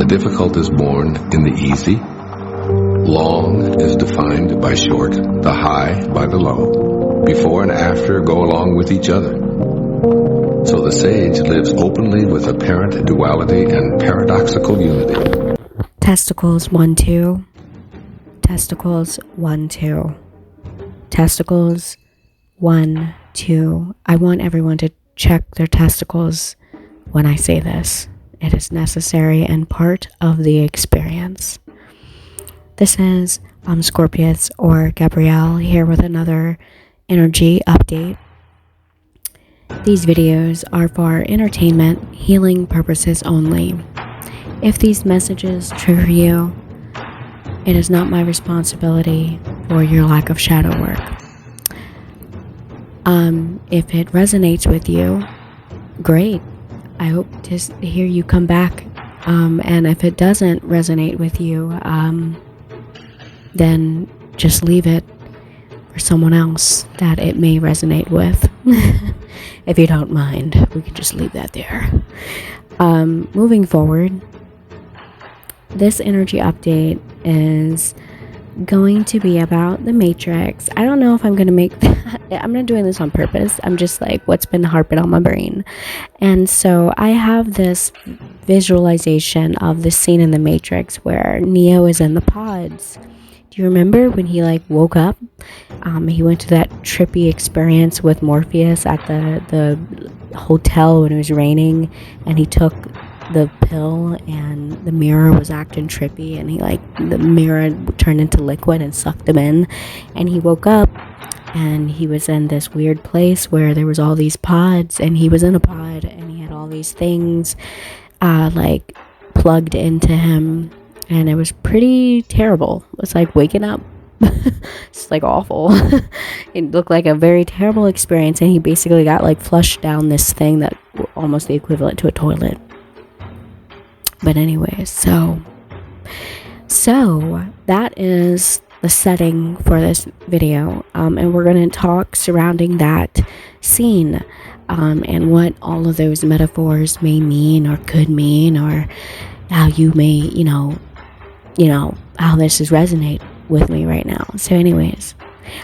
The difficult is born in the easy. Long is defined by short, the high by the low. Before and after go along with each other. So the sage lives openly with apparent duality and paradoxical unity. Testicles 1, 2. Testicles 1, 2. Testicles 1, 2. I want everyone to check their testicles when I say this. It is necessary and part of the experience. This is Omscorpius or Gabrielle here with another energy update. These videos are for entertainment, healing purposes only. If these messages trigger you, it is not my responsibility for your lack of shadow work. If it resonates with you, great. I hope to hear you come back. And if it doesn't resonate with you, then just leave it for someone else that it may resonate with. If you don't mind, we can just leave that there. Moving forward, this energy update is going to be about the Matrix. I don't know if I'm going to make that. I'm not doing this on purpose. I'm just like, what's been harping on my brain. And so I have this visualization of the scene in the Matrix where Neo is in the pods. Do you remember when he woke up? He went to that trippy experience with Morpheus at the hotel when it was raining, and he took the pill and the mirror was acting trippy, and the mirror turned into liquid and sucked him in, and he woke up and he was in this weird place where there was all these pods, and he was in a pod and he had all these things plugged into him, and it was pretty terrible. It was like waking up. It's awful. It looked like a very terrible experience, and he basically got flushed down this thing that almost the equivalent to a toilet. But anyways, so that is the setting for this video, and we're going to talk surrounding that scene, and what all of those metaphors may mean or could mean, or how you may, how this is resonate with me right now. So anyways,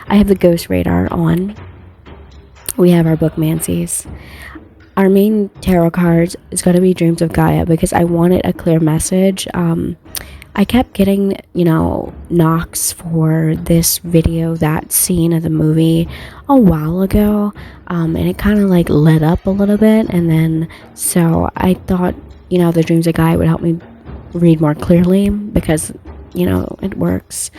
I have the ghost radar on. We have our bookmancies. Our main tarot cards is going to be Dreams of Gaia, because I wanted a clear message. I kept getting, knocks for this video, that scene of the movie a while ago, and it kind of let up a little bit, and then so I thought, the Dreams of Gaia would help me read more clearly, because it works.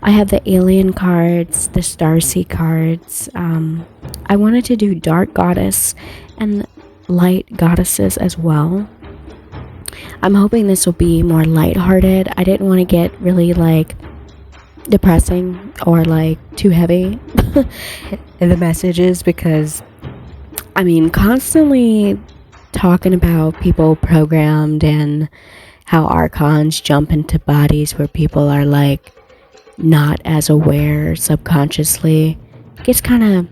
I have the alien cards, the starseed cards. I wanted to do dark goddess and light goddesses as well. I'm hoping this will be more lighthearted. I didn't want to get really depressing or too heavy in the messages, because constantly talking about people programmed and how archons jump into bodies where people are not as aware subconsciously gets kind of,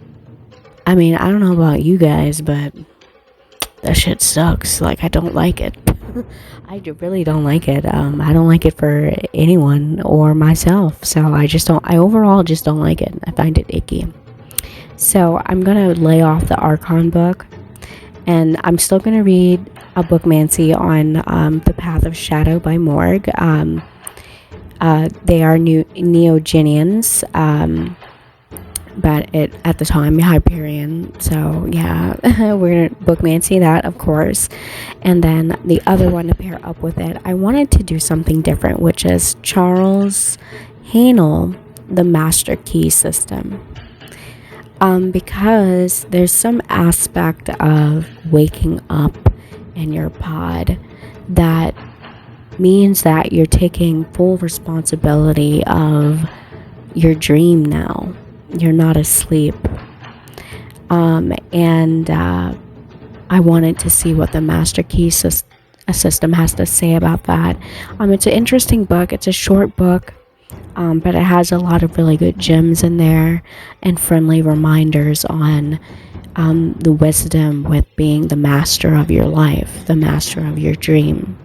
I don't know about you guys, but that shit sucks. I don't like it. I really don't like it. I don't like it for anyone or myself. So I overall just don't like it. I find it icky. So I'm going to lay off the Archon book, and I'm still going to read a bookmancy on The Path of Shadow by Morg. They are Neogenians, but at the time Hyperion. So yeah, we're gonna bookmancy that, of course. And then the other one to pair up with it, I wanted to do something different, which is Charles Haanel, the Master Key System. Because there's some aspect of waking up in your pod that means that you're taking full responsibility of your dream now. You're not asleep. And I wanted to see what the Master Key system has to say about that. It's an interesting book. It's a short book, but it has a lot of really good gems in there and friendly reminders on the wisdom with being the master of your life, the master of your dream.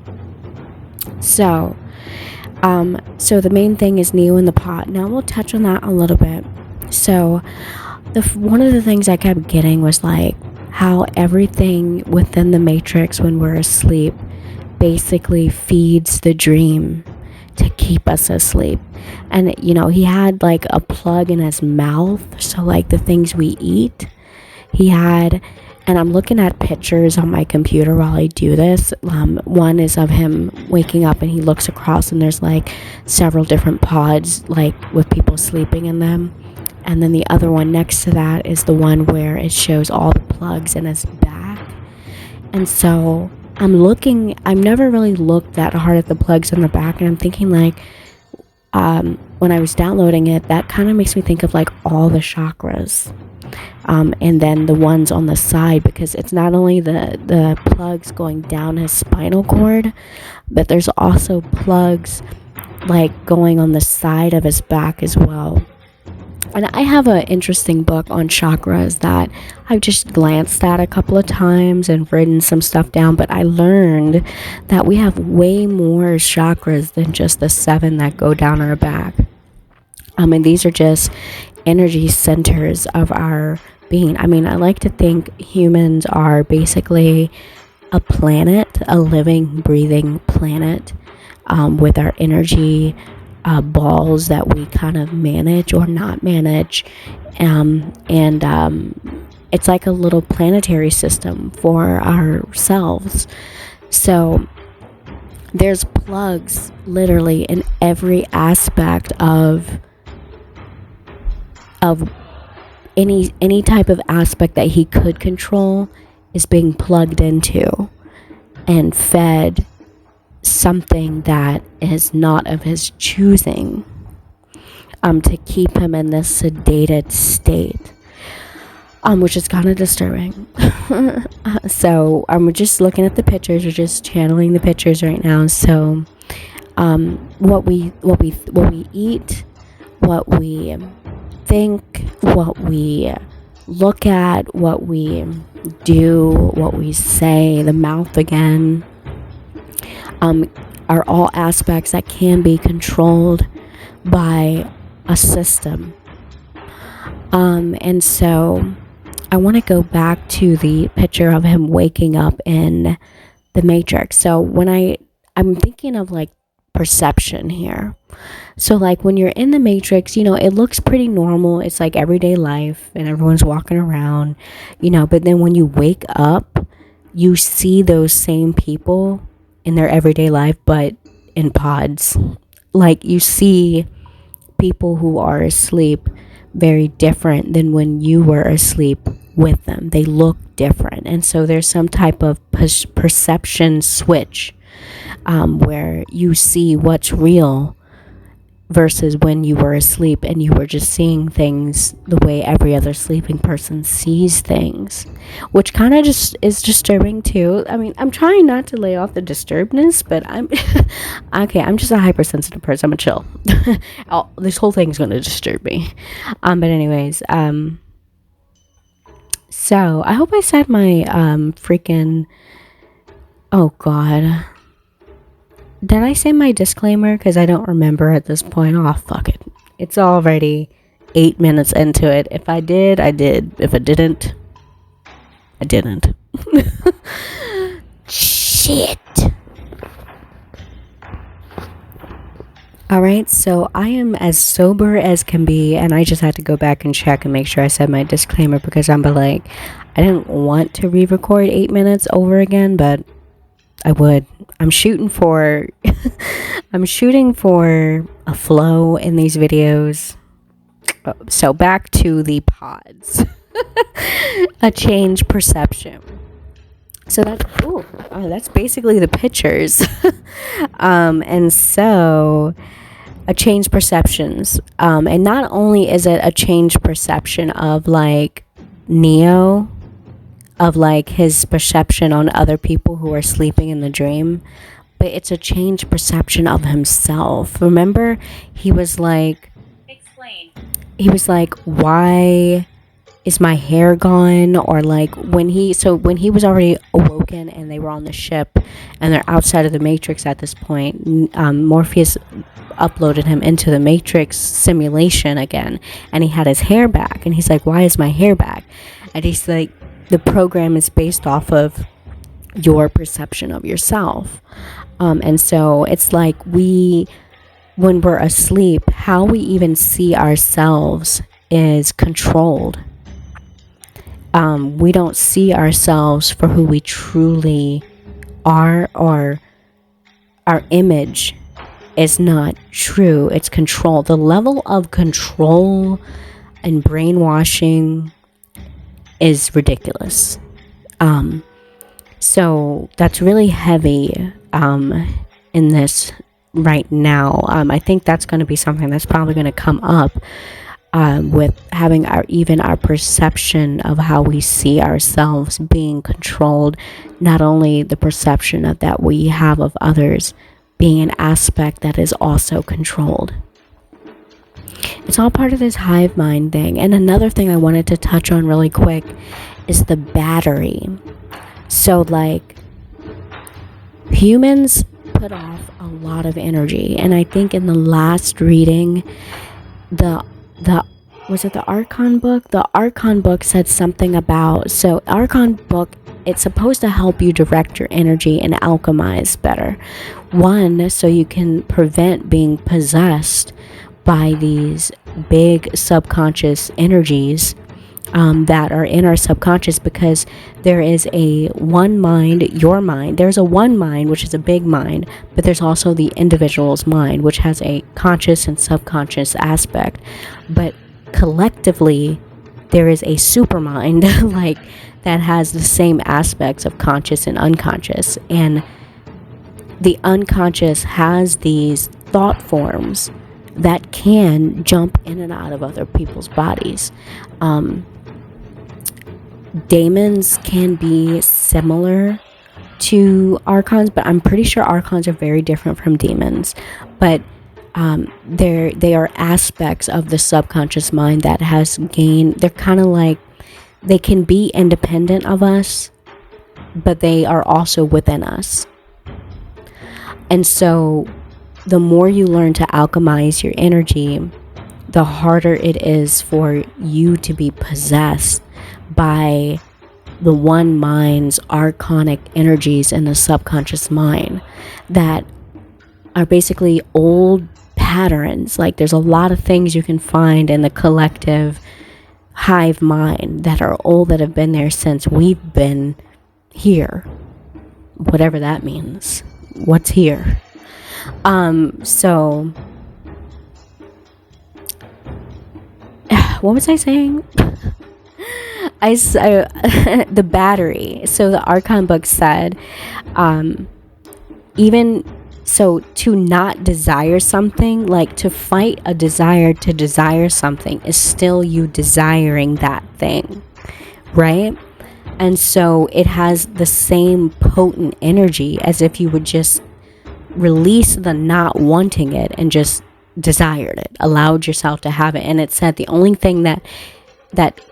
So, so the main thing is Neo in the pod. Now we'll touch on that a little bit. So, one of the things I kept getting was like how everything within the Matrix when we're asleep basically feeds the dream to keep us asleep. And he had like a plug in his mouth, so like the things we eat he had. And I'm looking at pictures on my computer while I do this. One is of him waking up and he looks across and there's like several different pods like with people sleeping in them. And then the other one next to that is the one where it shows all the plugs in his back. And so I've never really looked that hard at the plugs in the back, and I'm thinking like, when I was downloading it, that kind of makes me think of like all the chakras. And then the ones on the side, because it's not only the plugs going down his spinal cord, but there's also plugs like going on the side of his back as well. And I have an interesting book on chakras that I've just glanced at a couple of times and written some stuff down, but I learned that we have way more chakras than just the 7 that go down our back. And these are just energy centers of our being. I mean, I like to think humans are basically a planet, a living, breathing planet, with our energy balls that we kind of manage or not manage, and it's like a little planetary system for ourselves. So there's plugs literally in every aspect of any type of aspect that he could control is being plugged into and fed something that is not of his choosing, to keep him in this sedated state, which is kind of disturbing. So I'm just looking at the pictures, or just channeling the pictures right now. So what we eat, what we think, what we look at, what we do, what we say, the mouth again, are all aspects that can be controlled by a system. And so I want to go back to the picture of him waking up in the Matrix. So when I'm thinking of like perception here. So like when you're in the Matrix, it looks pretty normal. It's like everyday life and everyone's walking around, but then when you wake up, you see those same people in their everyday life, but in pods. Like you see people who are asleep very different than when you were asleep with them. They look different. And so there's some type of perception switch, where you see what's real versus when you were asleep and you were just seeing things the way every other sleeping person sees things, which kind of just is disturbing too. I mean, I'm trying not to lay off the disturbedness, but I'm okay. I'm just a hypersensitive person. I'm a chill. This whole thing is going to disturb me. But anyways, so I hope I said my freaking. Oh God. Did I say my disclaimer? Because I don't remember at this point. Oh, fuck it. It's already 8 minutes into it. If I did, I did. If I didn't, I didn't. Shit. Alright, so I am as sober as can be, and I just had to go back and check and make sure I said my disclaimer, because I'm like, I didn't want to re-record 8 minutes over again, but I would. I'm shooting for a flow in these videos. So back to the pods. A change perception. So that's basically the pictures. And so a change perceptions. And not only is it a change perception of like Neo, of like his perception on other people who are sleeping in the dream, but it's a changed perception of himself. Remember, he was like, why is my hair gone? Or like when he was already awoken and they were on the ship and they're outside of the Matrix at this point, Morpheus uploaded him into the Matrix simulation again, and he had his hair back, and he's like, why is my hair back? And he's like, the program is based off of your perception of yourself. And so it's like when we're asleep, how we even see ourselves is controlled. We don't see ourselves for who we truly are, or our image is not true. It's control. The level of control and brainwashing is ridiculous. So that's really heavy in this right now. I think that's going to be something that's probably going to come up with having our perception of how we see ourselves being controlled. Not only the perception of that we have of others being an aspect that is also controlled. It's all part of this hive mind thing. And another thing I wanted to touch on really quick is the battery. So like, humans put off a lot of energy, and I think in the last reading, was it the Archon book? The Archon book said something about, so Archon book, it's supposed to help you direct your energy and alchemize better. One, so you can prevent being possessed by these big subconscious energies that are in our subconscious, because there is a one mind, your mind. There's a one mind, which is a big mind, but there's also the individual's mind, which has a conscious and subconscious aspect. But collectively, there is a super mind, like, that has the same aspects of conscious and unconscious. And the unconscious has these thought forms that can jump in and out of other people's bodies. Daemons can be similar to archons, but I'm pretty sure archons are very different from demons. But they are aspects of the subconscious mind that has gained, they're kind of like, they can be independent of us, but they are also within us. And so the more you learn to alchemize your energy, the harder it is for you to be possessed by the one mind's archonic energies in the subconscious mind that are basically old patterns. Like, there's a lot of things you can find in the collective hive mind that are old, that have been there since we've been here, whatever that means. What's here? So what was I saying? The battery. So the Archon book said, even so, to not desire something, like to fight a desire to desire something, is still you desiring that thing, right? And so it has the same potent energy as if you would just release the not wanting it and just desired it, allowed yourself to have it. And it said the only thing that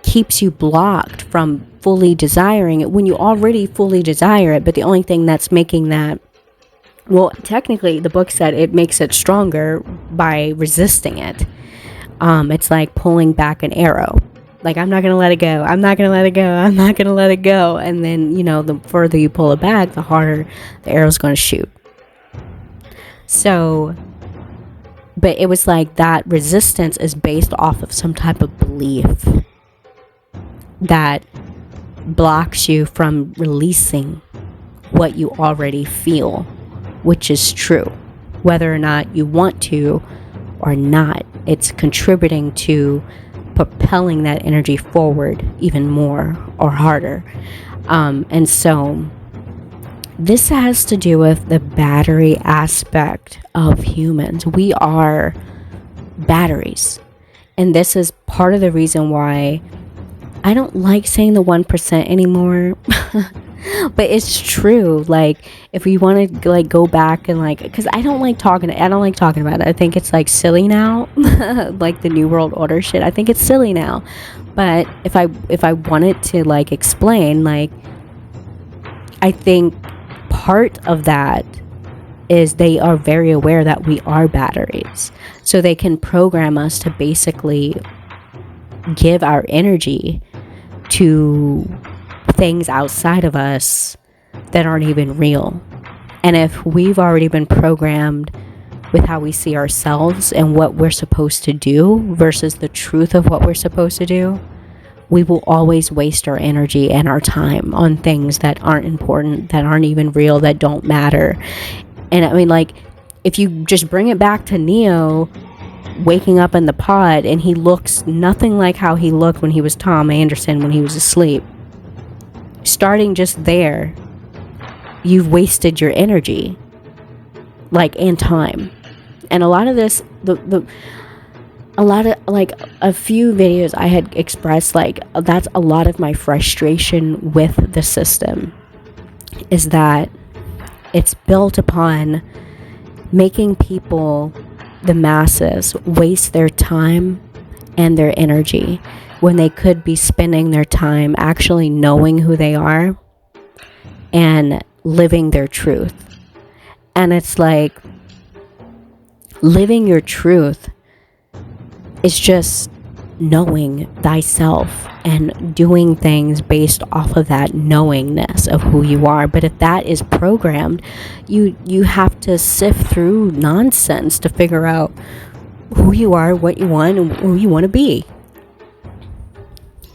keeps you blocked from fully desiring it, when you already fully desire it, but the only thing that's making that, well, technically the book said it makes it stronger by resisting it. It's like pulling back an arrow. Like, I'm not going to let it go. I'm not going to let it go. I'm not going to let it go. And then, the further you pull it back, the harder the arrow's going to shoot. So, but it was like that resistance is based off of some type of belief that blocks you from releasing what you already feel, which is true. Whether or not you want to or not, it's contributing to propelling that energy forward even more or harder. And so this has to do with the battery aspect of humans. We are batteries. And this is part of the reason why I don't like saying the 1% anymore. But it's true. Like, if we want to like go back and like, because I don't like talking about it. I think it's like silly now. Like the New World Order shit, I think it's silly now. But if I wanted to like explain, like, I think part of that is they are very aware that we are batteries, so they can program us to basically give our energy to things outside of us that aren't even real. And if we've already been programmed with how we see ourselves and what we're supposed to do versus the truth of what we're supposed to do, we will always waste our energy and our time on things that aren't important, that aren't even real, that don't matter. And I mean, like, if you just bring it back to Neo waking up in the pod and he looks nothing like how he looked when he was Tom Anderson when he was asleep, starting just there, you've wasted your energy, like, and time. And a lot of this, a lot of, like, a few videos I had expressed, like, that's a lot of my frustration with the system, is that it's built upon making people, the masses, waste their time and their energy when they could be spending their time actually knowing who they are and living their truth. And it's like, living your truth is just knowing thyself and doing things based off of that knowingness of who you are. But if that is programmed, you have to sift through nonsense to figure out who you are, what you want, and who you want to be.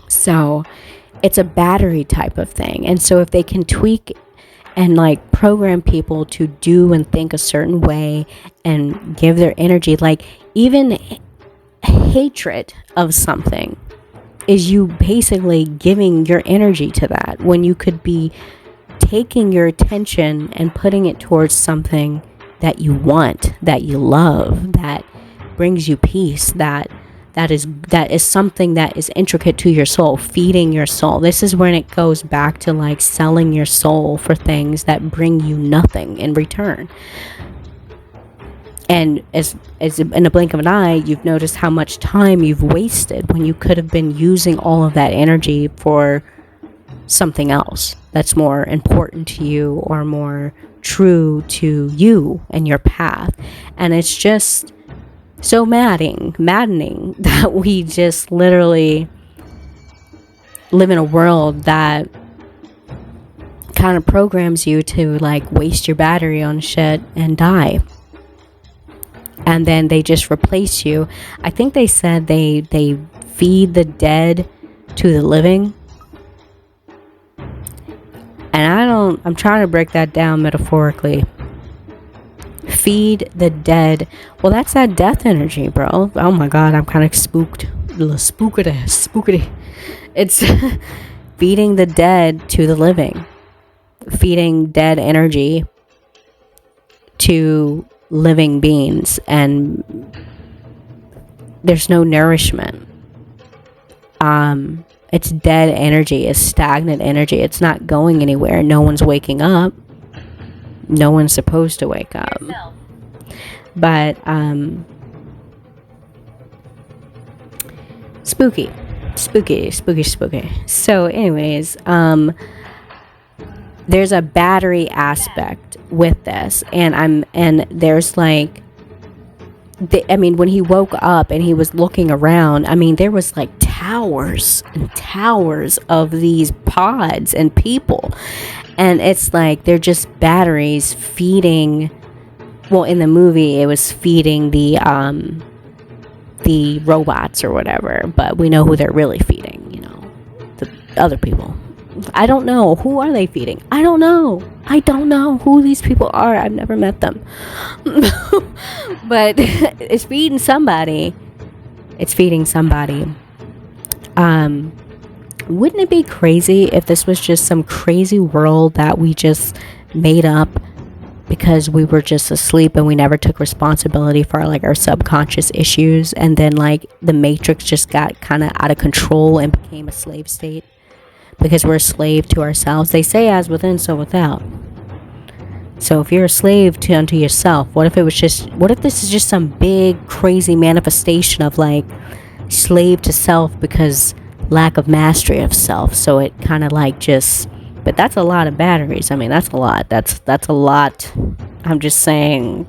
So it's a battery type of thing. And so if they can tweak and like program people to do and think a certain way and give their energy, like, even hatred of something is you basically giving your energy to that, when you could be taking your attention and putting it towards something that you want, that you love, that brings you peace, that is something that is intricate to your soul, feeding your soul. This is when it goes back to like selling your soul for things that bring you nothing in return. And as in a blink of an eye, you've noticed how much time you've wasted when you could have been using all of that energy for something else that's more important to you or more true to you and your path. And it's just so maddening that we just literally live in a world that kind of programs you to like waste your battery on shit and die. And then they just replace you. I think they said they feed the dead to the living. And I'm trying to break that down metaphorically. Feed the dead. Well, that's that death energy, bro. Oh my god, I'm kind of spooked. Spookity. It's feeding the dead to the living. Feeding dead energy to living beings, and there's no nourishment. It's dead energy, it's stagnant energy. It's not going anywhere. No one's waking up. No one's supposed to wake up. But spooky. So anyways, there's a battery aspect with this, and there's like, I mean, when he woke up and he was looking around, I mean, there was like towers and towers of these pods and people, and it's like they're just batteries feeding. Well, in the movie, it was feeding the robots or whatever, but we know who they're really feeding. You know, the other people. I don't know. Who are they feeding? I don't know who these people are. I've never met them. But it's feeding somebody. Wouldn't it be crazy if this was just some crazy world that we just made up because we were just asleep and we never took responsibility for like our subconscious issues, and then like the Matrix just got kind of out of control and became a slave state? because we're a slave to ourselves. They say as within, so without. So if you're a slave to unto yourself, what if this is just some big crazy manifestation of like slave to self because lack of mastery of self? So it kind of like just, but that's a lot of batteries. I mean, that's a lot. That's a lot. I'm just saying,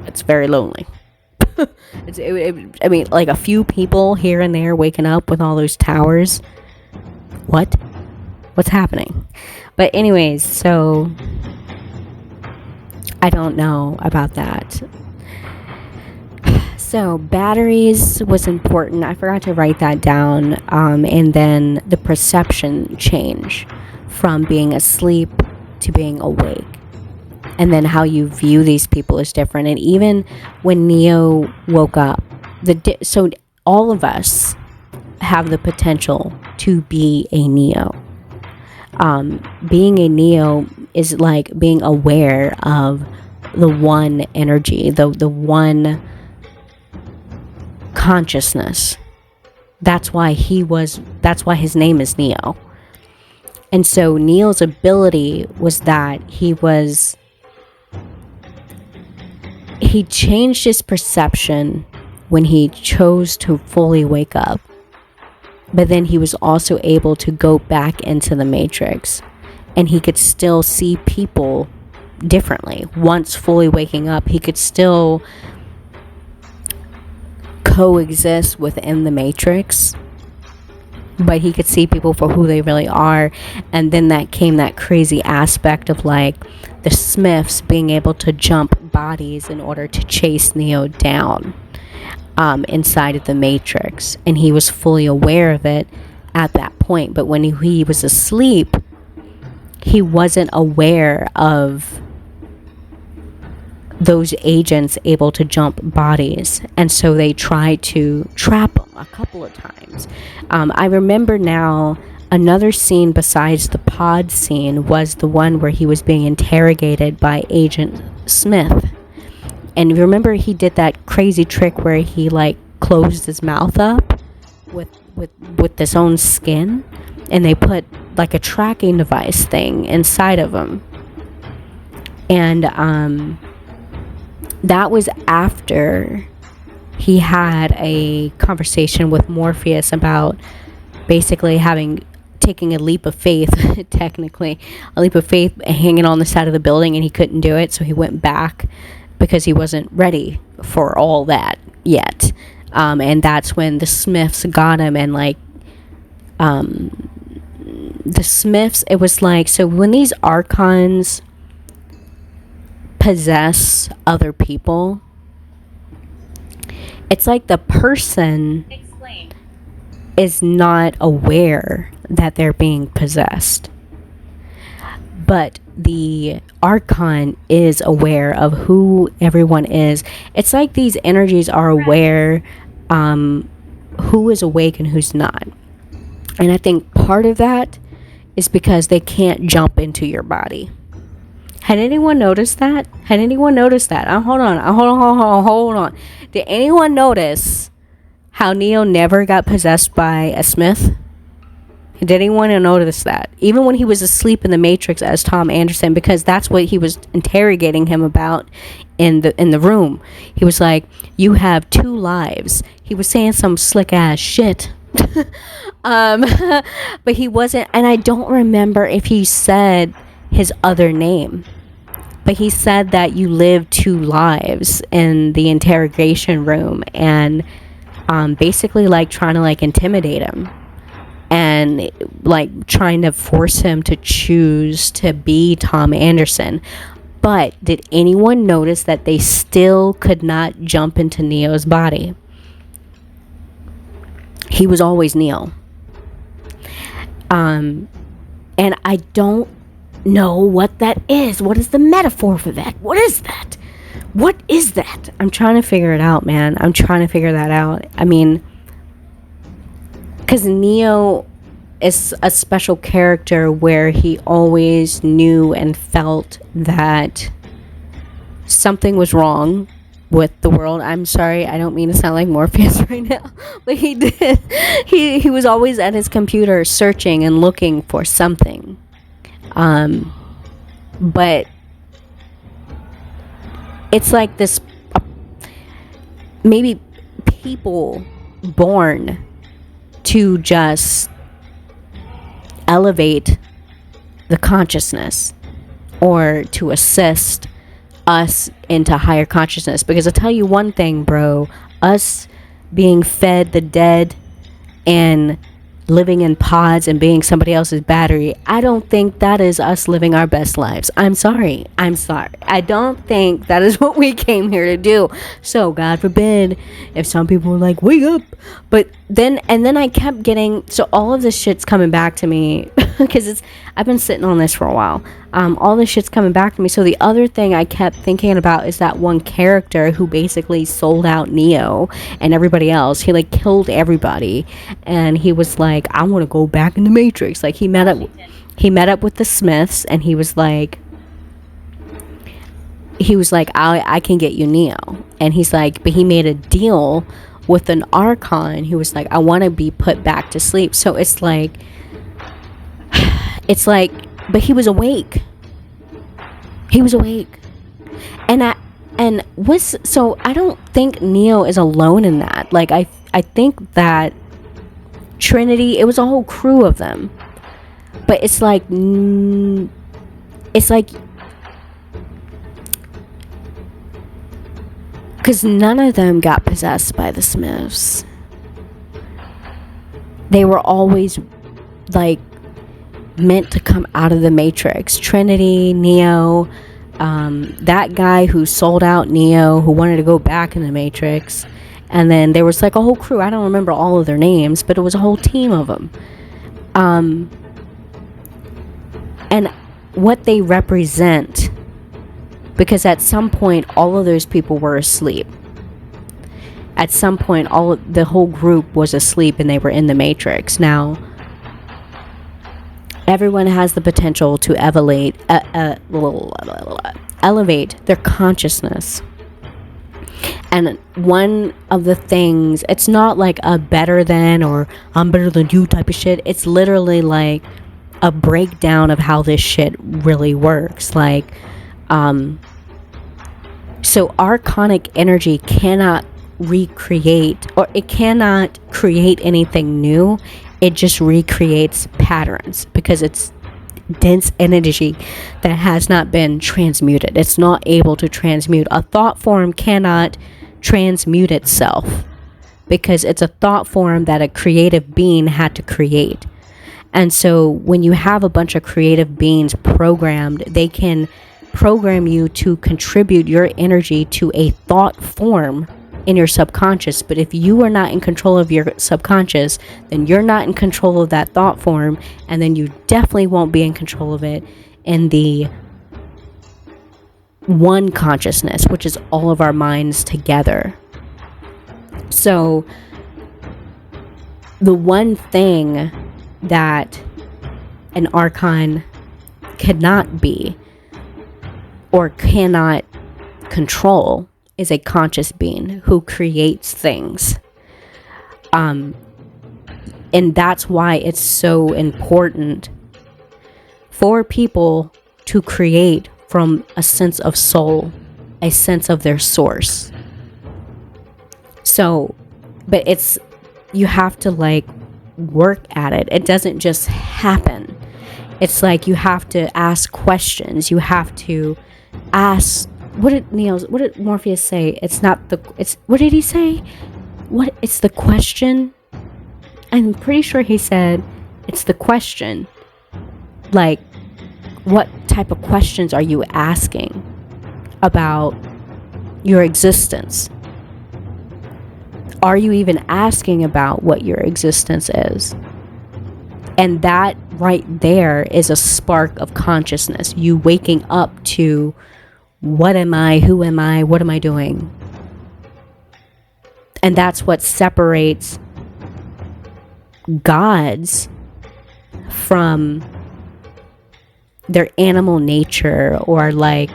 it's very lonely. I mean, like a few people here and there waking up with all those towers. What's happening? But anyways, so I don't know about that. So batteries was important. I forgot to write that down. And then the perception change from being asleep to being awake. And then how you view these people is different. And even when Neo woke up, so all of us have the potential to be a Neo. Being a Neo is like being aware of the one energy, the one consciousness. That's why his name is Neo. And so Neo's ability was that he changed his perception when he chose to fully wake up. But then he was also able to go back into the matrix, and he could still see people differently. Once fully waking up, he could still coexist within the matrix, but he could see people for who they really are. And then that came that crazy aspect of like the Smiths being able to jump bodies in order to chase Neo down inside of the matrix, and he was fully aware of it at that point. But when he was asleep, he wasn't aware of those agents able to jump bodies, and so they tried to trap him a couple of times. I remember now another scene besides the pod scene was the one where he was being interrogated by Agent Smith. And remember, he did that crazy trick where he like closed his mouth up with his own skin, and they put like a tracking device thing inside of him. And that was after he had a conversation with Morpheus about basically taking a leap of faith, technically a leap of faith, hanging on the side of the building, and he couldn't do it, so he went back because he wasn't ready for all that yet. And that's when the Smiths got him. And like the Smiths, it was like, so when these archons possess other people, it's like the person is not aware that they're being possessed, but the Archon is aware of who everyone is. It's like these energies are aware who is awake and who's not. And I think part of that is because they can't jump into your body. Had anyone noticed that? Hold on. Did anyone notice how Neo never got possessed by a Smith? Did anyone notice that? Even when he was asleep in the Matrix as Tom Anderson, because that's what he was interrogating him about in the room. He was like, "You have 2 lives." He was saying some slick ass shit. But he wasn't, and I don't remember if he said his other name. But he said that you live 2 lives in the interrogation room, and basically like trying to like intimidate him. And like trying to force him to choose to be Tom Anderson. But did anyone notice that they still could not jump into Neo's body? He was always Neo. And I don't know what that is. What is the metaphor for that? What is that? I'm trying to figure it out, man. I'm trying to figure that out. I mean, because Neo is a special character where he always knew and felt that something was wrong with the world. I'm sorry, I don't mean to sound like Morpheus right now, but he did. He was always at his computer searching and looking for something. But it's like this, maybe people born to just elevate the consciousness or to assist us into higher consciousness. Because I'll tell you one thing, bro, us being fed the dead and living in pods and being somebody else's battery, I don't think that is us living our best lives. I'm sorry. I don't think that is what we came here to do. So God forbid if some people were like, wake up. But then I kept getting, so all of this shit's coming back to me because I've been sitting on this for a while. All this shit's coming back to me. So the other thing I kept thinking about is that one character who basically sold out Neo and everybody else. He like killed everybody, and he was like, I want to go back in the Matrix. Like he met up with the Smiths, and he was like, I can get you Neo. And he's like, but he made a deal with an Archon who was like, I want to be put back to sleep. So it's like, but he was awake. And I don't think Neo is alone in that. Like I think that Trinity, it was a whole crew of them. But it's like because none of them got possessed by the Smiths. They were always like meant to come out of the Matrix. Trinity, Neo, that guy who sold out Neo, who wanted to go back in the Matrix, and then there was like a whole crew. I don't remember all of their names, but it was a whole team of them. And what they represent, because at some point all of those people were asleep. At some point the whole group was asleep and they were in the Matrix. Now everyone has the potential to elevate their consciousness. And one of the things, it's not like a better than or I'm better than you type of shit. It's literally like a breakdown of how this shit really works. Like, so archonic energy cannot recreate, or it cannot create anything new. It just recreates patterns because it's dense energy that has not been transmuted. It's not able to transmute. A thought form cannot transmute itself because it's a thought form that a creative being had to create. And so when you have a bunch of creative beings programmed, they can program you to contribute your energy to a thought form in your subconscious. But if you are not in control of your subconscious, then you're not in control of that thought form, and then you definitely won't be in control of it in the one consciousness, which is all of our minds together. So the one thing that an Archon cannot be or cannot control is a conscious being who creates things. And that's why it's so important for people to create from a sense of soul, a sense of their source. So, but you have to like work at it. It doesn't just happen. It's like you have to ask questions. You have to ask, what did Morpheus say? What did he say? It's the question. I'm pretty sure he said it's the question. Like, what type of questions are you asking about your existence? Are you even asking about what your existence is? And that right there is a spark of consciousness. You waking up to, what am I? Who am I? What am I doing? And that's what separates gods from their animal nature, or like,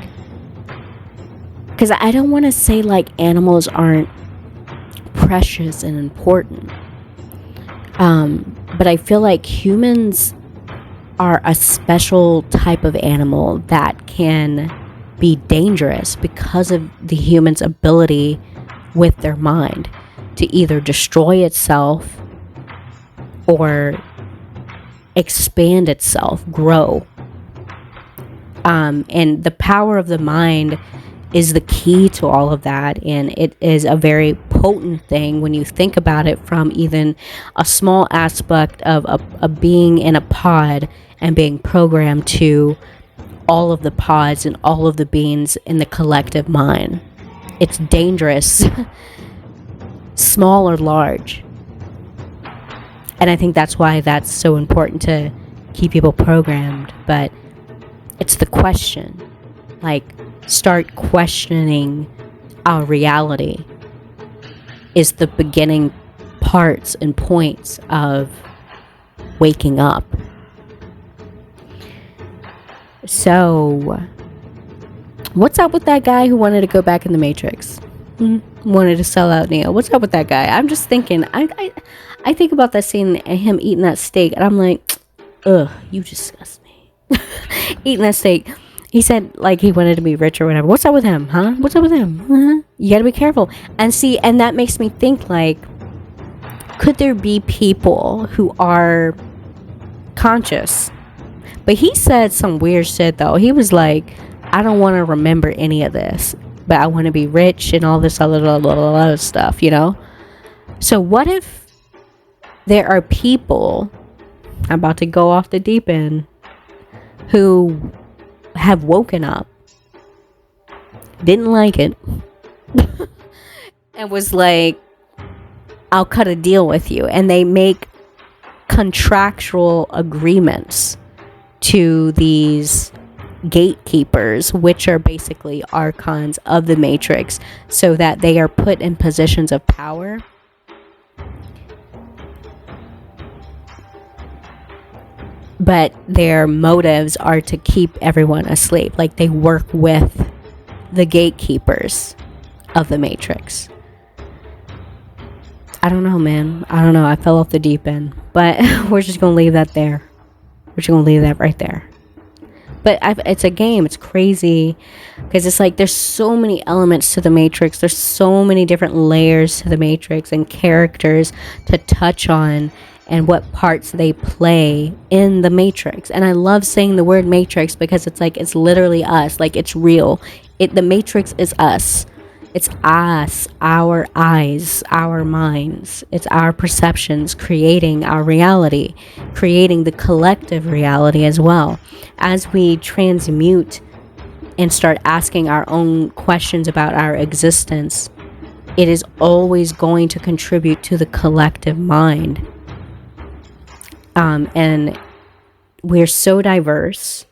because I don't want to say like animals aren't precious and important, but I feel like humans are a special type of animal that can be dangerous because of the human's ability with their mind to either destroy itself or expand itself, grow. And the power of the mind is the key to all of that, and it is a very potent thing when you think about it from even a small aspect of a being in a pod and being programmed to all of the pods and all of the beings in the collective mind. It's dangerous, small or large. And I think that's why that's so important to keep people programmed. But it's the question, like, start questioning our reality is the beginning parts and points of waking up. So, what's up with that guy who wanted to go back in the Matrix? Wanted to sell out Neo. What's up with that guy? I'm just thinking, I think about that scene and him eating that steak, and I'm like, ugh, you disgust me. Eating that steak. He said, like, he wanted to be rich or whatever. What's up with him, huh? What's up with him? You gotta be careful. And see, and that makes me think, like, could there be people who are conscious? But he said some weird shit, though. He was like, I don't want to remember any of this, but I want to be rich and all this other stuff, you know? So what if there are people, I'm about to go off the deep end, who have woken up, didn't like it, and was like, I'll cut a deal with you. And they make contractual agreements to these gatekeepers, which are basically archons of the Matrix, so that they are put in positions of power. But their motives are to keep everyone asleep. Like, they work with the gatekeepers of the Matrix. I don't know, man. I don't know. I fell off the deep end. But we're just going to leave that there. We're just going to leave that right there. But it's a game. It's crazy. Because it's like there's so many elements to the Matrix. There's so many different layers to the Matrix and characters to touch on and what parts they play in the Matrix. And I love saying the word Matrix because it's like it's literally us. Like, it's real. The Matrix is us. It's us, our eyes, our minds. It's our perceptions creating our reality, creating the collective reality as well. As we transmute and start asking our own questions about our existence, it is always going to contribute to the collective mind. And we're so diverse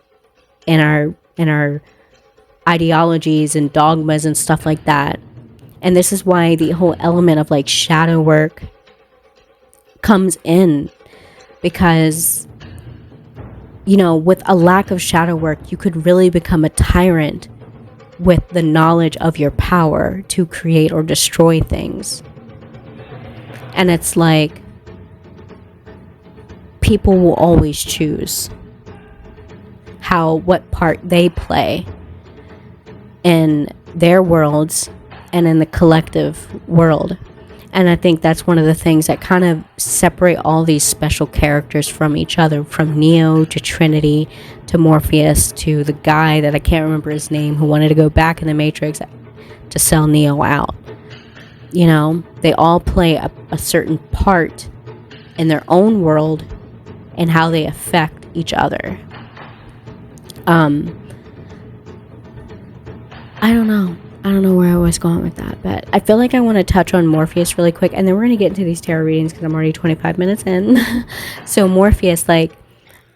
in our ideologies and dogmas and stuff like that. And this is why the whole element of like shadow work comes in, because, you know, with a lack of shadow work, you could really become a tyrant with the knowledge of your power to create or destroy things. And it's like people will always choose what part they play in their worlds and in the collective world. And I think that's one of the things that kind of separate all these special characters from each other, from Neo to Trinity to Morpheus to the guy that I can't remember his name who wanted to go back in the Matrix to sell Neo out. You know, they all play a certain part in their own world and how they affect each other. I don't know where I was going with that, but I feel like I want to touch on Morpheus really quick, and then we're going to get into these tarot readings because I'm already 25 minutes in. So Morpheus, like,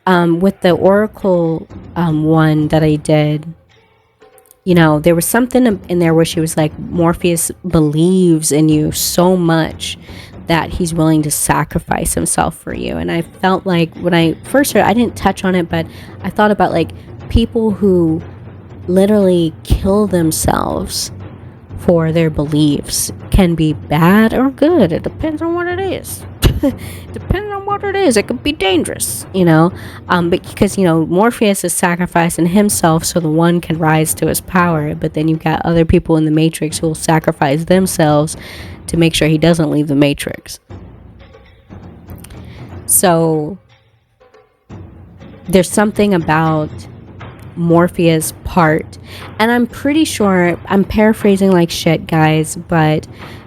with the Oracle one that I did, you know, there was something in there where she was like, Morpheus believes in you so much that he's willing to sacrifice himself for you. And I felt like when I first heard, I didn't touch on it, but I thought about like people who literally kill themselves for their beliefs can be bad or good. It depends on what it is. Depending on what it is, it could be dangerous, but because Morpheus is sacrificing himself so the one can rise to his power, but then you've got other people in the Matrix who will sacrifice themselves to make sure he doesn't leave the Matrix. So there's something about Morpheus' part, and I'm pretty sure I'm paraphrasing like shit, guys, but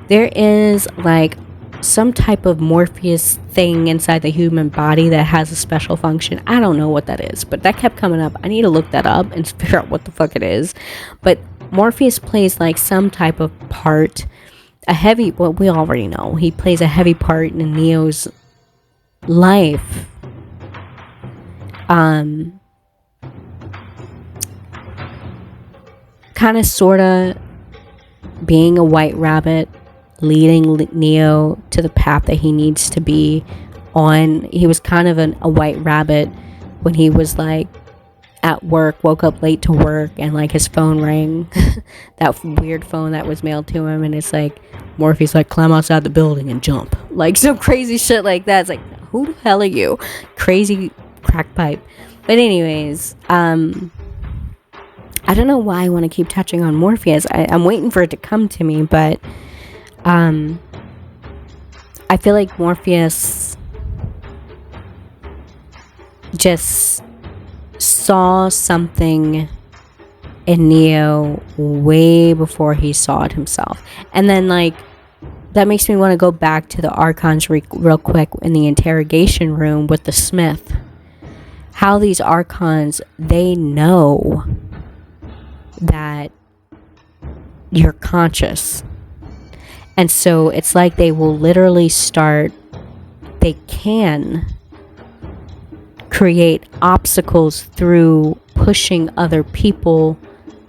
there is like some type of Morpheus thing inside the human body that has a special function. I don't know what that is, but that kept coming up. I need to look that up and figure out what the fuck it is. But Morpheus plays like some type of part, we already know he plays a heavy part in Neo's life. Kind of sorta being a white rabbit, leading Neo to the path that he needs to be on. He was kind of a white rabbit when he was like at work, woke up late to work, and like his phone rang. That weird phone that was mailed to him, and it's like Morpheus like, climb outside the building and jump, like some crazy shit like that. It's like, who the hell are you? Crazy crack pipe. But anyways, I don't know why I want to keep touching on Morpheus. I'm waiting for it to come to me, but I feel like Morpheus just saw something in Neo way before he saw it himself. And then, like, that makes me want to go back to the Archons real quick in the interrogation room with the Smith. How these Archons, they know that you're conscious. And so it's like they will literally they can create obstacles through pushing other people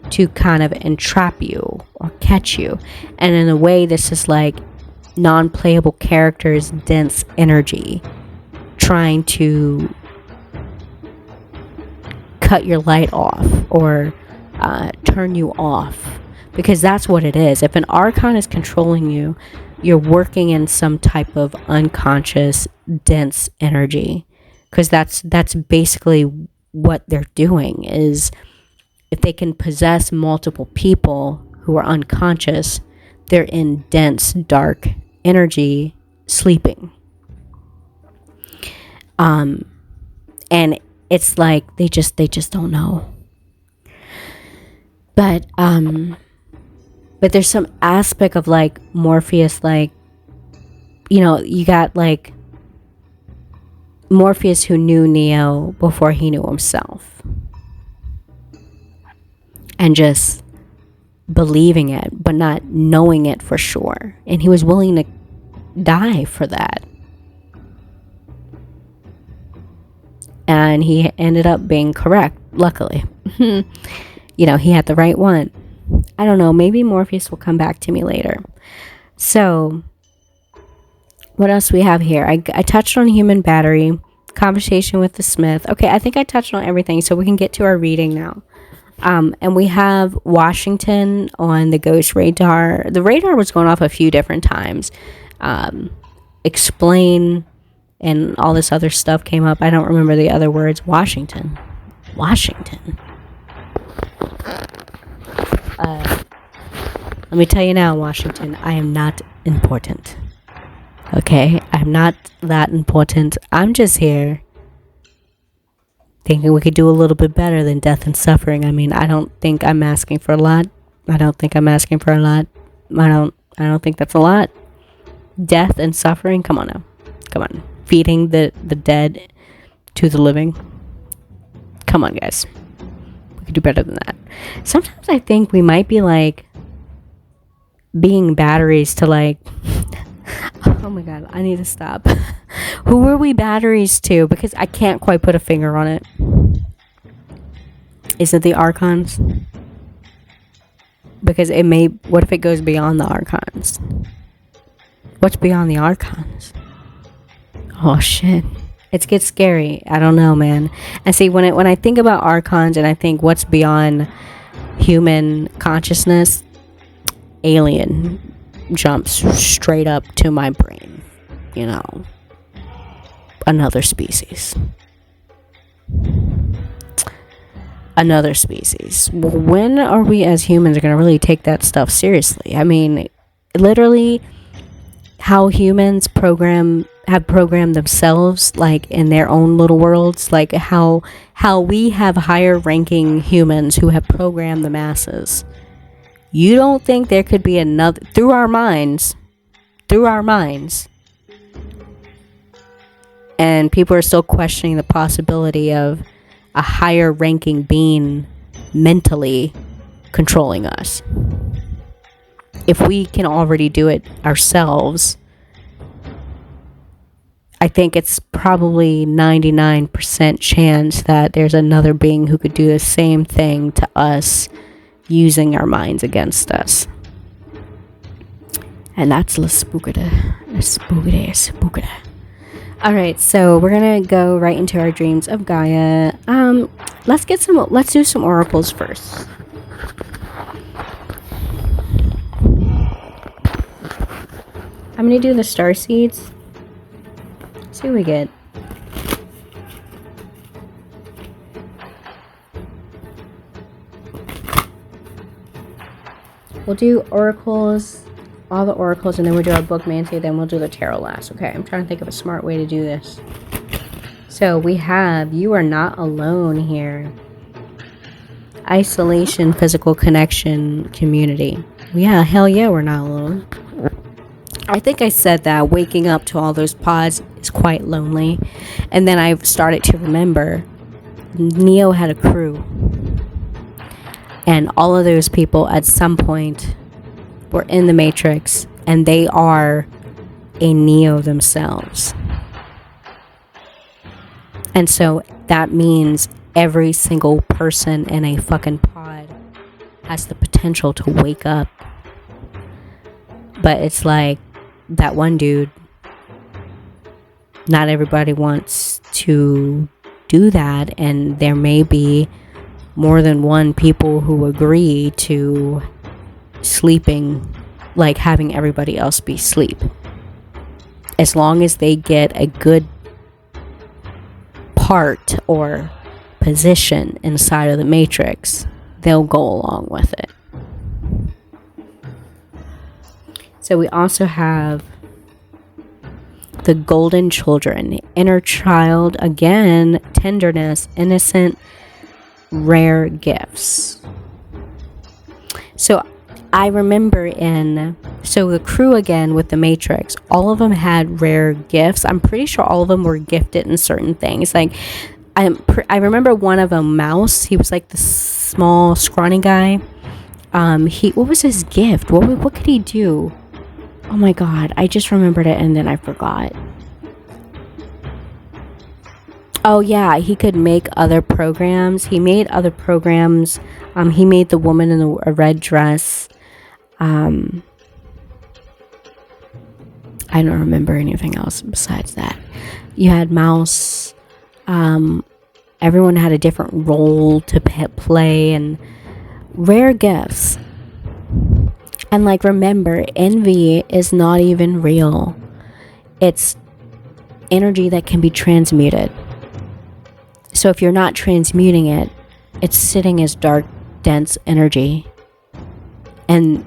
to kind of entrap you or catch you. And in a way, this is like non-playable characters' dense energy trying to cut your light off or turn you off, because that's what it is. If an Archon is controlling you, you're working in some type of unconscious dense energy, because that's basically what they're doing. Is if they can possess multiple people who are unconscious, they're in dense dark energy sleeping, and it's like they just don't know. But there's some aspect of like Morpheus, like, you got like Morpheus who knew Neo before he knew himself, and just believing it but not knowing it for sure, and he was willing to die for that, and he ended up being correct, luckily. He had the right one. I don't know, maybe Morpheus will come back to me later. So what else we have here? I touched on human battery, conversation with the Smith. Okay, I think I touched on everything, so we can get to our reading now. And we have Washington on the ghost radar. The radar was going off a few different times. Explain and all this other stuff came up. I don't remember the other words. Washington. Let me tell you now, Washington, I am not important. Okay? I'm not that important. I'm just here thinking we could do a little bit better than death and suffering. I mean, I don't think I'm asking for a lot. I don't think that's a lot. Death and suffering? Come on now. Come on. Feeding the dead to the living. Come on, guys. We could do better than that. Sometimes I think we might be like being batteries to like oh my god, I need to stop. Who are we batteries to? Because I can't quite put a finger on it. Is it the Archons? Because what if it goes beyond the Archons? What's beyond the Archons? Oh shit. It gets scary. I don't know, man. And see, when I think about Archons and I think what's beyond human consciousness, alien jumps straight up to my brain. Another species. Well, when are we as humans going to really take that stuff seriously? I mean, literally, how humans have programmed themselves, like, in their own little worlds, like how we have higher ranking humans who have programmed the masses. You don't think there could be another, through our minds, and people are still questioning the possibility of a higher ranking being mentally controlling us. If we can already do it ourselves, I think it's probably 99% chance that there's another being who could do the same thing to us using our minds against us. And that's la spookada. Alright, so we're gonna go right into our dreams of Gaia. Let's do some oracles first. I'm gonna do the star seeds. See what we get. We'll do oracles, all the oracles, and then we'll do our book manti, then we'll do the tarot last. Okay, I'm trying to think of a smart way to do this. So we have, you are not alone here. Isolation, physical connection, community. Yeah, hell yeah, we're not alone. I think I said that waking up to all those pods is quite lonely. And then I started to remember Neo had a crew. And all of those people at some point were in the Matrix, and they are a Neo themselves. And so that means every single person in a fucking pod has the potential to wake up. But it's like that one dude, not everybody wants to do that, and there may be more than one people who agree to sleeping, like having everybody else be asleep. As long as they get a good part or position inside of the Matrix, they'll go along with it. So we also have the golden children, inner child, again, tenderness, innocent, rare gifts. So I remember so the crew again with the Matrix, all of them had rare gifts. I'm pretty sure all of them were gifted in certain things. Like I remember one of them, Mouse. He was like the small, scrawny guy. What was his gift? What could he do? Oh my god, I just remembered it and then I forgot. Oh yeah, he could make other programs. He made other programs. He made the woman in a red dress. I don't remember anything else besides that. You had Mouse. Everyone had a different role to play, and rare gifts. And like, remember, envy is not even real. It's energy that can be transmuted. So if you're not transmuting it, it's sitting as dark, dense energy. And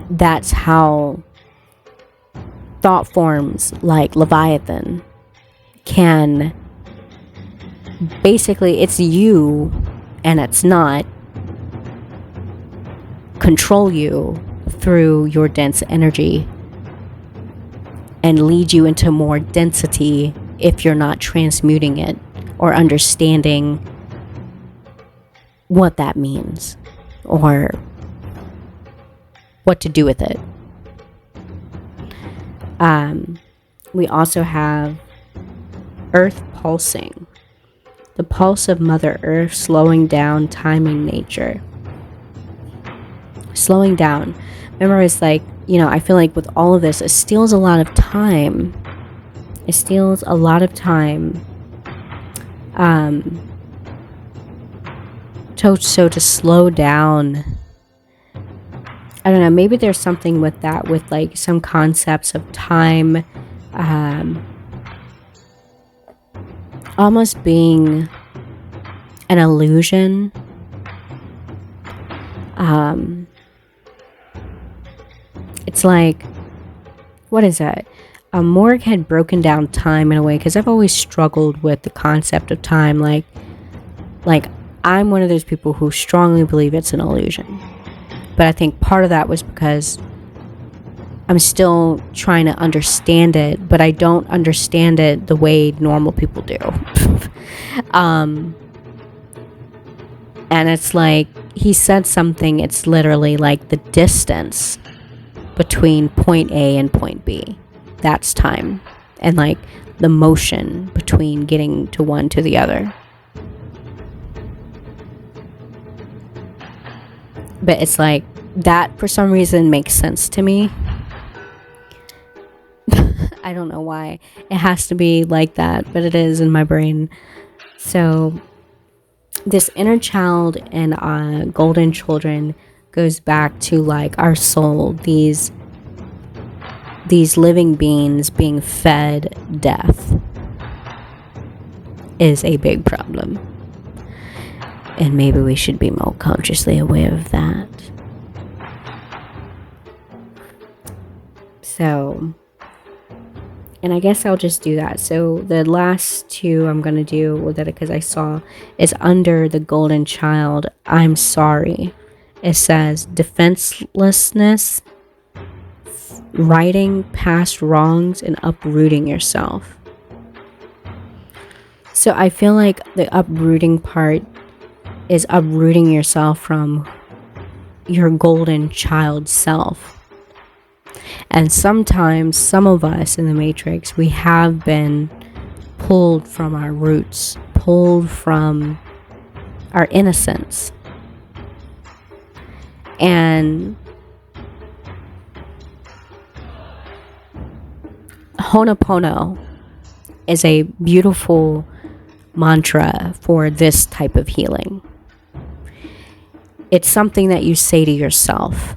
that's how thought forms like Leviathan can, basically, it's you and it's not, control you through your dense energy and lead you into more density if you're not transmuting it or understanding what that means or what to do with it. We also have Earth pulsing, the pulse of Mother Earth, slowing down, timing nature. Slowing down. Remember, it's like, I feel like with all of this, it steals a lot of time. It steals a lot of time. So to slow down. I don't know, maybe there's something with that, with like some concepts of time almost being an illusion. It's like, what is that? Morg had broken down time in a way, because I've always struggled with the concept of time. Like I'm one of those people who strongly believe it's an illusion. But I think part of that was because I'm still trying to understand it, but I don't understand it the way normal people do. And it's like, he said something, it's literally like the distance between point A and point B. That's time. And like the motion between getting to one to the other. But it's like, that for some reason makes sense to me. I don't know why it has to be like that, but it is in my brain. So this inner child and golden children goes back to like our soul, these living beings being fed death is a big problem. And maybe we should be more consciously aware of that. So, and I guess I'll just do that. So the last two I'm going to do with it, because I saw, is under the golden child, I'm sorry. It says defenselessness, righting past wrongs, and uprooting yourself. So I feel like the uprooting part is uprooting yourself from your golden child self. And sometimes, some of us in the Matrix, we have been pulled from our roots, pulled from our innocence. And Ho'oponopono is a beautiful mantra for this type of healing. It's something that you say to yourself.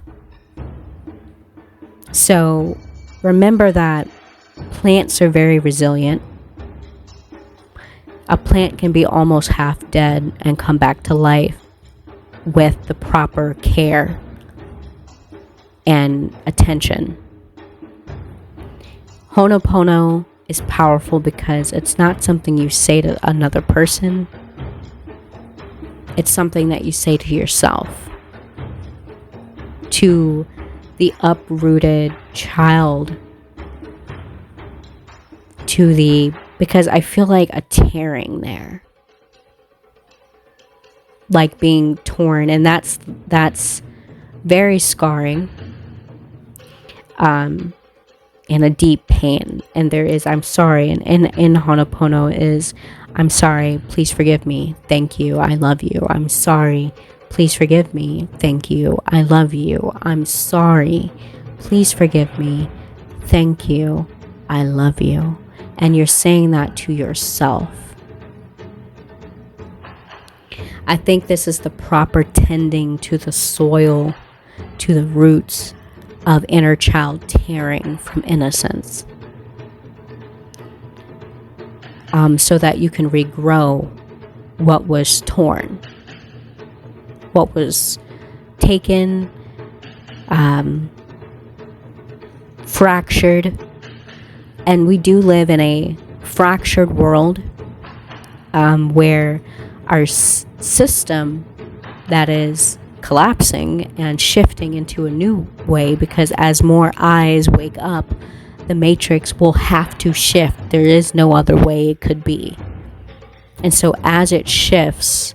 So remember that plants are very resilient. A plant can be almost half dead and come back to life with the proper care and attention. Ho'oponopono is powerful because it's not something you say to another person. It's something that you say to yourself, to the uprooted child, because I feel like a tearing there, like being torn, and that's very scarring, and a deep pain. And there is, I'm sorry, and in Ho'oponopono is, I'm sorry, please forgive me, thank you, I love you, I'm sorry, please forgive me, thank you, I love you, I'm sorry, please forgive me, thank you, I love you. And you're saying that to yourself. I think this is the proper tending to the soil, to the roots of inner child tearing from innocence. So that you can regrow what was torn, what was taken, fractured. And we do live in a fractured world, where our system that is collapsing and shifting into a new way, because as more eyes wake up, the matrix will have to shift. There is no other way it could be. And so as it shifts,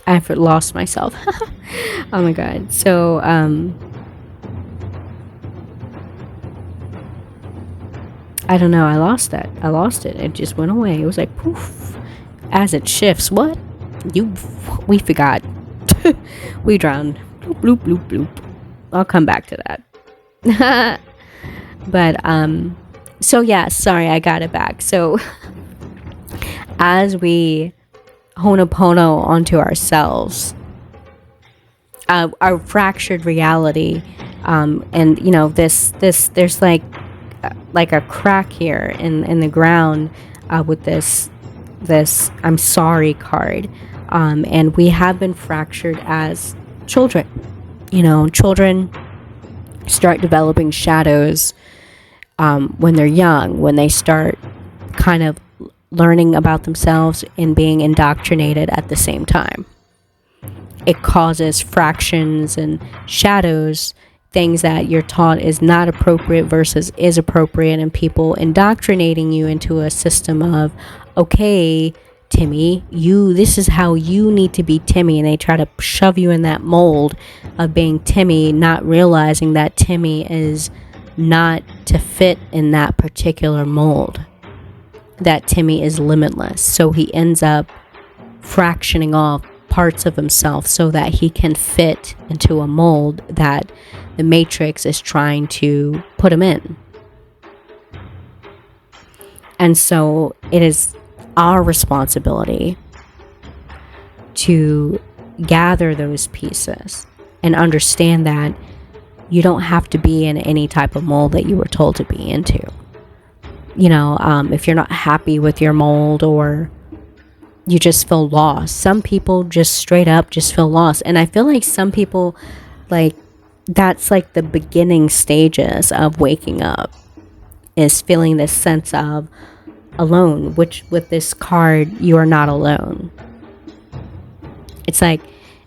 I've lost myself. Oh my god. So I don't know, I lost it. It just went away. It was like poof. As it shifts, what? We forgot. We drowned. Bloop, bloop, bloop, bloop. I'll come back to that. But so yeah, sorry, I got it back. So as we honopono onto ourselves, our fractured reality, and there's like a crack here in the ground, with this I'm sorry card, and we have been fractured as children. Children start developing shadows when they're young, when they start kind of learning about themselves and being indoctrinated at the same time. It causes fractions and shadows, things that you're taught is not appropriate versus is appropriate, and people indoctrinating you into a system of, okay, Timmy, this is how you need to be Timmy, and they try to shove you in that mold of being Timmy, not realizing that Timmy is not to fit in that particular mold, that Timmy is limitless. So he ends up fractioning off parts of himself so that he can fit into a mold that the Matrix is trying to put him in. And so it is our responsibility to gather those pieces and understand that you don't have to be in any type of mold that you were told to be into. If you're not happy with your mold, or you just feel lost. Some people just straight up just feel lost. And I feel like some people, like, that's like the beginning stages of waking up, is feeling this sense of alone, which with this card, you are not alone. It's like,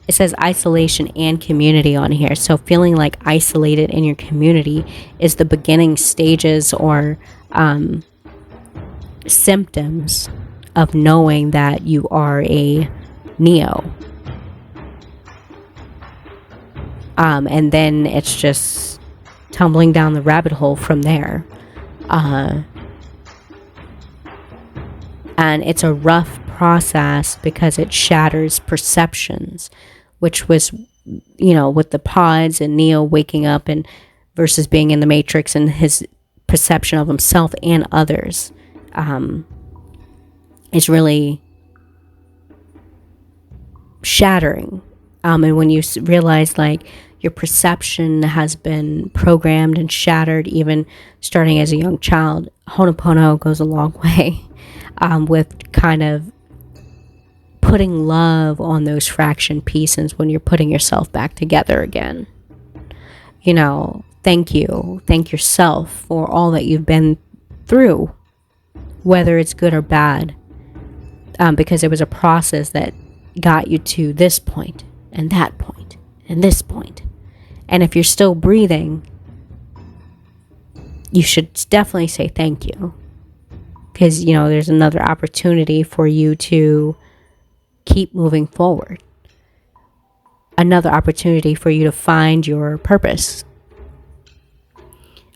it says isolation and community on here. So feeling like isolated in your community is the beginning stages or symptoms of knowing that you are a Neo. And then it's just tumbling down the rabbit hole from there. And it's a rough process because it shatters perceptions, which was, with the pods and Neo waking up and versus being in the Matrix, and his perception of himself and others is really shattering. And when you realize, like, your perception has been programmed and shattered, even starting as a young child, Ho'oponopono goes a long way with kind of putting love on those fraction pieces when you're putting yourself back together again. Thank you. Thank yourself for all that you've been through, whether it's good or bad, because it was a process that got you to this point and that point and this point. And if you're still breathing, you should definitely say thank you, because there's another opportunity for you to keep moving forward, another opportunity for you to find your purpose.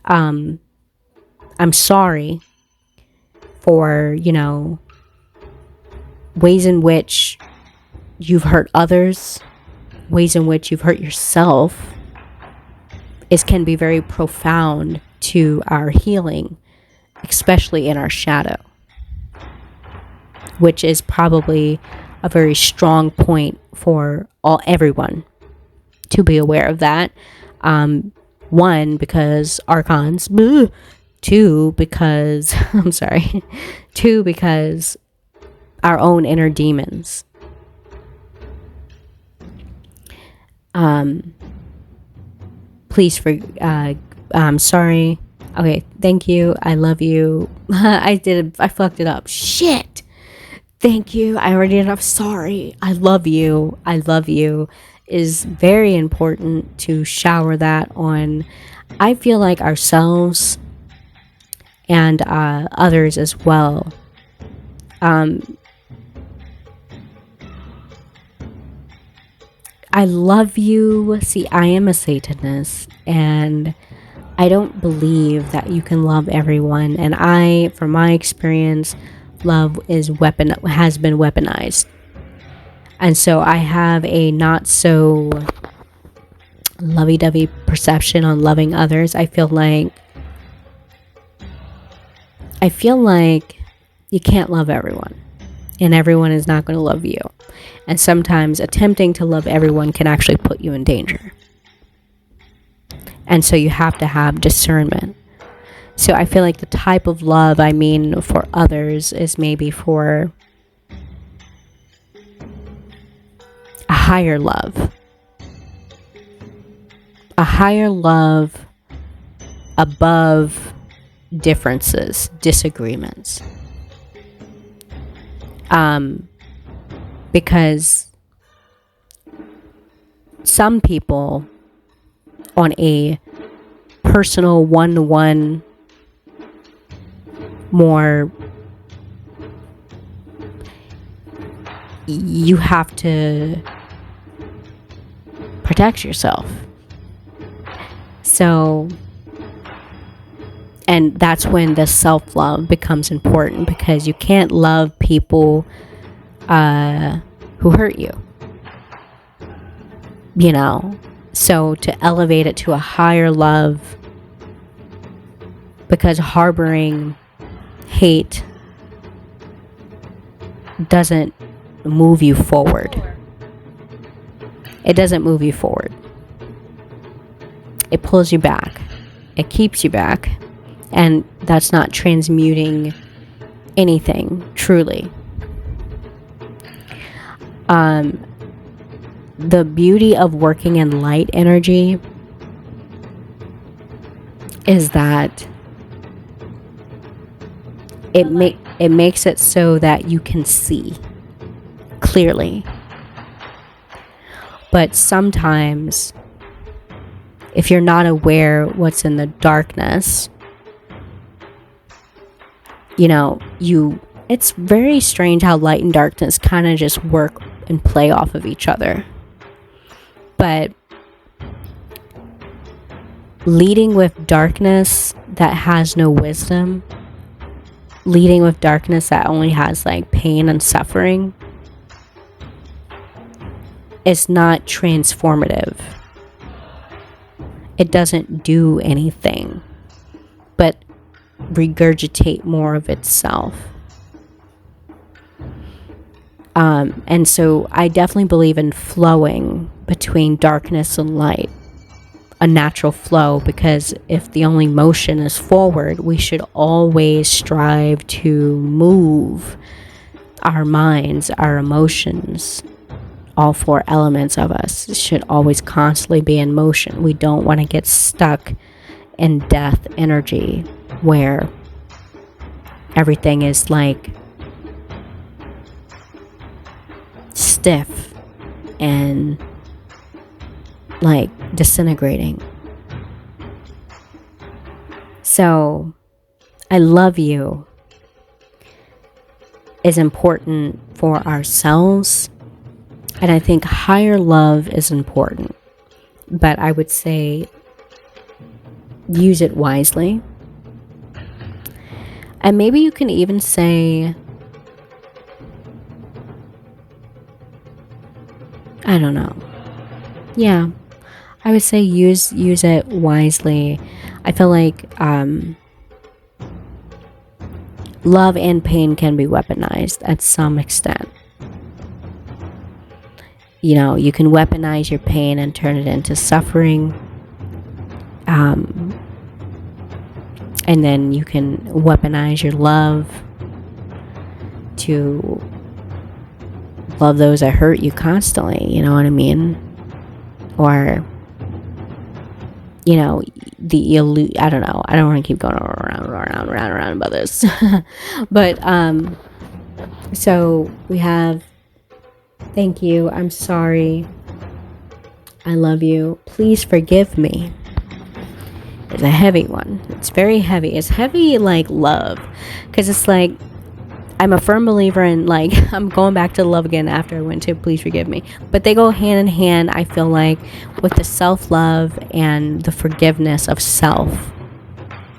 I'm sorry for ways in which you've hurt others, ways in which you've hurt yourself. It can be very profound to our healing, especially in our shadow, which is probably a very strong point for everyone to be aware of that. One, because archons. Two, because Two, because our own inner demons. Please I'm sorry. Okay, thank you. I love you. I fucked it up. Shit. Thank you. I already did. I'm sorry. I love you. I love you is very important to shower that on, I feel like, ourselves and others as well. I love you. See, I am a Satanist, and I don't believe that you can love everyone. And from my experience, love has been weaponized. And so I have a not so lovey-dovey perception on loving others. I feel like you can't love everyone. and everyone is not going to love you. And sometimes attempting to love everyone can actually put you in danger. And so you have to have discernment. So I feel like the type of love I mean for others is maybe for a higher love. A higher love above differences, disagreements. Because some people on a personal one-to-one, more, you have to protect yourself. So, and that's when the self-love becomes important, because you can't love people who hurt you. You know, so to elevate it to a higher love, because harboring hate doesn't move you forward. It doesn't move you forward. It pulls you back. It keeps you back. And that's not transmuting anything, truly. The beauty of working in light energy is that it makes it so that you can see clearly. But sometimes, if you're not aware what's in the darkness, you know, it's very strange how light and darkness kind of just work and play off of each other. But leading with darkness that has no wisdom, leading with darkness that only has like pain and suffering, is not transformative. It doesn't do anything but regurgitate more of itself. And so I definitely believe in flowing between darkness and light, a natural flow, because if the only motion is forward, we should always strive to move our minds, our emotions. All four elements of us should always constantly be in motion. We don't want to get stuck in death energy where everything is like stiff and like disintegrating. So, I love you is important for ourselves. And I think higher love is important. But I would say use it wisely. And maybe you can even say, I don't know. Yeah, I would say use it wisely. I feel like love and pain can be weaponized at some extent. You know, you can weaponize your pain and turn it into suffering. And then you can weaponize your love to love those that hurt you constantly, you know what I mean? Or, you know, I don't know. I don't want to keep going around about this. But, so we have, thank you, I'm sorry, I love you, please forgive me. It's a heavy one. It's very heavy. It's heavy like love. Because it's like, I'm a firm believer in, like, I'm going back to love again after I went to please forgive me. But they go hand in hand, I feel like, with the self-love and the forgiveness of self.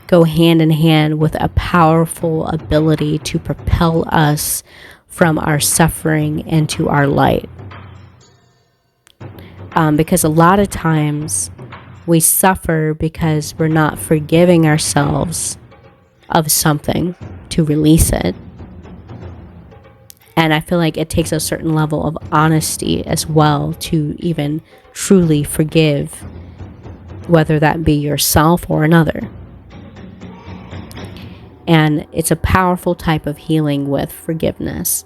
Go hand in hand with a powerful ability to propel us from our suffering into our light. Because a lot of times we suffer because we're not forgiving ourselves of something to release it. And I feel like it takes a certain level of honesty as well to even truly forgive, whether that be yourself or another. And it's a powerful type of healing with forgiveness.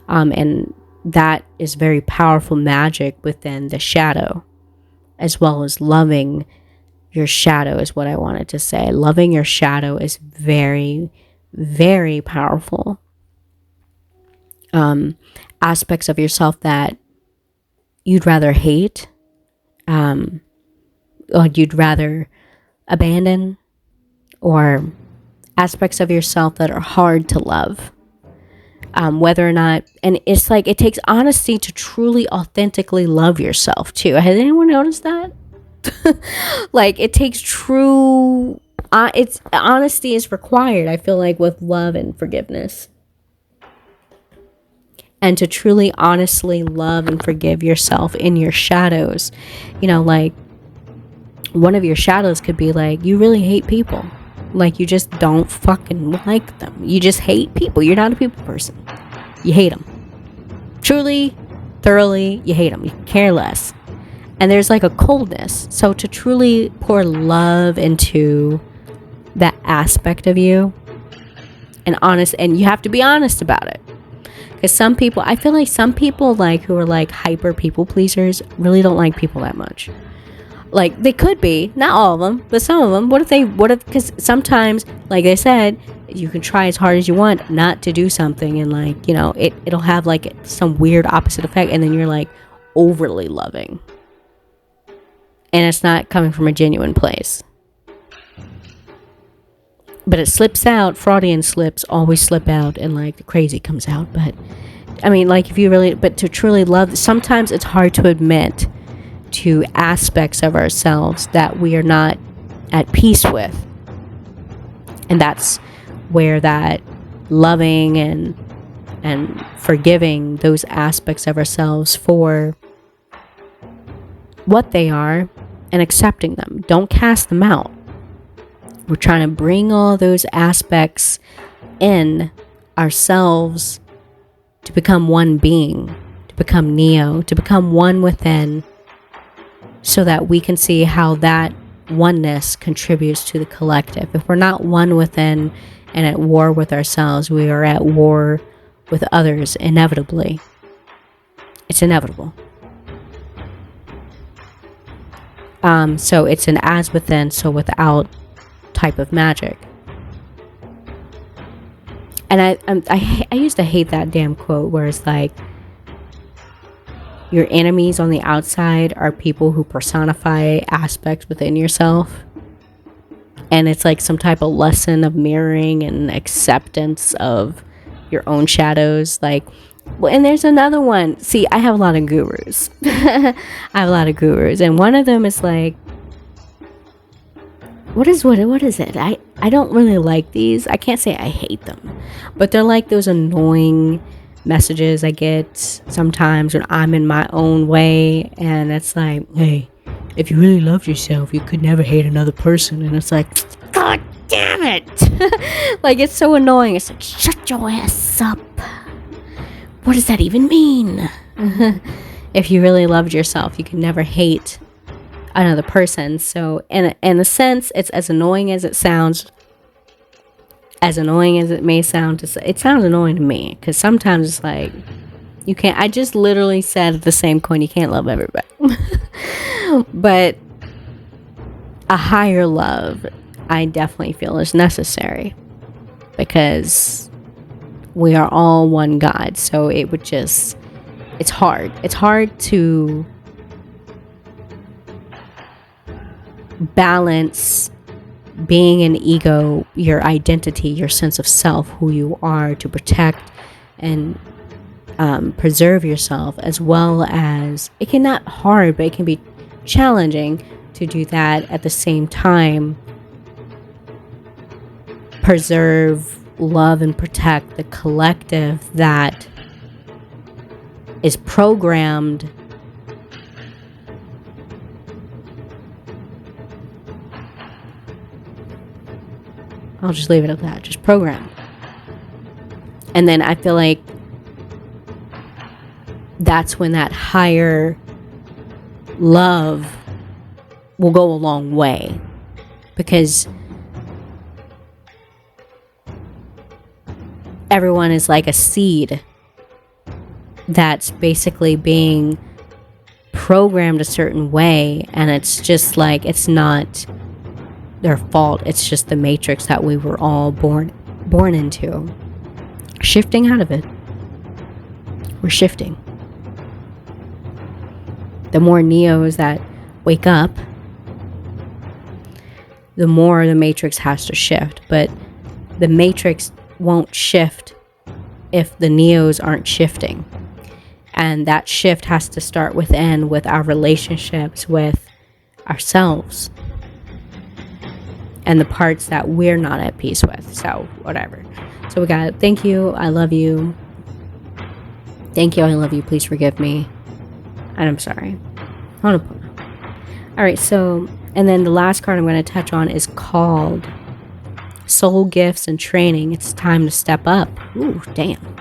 And that is very powerful magic within the shadow, as well as loving your shadow is what I wanted to say. Loving your shadow is very, very powerful. Aspects of yourself that you'd rather hate, or you'd rather abandon, or aspects of yourself that are hard to love. Whether or not, and it's like it takes honesty to truly authentically love yourself too. Has anyone noticed that? Like it takes true it's honesty is required, I feel like, with love and forgiveness. And to truly honestly love and forgive yourself in your shadows, like one of your shadows could be like you really hate people. Like you just don't fucking like them. You just hate people. You're not a people person. You hate them. Truly, thoroughly, you hate them. You care less. And there's like a coldness. So to truly pour love into that aspect of you and you have to be honest about it. Because some people, I feel like some people like who are like hyper people pleasers really don't like people that much. Like they could be, not all of them, but some of them. Because sometimes, like I said, you can try as hard as you want not to do something, and like, it'll have like some weird opposite effect, and then you're like overly loving. And it's not coming from a genuine place. But it slips out, Freudian slips always slip out, and like the crazy comes out. But I mean, like but to truly love, sometimes it's hard to admit to aspects of ourselves that we are not at peace with. And that's where that loving and forgiving those aspects of ourselves for what they are and accepting them. Don't cast them out. We're trying to bring all those aspects in ourselves to become one being, to become Neo, to become one within, so that we can see how that oneness contributes to the collective. If we're not one within and at war with ourselves, we are at war with others inevitably. It's inevitable. So it's an as within, so without type of magic. And I used to hate that damn quote where it's like, your enemies on the outside are people who personify aspects within yourself. And it's like some type of lesson of mirroring and acceptance of your own shadows. Like, well, and there's another one. See, I have a lot of gurus. I have a lot of gurus. And one of them is like, what is it? I don't really like these. I can't say I hate them. But they're like those annoying messages I get sometimes when I'm in my own way, and it's like, hey, if you really loved yourself, you could never hate another person. And it's like, god damn it. Like, it's so annoying. It's like, shut your ass up. What does that even mean? If you really loved yourself, you could never hate another person. So in a sense, it's as annoying as it sounds. As annoying as it may sound, it sounds annoying to me, because sometimes it's like, you can't, I just literally said at the same coin, you can't love everybody. But a higher love, I definitely feel is necessary, because we are all one God. So it would just, it's hard to balance being an ego, your identity, your sense of self, who you are, to protect and preserve yourself, as well as, it can not hard, but it can be challenging to do that at the same time. Preserve, love, and protect the collective that is programmed I'll just leave it at that. Just programmed. And then I feel like that's when that higher love will go a long way, because everyone is like a seed that's basically being programmed a certain way, and it's just like, it's not their fault, it's just the matrix that we were all born into. Shifting out of it. We're shifting. The more Neos that wake up, the more the matrix has to shift. But the matrix won't shift if the Neos aren't shifting. And that shift has to start within, with our relationships with ourselves and the parts that we're not at peace with. So, whatever. So we got, thank you, I love you. Thank you, I love you, please forgive me. And I'm sorry. Alright, so, and then the last card I'm going to touch on is called Soul Gifts and Training. It's time to step up. Ooh, damn.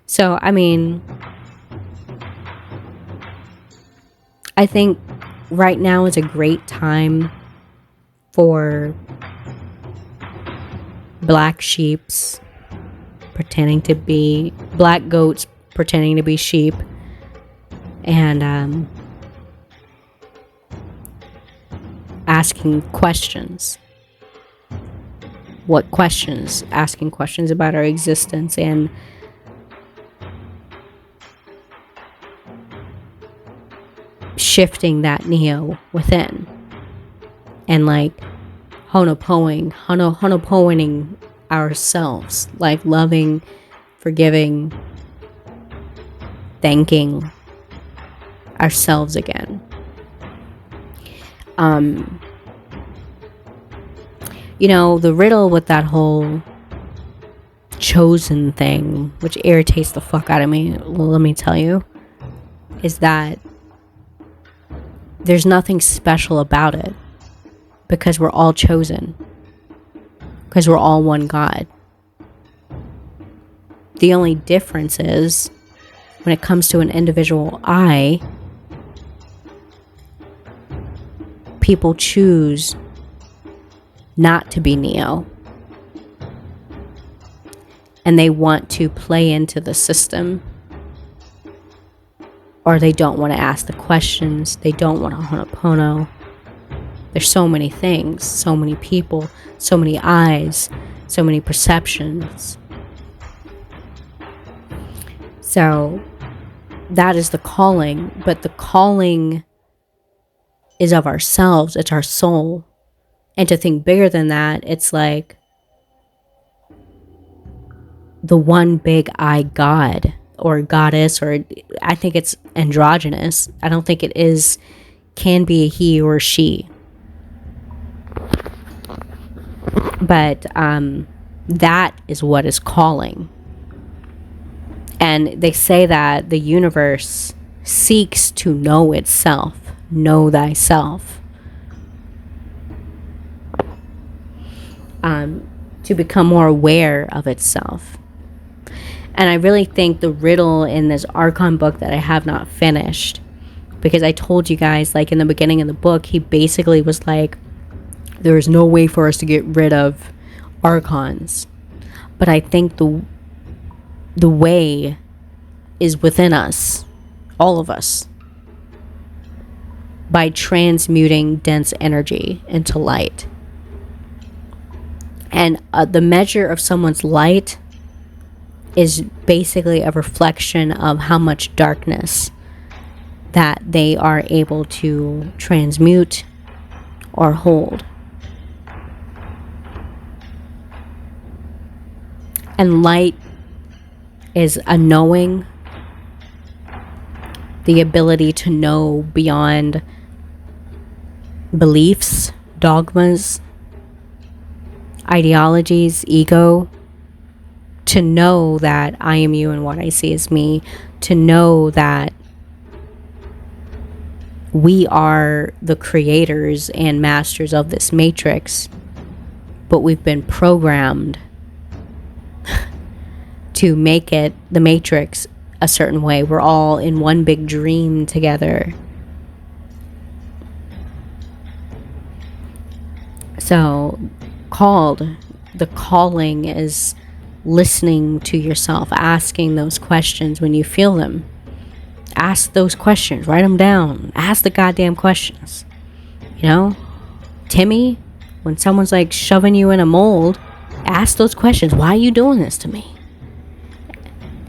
So, I mean, I think right now is a great time for black sheeps pretending to be black goats, pretending to be sheep, and asking questions. What questions? Asking questions about our existence and shifting that Neo within, and like honoponing ourselves, like loving, forgiving, thanking ourselves again. You know, the riddle with that whole chosen thing, which irritates the fuck out of me, let me tell you, is that there's nothing special about it, because we're all chosen, because we're all one God. The only difference is, when it comes to an individual I, people choose not to be Neo, and they want to play into the system, or they don't want to ask the questions, they don't want to honopono. There's so many things, so many people, so many eyes, so many perceptions. So that is the calling, but the calling is of ourselves, it's our soul. And to think bigger than that, it's like the one big I God or goddess, or I think it's androgynous. I don't think it is, can be a he or she. But that is what is calling. And they say that the universe seeks to know itself. Know thyself. To become more aware of itself. And I really think the riddle in this Archon book that I have not finished, because I told you guys, like in the beginning of the book, he basically was like, there is no way for us to get rid of Archons. But I think the way is within us, all of us, by transmuting dense energy into light. And the measure of someone's light is basically a reflection of how much darkness that they are able to transmute or hold. And light is a knowing, the ability to know beyond beliefs, dogmas, ideologies, ego, to know that I am you and what I see is me, to know that we are the creators and masters of this matrix, but we've been programmed to make it, the matrix, a certain way. We're all in one big dream together. So, the calling is listening to yourself, asking those questions when you feel them. Ask those questions, write them down, ask the goddamn questions. You know, Timmy, when someone's like shoving you in a mold, ask those questions. Why are you doing this to me?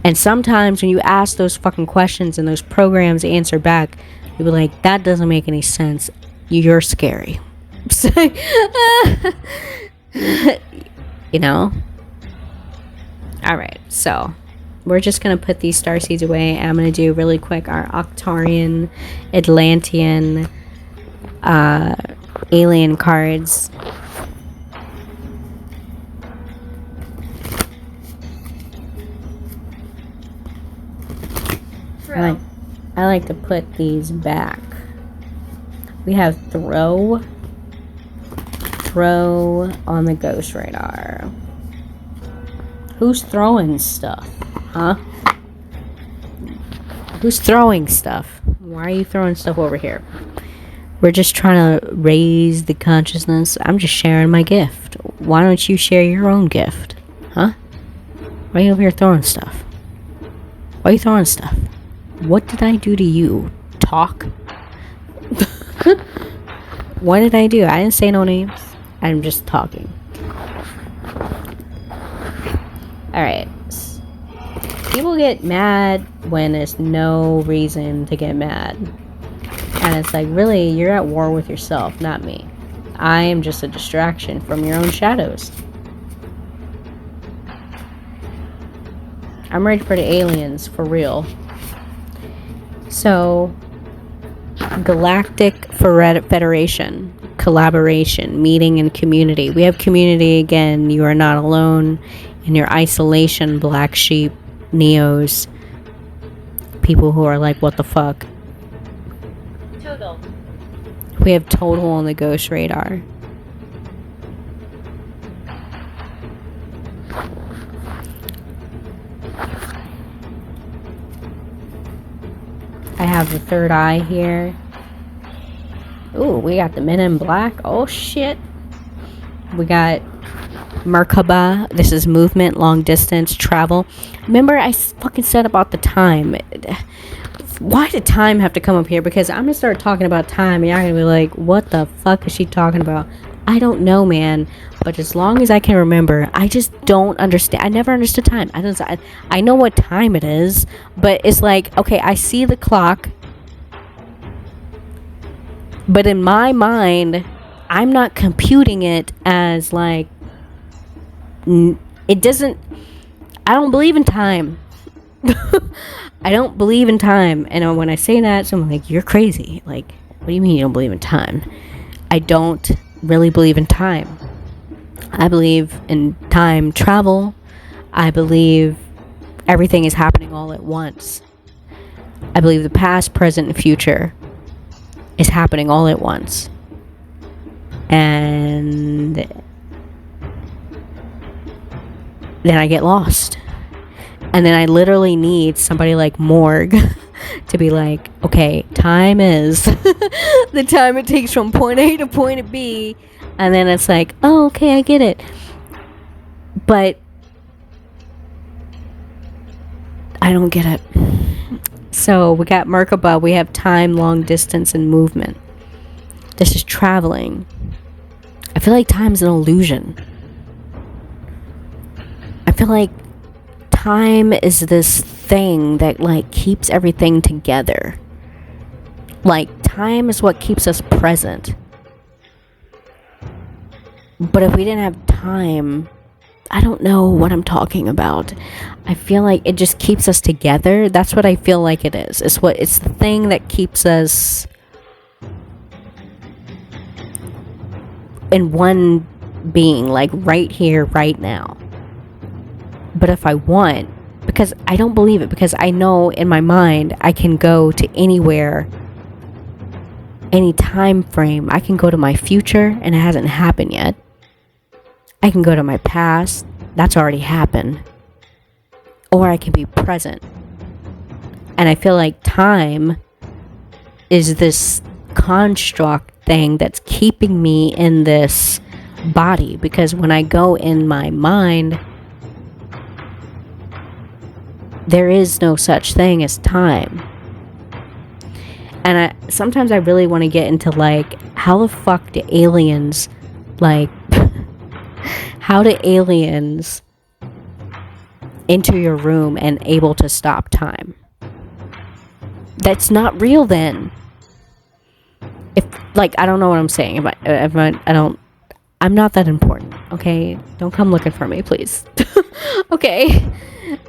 And sometimes when you ask those fucking questions and those programs answer back, you'll be like, that doesn't make any sense. You're scary. You know? Alright, so we're just going to put these starseeds away. I'm going to do really quick our Octarian, Atlantean, alien cards. I like to put these back. We have throw on the ghost radar. Who's throwing stuff? Huh? Who's throwing stuff? Why are you throwing stuff over here? We're just trying to raise the consciousness. I'm just sharing my gift. Why don't you share your own gift? Huh? Why are you over here throwing stuff? Why are you throwing stuff? What did I do to you? Talk? What did I do? I didn't say no names. I'm just talking. Alright. People get mad when there's no reason to get mad. And it's like, really, you're at war with yourself, not me. I am just a distraction from your own shadows. I'm ready for the aliens, for real. So, Galactic Federation, collaboration, meeting, and community. We have community again. You are not alone in your isolation, black sheep, neos, people who are like, what the fuck? Total. We have total on the ghost radar. I have the third eye here. Ooh, we got the men in black. Oh shit. We got Merkaba. This is movement, long distance, travel. Remember I fucking said about the time. Why did time have to come up here? Because I'm gonna start talking about time and y'all gonna be like, what the fuck is she talking about? I don't know, man. But as long as I can remember, I just don't understand. I never understood time. I know what time it is, but it's like, okay, I see the clock, but in my mind, I'm not computing it as like, it doesn't, I don't believe in time. I don't believe in time. And when I say that, someone's like, you're crazy. Like, what do you mean you don't believe in time? I don't really believe in time. I believe in time travel. I believe everything is happening all at once. I believe the past, present, and future is happening all at once. And then I get lost. And then I literally need somebody like Morg to be like, okay, time is the time it takes from point A to point B. And then it's like, oh, okay, I get it. But I don't get it. So we got Merkaba. We have time, long distance, and movement. This is traveling. I feel like time's an illusion. I feel like time is this thing that like keeps everything together. Like time is what keeps us present. But if we didn't have time, I don't know what I'm talking about. I feel like it just keeps us together. That's what I feel like it is. It's the thing that keeps us in one being, like right here, right now. But if I want, because I don't believe it, because I know in my mind I can go to anywhere, any time frame. I can go to my future and it hasn't happened yet. I can go to my past, that's already happened. Or I can be present And I feel like time is this construct thing that's keeping me in this body, because when I go in my mind, there is no such thing as time. And sometimes I really want to get into like, how the fuck do aliens, like, how do aliens enter your room and able to stop time? That's not real then. If, like, I don't know what I'm saying. I'm not that important, okay? Don't come looking for me, please. Okay?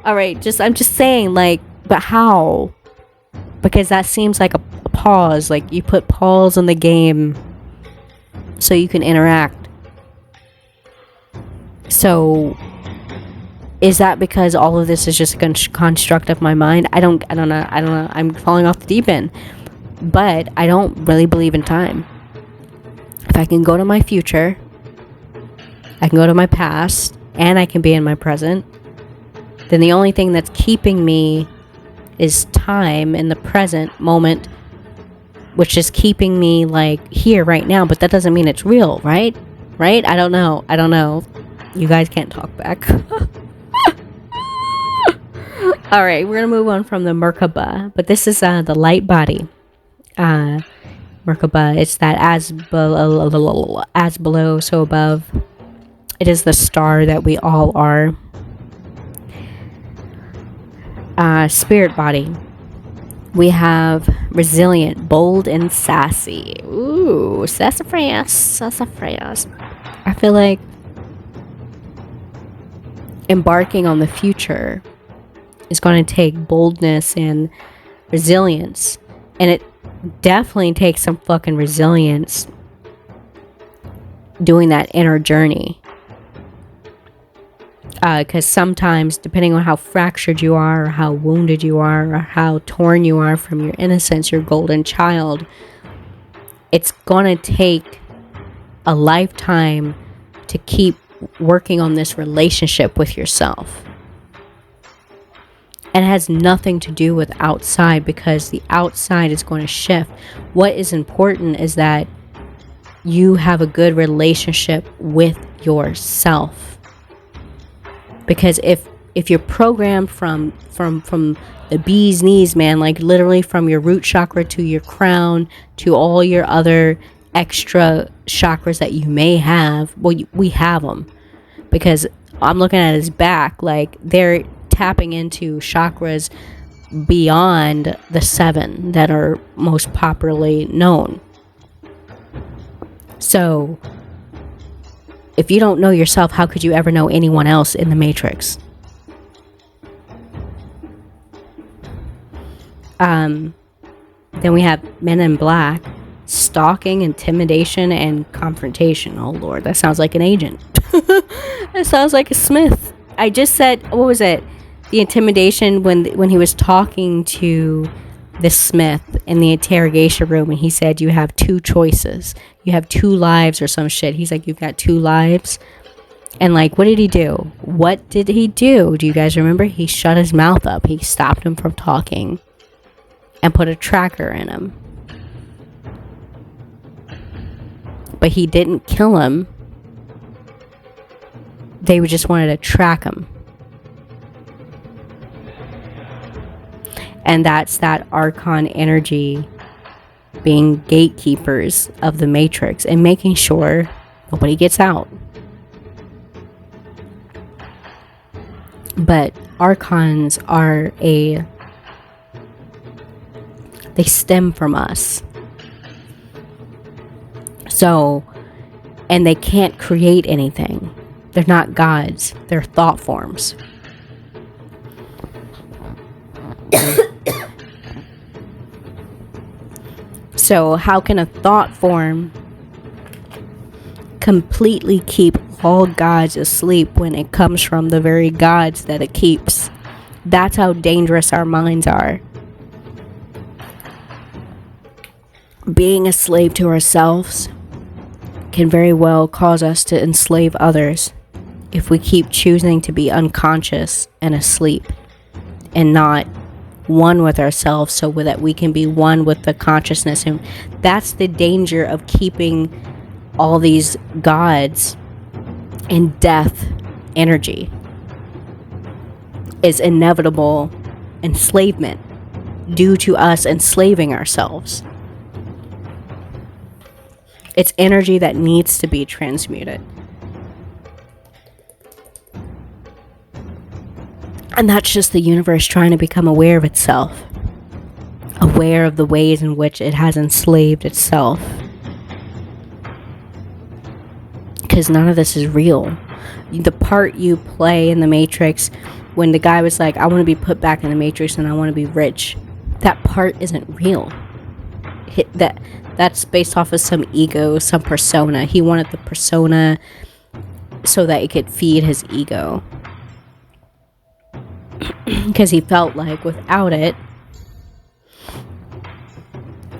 Alright, I'm just saying, like, but how? Because that seems like a pause. Like, you put pause in the game so you can interact. So, is that because all of this is just a construct of my mind? I don't know. I'm falling off the deep end. But I don't really believe in time. If I can go to my future, I can go to my past, and I can be in my present, then the only thing that's keeping me is time in the present moment, which is keeping me like here right now. But that doesn't mean it's real, right? I don't know. You guys can't talk back. All right, we're gonna move on from the Merkaba, but this is the light body. Merkaba, it's that as below, so above. It is the star that we all are. Spirit body. We have resilient, bold, and sassy. Ooh, sassafras. I feel like embarking on the future is going to take boldness and resilience. And it definitely takes some fucking resilience doing that inner journey. Because sometimes, depending on how fractured you are, or how wounded you are, or how torn you are from your innocence, your golden child, it's gonna take a lifetime to keep working on this relationship with yourself. And it has nothing to do with outside, because the outside is going to shift. What is important is that you have a good relationship with yourself. Because if you're programmed from the bee's knees, man, like literally from your root chakra to your crown to all your other extra chakras that you may have, well, we have them. Because I'm looking at his back, like they're tapping into chakras beyond the 7 that are most popularly known. So if you don't know yourself, how could you ever know anyone else in the Matrix? Then we have Men in Black, stalking, intimidation, and confrontation. Oh Lord, that sounds like an agent. That sounds like a Smith. I just said, what was it? The intimidation when he was talking to the Smith in the interrogation room, and he said, you have 2 choices. You have 2 lives or some shit. He's like, you've got 2 lives. And like, what did he do? What did he do? Do you guys remember? He shut his mouth up. He stopped him from talking and put a tracker in him. But he didn't kill him. They just wanted to track him. And that's that Archon energy being gatekeepers of the Matrix and making sure nobody gets out. But Archons are they stem from us. So, and they can't create anything. They're not gods. They're thought forms. So how can a thought form completely keep all gods asleep when it comes from the very gods that it keeps? That's how dangerous our minds are. Being a slave to ourselves can very well cause us to enslave others if we keep choosing to be unconscious and asleep and not one with ourselves so that we can be one with the consciousness. And that's the danger of keeping all these gods in death energy, is inevitable enslavement due to us enslaving ourselves. It's energy that needs to be transmuted. And that's just the universe trying to become aware of itself, aware of the ways in which it has enslaved itself. Because none of this is real. The part you play in the Matrix, when the guy was like, I want to be put back in the Matrix and I want to be rich, that part isn't real. That's based off of some ego, some persona. He wanted the persona so that it could feed his ego. Because he felt like without it,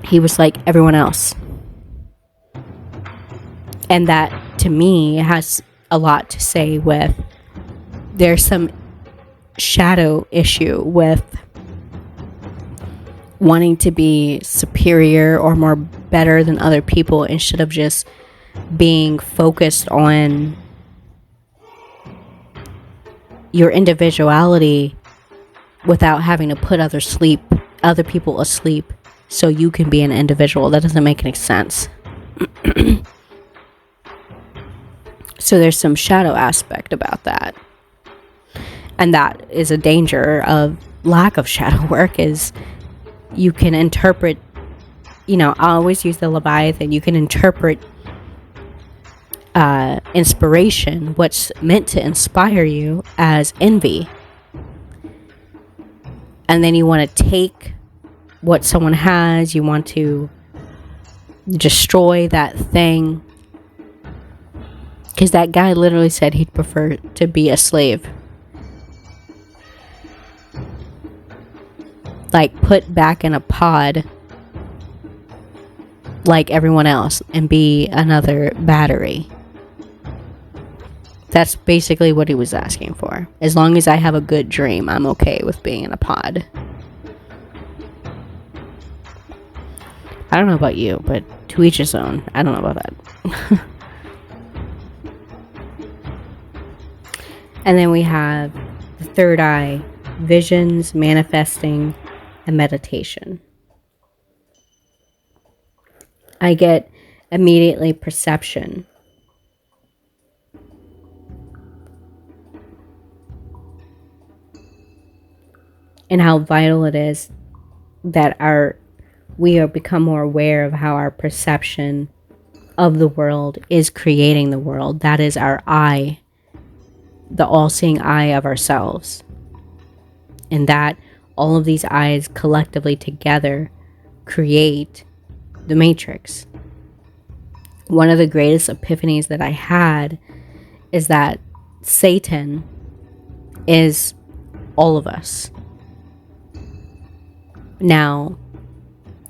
he was like everyone else. And that, to me, has a lot to say with, there's some shadow issue with wanting to be superior or more better than other people instead of just being focused on your individuality without having to put other people asleep so you can be an individual. That doesn't make any sense. So there's some shadow aspect about that. And that is a danger of lack of shadow work, is you can interpret, I always use the Leviathan, you can interpret inspiration, what's meant to inspire you, as envy. And then you want to take what someone has, you want to destroy that thing. Because that guy literally said he'd prefer to be a slave. Like, put back in a pod like everyone else and be another battery. That's basically what he was asking for. As long as I have a good dream, I'm okay with being in a pod. I don't know about you, but to each his own. I don't know about that. And then we have the third eye, visions, manifesting, and meditation. I get immediately perception. And how vital it is that we become more aware of how our perception of the world is creating the world. That is our eye, the all-seeing eye of ourselves. And that all of these eyes collectively together create the Matrix. One of the greatest epiphanies that I had is that Satan is all of us. Now,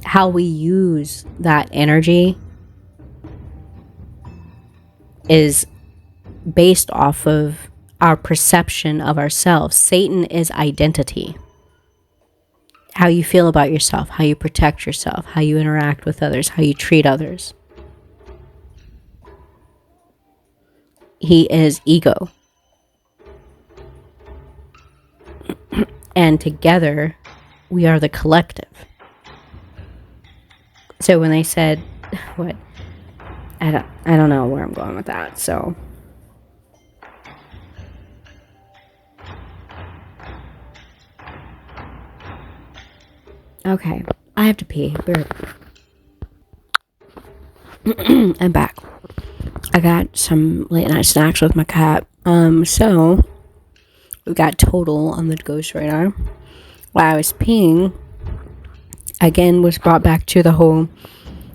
how we use that energy is based off of our perception of ourselves. Satan is identity. How you feel about yourself, how you protect yourself, how you interact with others, how you treat others. He is ego. And together, we are the collective. So when they said, what? I don't know where I'm going with that, so. Okay, I have to pee. I'm back. I got some late night snacks with my cat. So we got total on the ghost radar. While I was peeing, again was brought back to the whole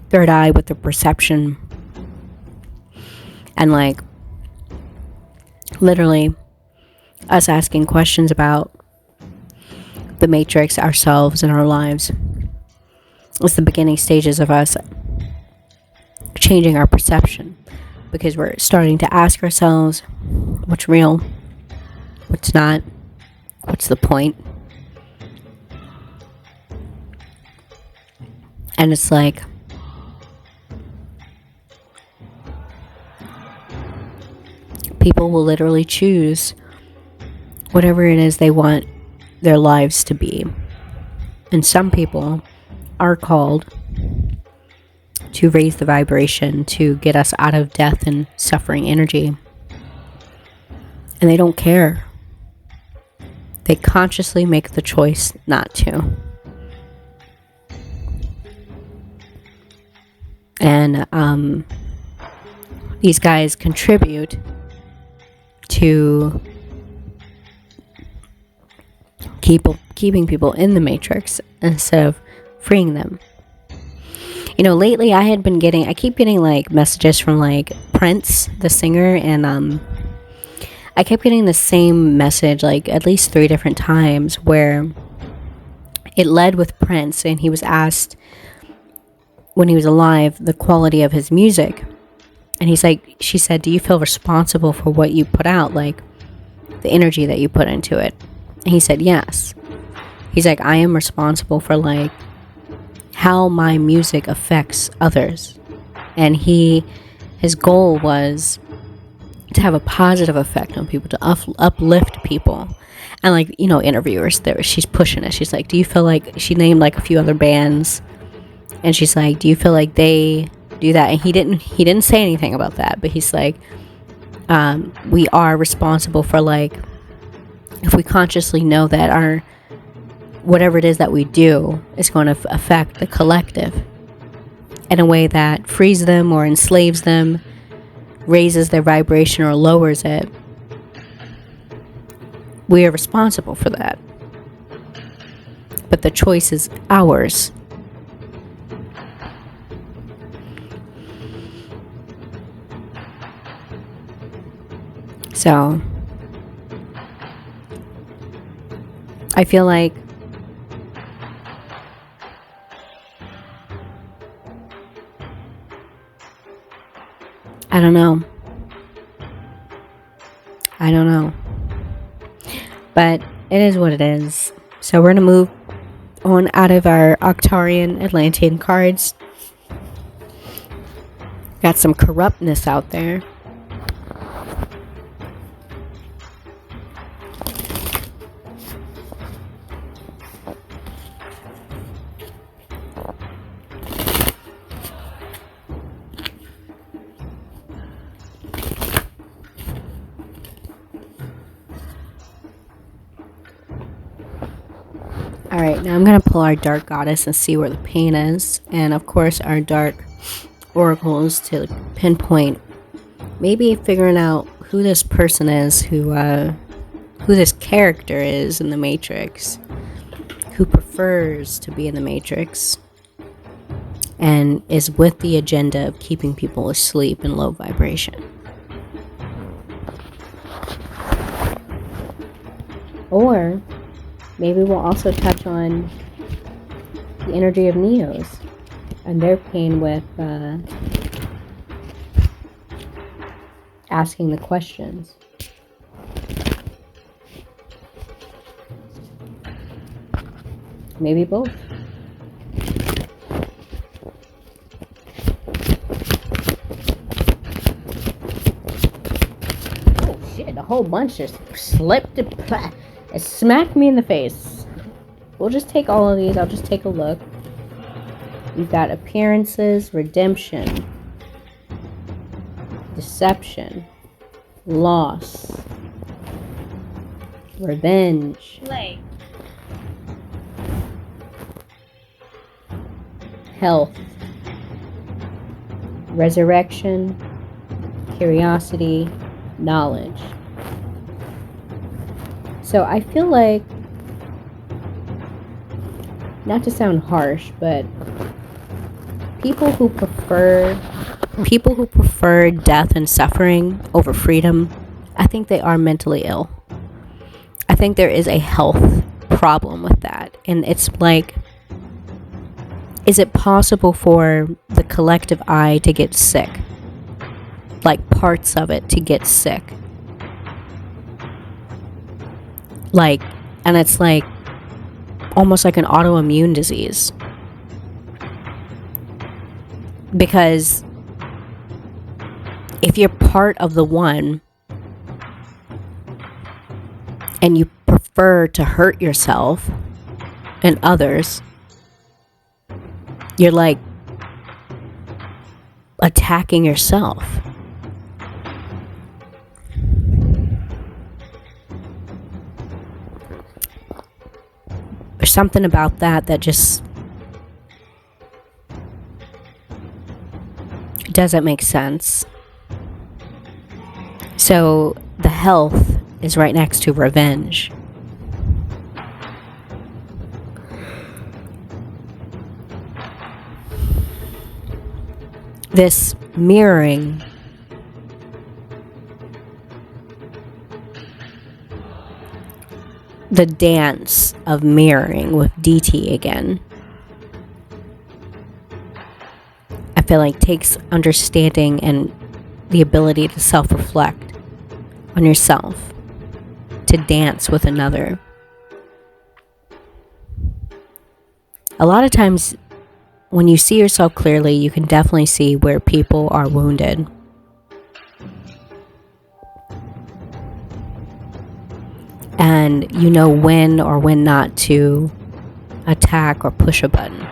third eye with the perception. And like literally us asking questions about the Matrix, ourselves, and our lives. It's the beginning stages of us changing our perception, because we're starting to ask ourselves what's real, what's not, what's the point. And it's like, people will literally choose whatever it is they want their lives to be. And some people are called to raise the vibration, to get us out of death and suffering energy. And they don't care. They consciously make the choice not to. And these guys contribute to keeping people in the matrix instead of freeing them. You know, lately I keep getting like messages from like Prince, the singer, and I kept getting the same message like at least 3 different times, where it led with Prince, and he was asked when he was alive the quality of his music. And she said, do you feel responsible for what you put out, like the energy that you put into it? And he said, yes. He's like, I am responsible for like how my music affects others. And his goal was to have a positive effect on people, to uplift people. And like, you know, interviewers there, she's pushing it. She's like, do you feel like, she named like a few other bands, and she's like, do you feel like they do that? And he didn't say anything about that, but he's like, we are responsible for like, if we consciously know that our whatever it is that we do is going to affect the collective in a way that frees them or enslaves them, raises their vibration or lowers it, we are responsible for that. But the choice is ours. So I feel like I don't know. But it is what it is. So we're going to move on out of our Octarian Atlantean cards. Got some corruptness out there. Alright, now I'm going to pull our Dark Goddess and see where the pain is. And of course our Dark Oracles to pinpoint, maybe figuring out who this person is, who this character is in the Matrix, who prefers to be in the Matrix, and is with the agenda of keeping people asleep in low vibration. Or maybe we'll also touch on the energy of Neos and their pain with asking the questions. Maybe both. Oh shit, a whole bunch just slipped. It smacked me in the face. We'll just take all of these. I'll just take a look. You've got appearances, redemption, deception, loss, revenge, Play. health, resurrection, curiosity, knowledge. So I feel like, not to sound harsh, but people who prefer death and suffering over freedom, I think they are mentally ill. I think there is a health problem with that. And it's like, is it possible for the collective I to get sick? Like parts of it to get sick? Like, and it's like almost like an autoimmune disease. Because if you're part of the one and you prefer to hurt yourself and others, you're like attacking yourself. There's something about that just doesn't make sense. So the health is right next to revenge. This mirroring the dance of mirroring with DT again, I feel like takes understanding and the ability to self-reflect on yourself, to dance with another. A lot of times when you see yourself clearly, you can definitely see where people are wounded. And you know when or when not to attack or push a button.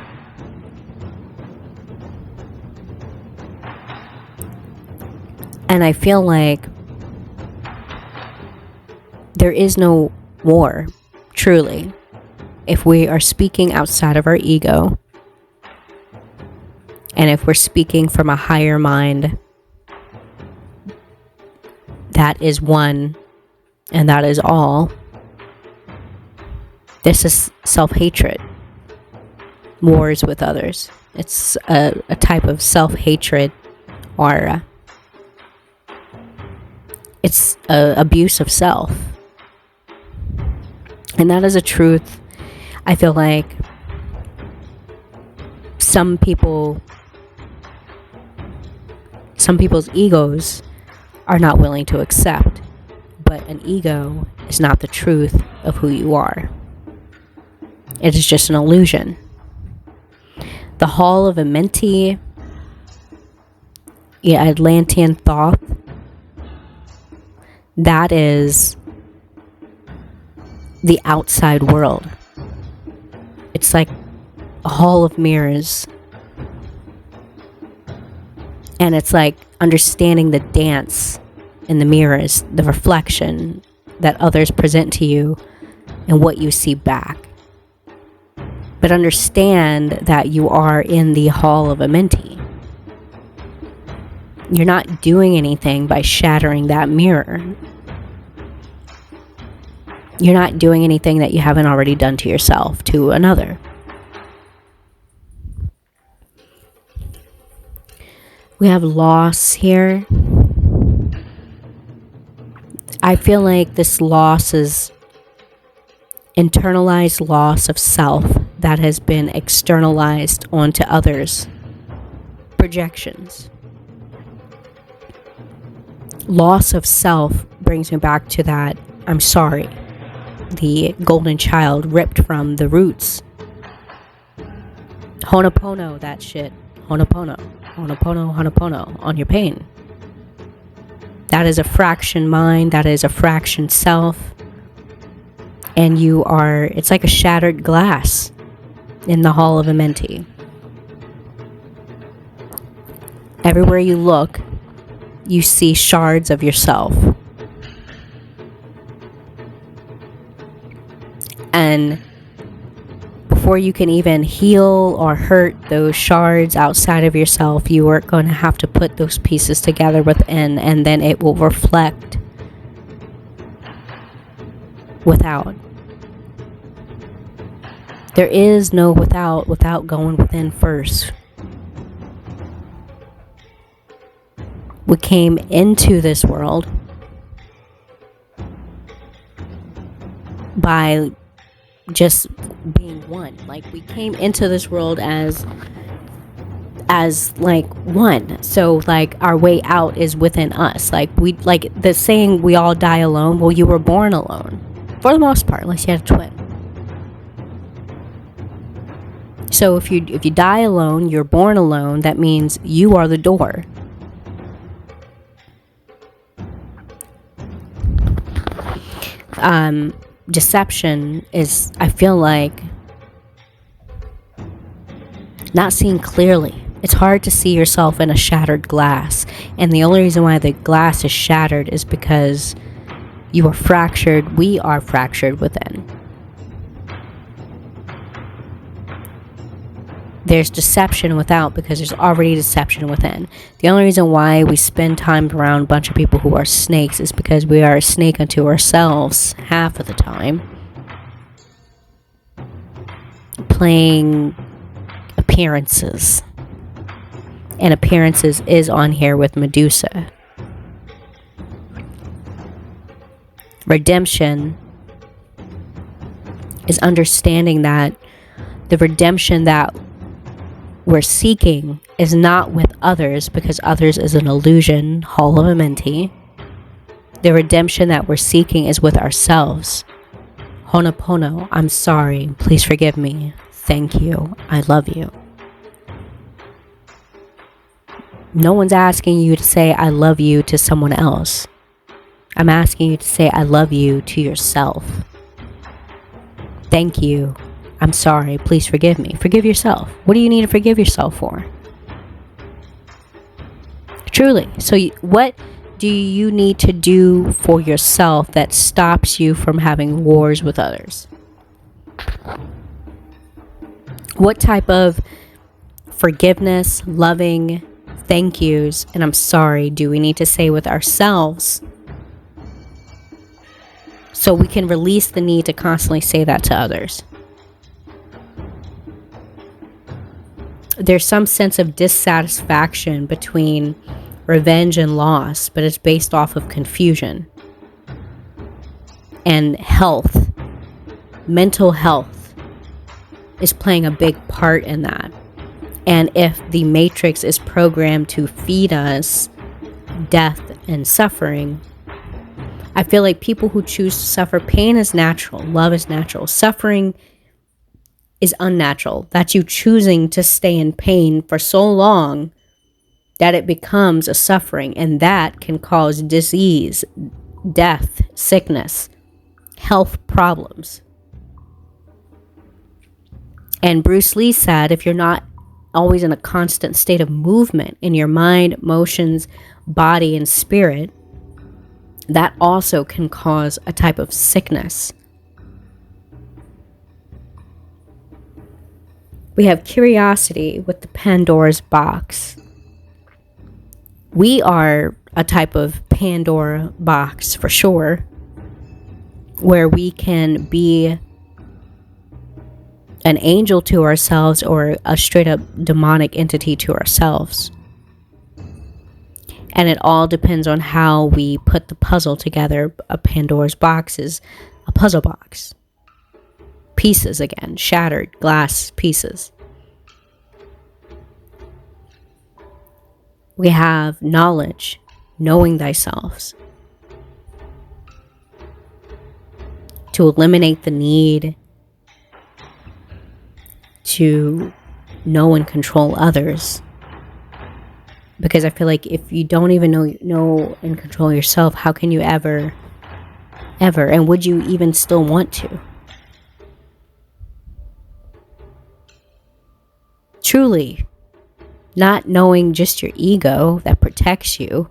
And I feel like there is no war, truly, if we are speaking outside of our ego, and if we're speaking from a higher mind that is one and that is all. This is self-hatred. Wars with others. It's a type of self-hatred, or it's abuse of self. And that is a truth I feel like some people's egos are not willing to accept. But an ego is not the truth of who you are. It is just an illusion. The Hall of Amenti, Atlantean Thoth, that is the outside world. It's like a hall of mirrors. And it's like understanding the dance in the mirrors, the reflection that others present to you and what you see back. But understand that you are in the Hall of Amenti. You're not doing anything by shattering that mirror. You're not doing anything that you haven't already done to yourself, to another. We have loss here. I feel like this loss is internalized loss of self that has been externalized onto others. Projections. Loss of self brings me back to that I'm sorry. The golden child ripped from the roots. Honopono, that shit. Honopono. Honopono, honopono on your pain. That is a fraction mind. That is a fraction self. And you are, it's like a shattered glass in the Hall of Amenti. Everywhere you look, you see shards of yourself. And before you can even heal or hurt those shards outside of yourself, you are going to have to put those pieces together within, and then it will reflect without. There is no without going within first. We came into this world by just being one. Like, we came into this world as like one. So like our way out is within us. Like the saying, we all die alone. Well, you were born alone for the most part, unless you had a twin. So if you die alone, you're born alone, that means you are the door. Deception is, I feel like, not seeing clearly. It's hard to see yourself in a shattered glass. And the only reason why the glass is shattered is because you are fractured. We are fractured within. There's deception without because there's already deception within. The only reason why we spend time around a bunch of people who are snakes is because we are a snake unto ourselves half of the time. Playing appearances. And appearances is on here with Medusa. Redemption is understanding that the redemption that we're seeking is not with others, because others is an illusion, Hall of Amenti. The redemption that we're seeking is with ourselves. Honopono, I'm sorry, please forgive me, thank you, I love you. No one's asking you to say I love you to someone else. I'm asking you to say I love you to yourself. Thank you. I'm sorry. Please forgive me. Forgive yourself. What do you need to forgive yourself for? Truly. So what do you need to do for yourself that stops you from having wars with others? What type of forgiveness, loving, thank yous, and I'm sorry do we need to say with ourselves so we can release the need to constantly say that to others? There's some sense of dissatisfaction between revenge and loss, but it's based off of confusion. And health, mental health, is playing a big part in that. And if the matrix is programmed to feed us death and suffering, I feel like people who choose to suffer, pain is natural, love is natural, suffering is unnatural. That's you choosing to stay in pain for so long that it becomes a suffering, and that can cause disease, death, sickness, health problems. And Bruce Lee said, if you're not always in a constant state of movement in your mind, emotions, body, and spirit, that also can cause a type of sickness. We have curiosity with the Pandora's box. We are a type of Pandora box for sure, where we can be an angel to ourselves or a straight up demonic entity to ourselves. And it all depends on how we put the puzzle together. A Pandora's box is a puzzle box. Pieces again, shattered glass pieces. We have knowledge, knowing thyself, to eliminate the need to know and control others. Because I feel like if you don't even know and control yourself, how can you ever, and would you even still want to? Truly, not knowing just your ego that protects you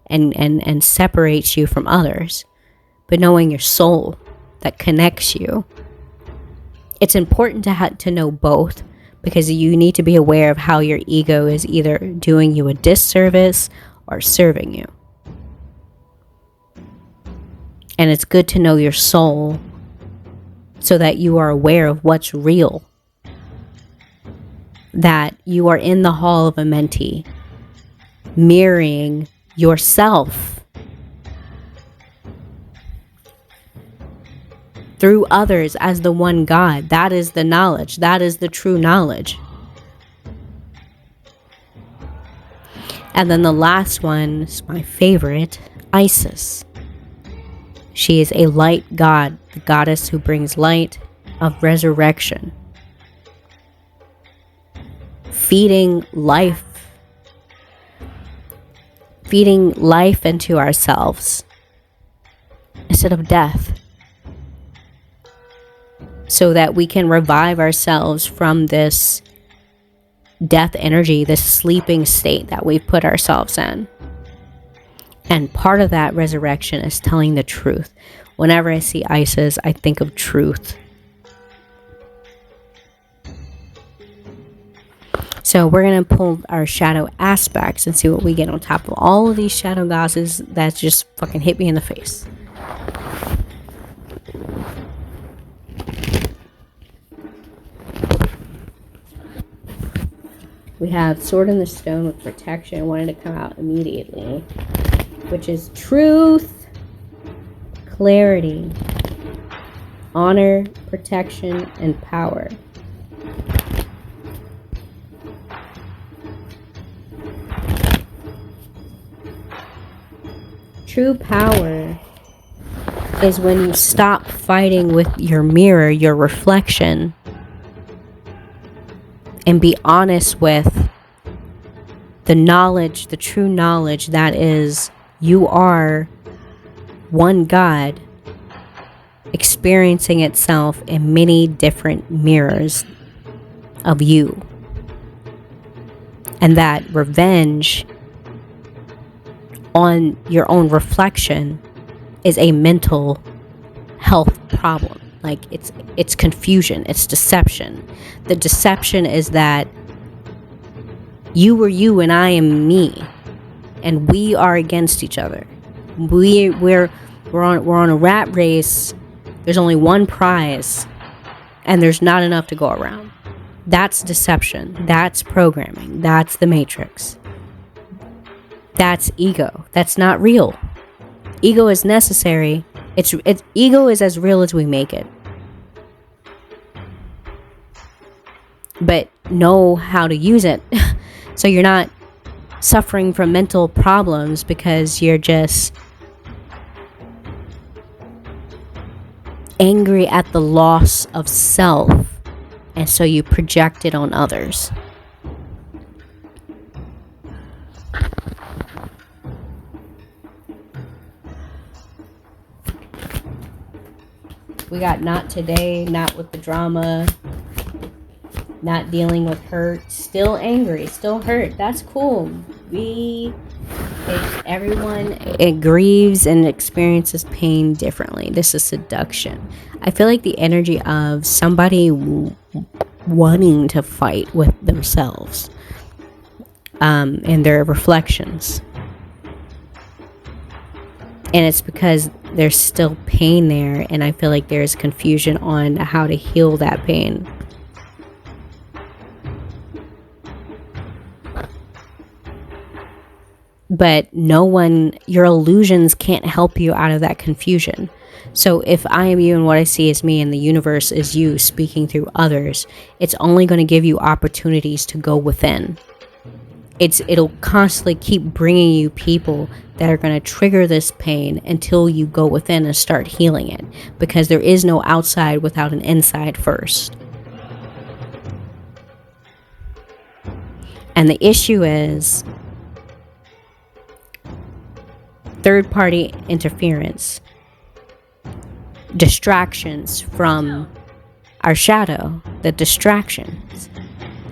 and separates you from others, but knowing your soul that connects you. It's important to know both, because you need to be aware of how your ego is either doing you a disservice or serving you. And it's good to know your soul so that you are aware of what's real. That you are in the Hall of Amenti, mirroring yourself through others as the one God. That is the knowledge. That is the true knowledge. And then the last one is my favorite, Isis. She is a light god, the goddess who brings light of resurrection. feeding life into ourselves instead of death, so that we can revive ourselves from this death energy, this sleeping state that we've put ourselves in. And part of that resurrection is telling the truth. Whenever I see Isis, I think of truth. So we're going to pull our shadow aspects and see what we get on top of all of these shadow gauzes that just fucking hit me in the face. We have Sword in the Stone with protection. Wanted to come out immediately. Which is truth, clarity, honor, protection, and power. True power is when you stop fighting with your mirror, your reflection, and be honest with the knowledge, the true knowledge that is you are one God experiencing itself in many different mirrors of you. And that revenge on your own reflection is a mental health problem. Like it's confusion, it's deception. The deception is that you were you and I am me, and we are against each other. We're on a rat race. There's only one prize, and there's not enough to go around. That's deception. That's programming. That's the matrix. That's ego. That's not real. Ego is necessary. Ego is as real as we make it. But know how to use it so you're not suffering from mental problems because you're just angry at the loss of self, and so you project it on others. We got not today, not with the drama, not dealing with hurt, still angry, still hurt. That's cool. Everyone grieves and experiences pain differently. This is seduction. I feel like the energy of somebody wanting to fight with themselves and their reflections. And it's because there's still pain there, and I feel like there's confusion on how to heal that pain. But your illusions can't help you out of that confusion. So if I am you and what I see is me and the universe is you speaking through others, it's only going to give you opportunities to go within. It'll constantly keep bringing you people that are going to trigger this pain until you go within and start healing it. Because there is no outside without an inside first. And the issue is third-party interference, distractions from our shadow, the distractions.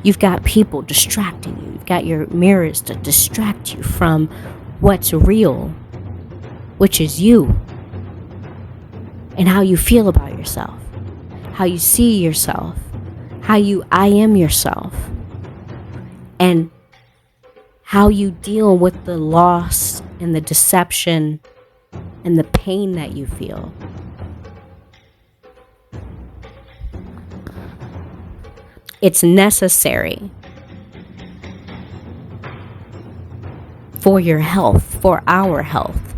You've got people distracting you. You've got your mirrors to distract you from what's real, which is you, and how you feel about yourself, how you see yourself, how you I am yourself, and how you deal with the loss and the deception and the pain that you feel. It's necessary for your health, for our health.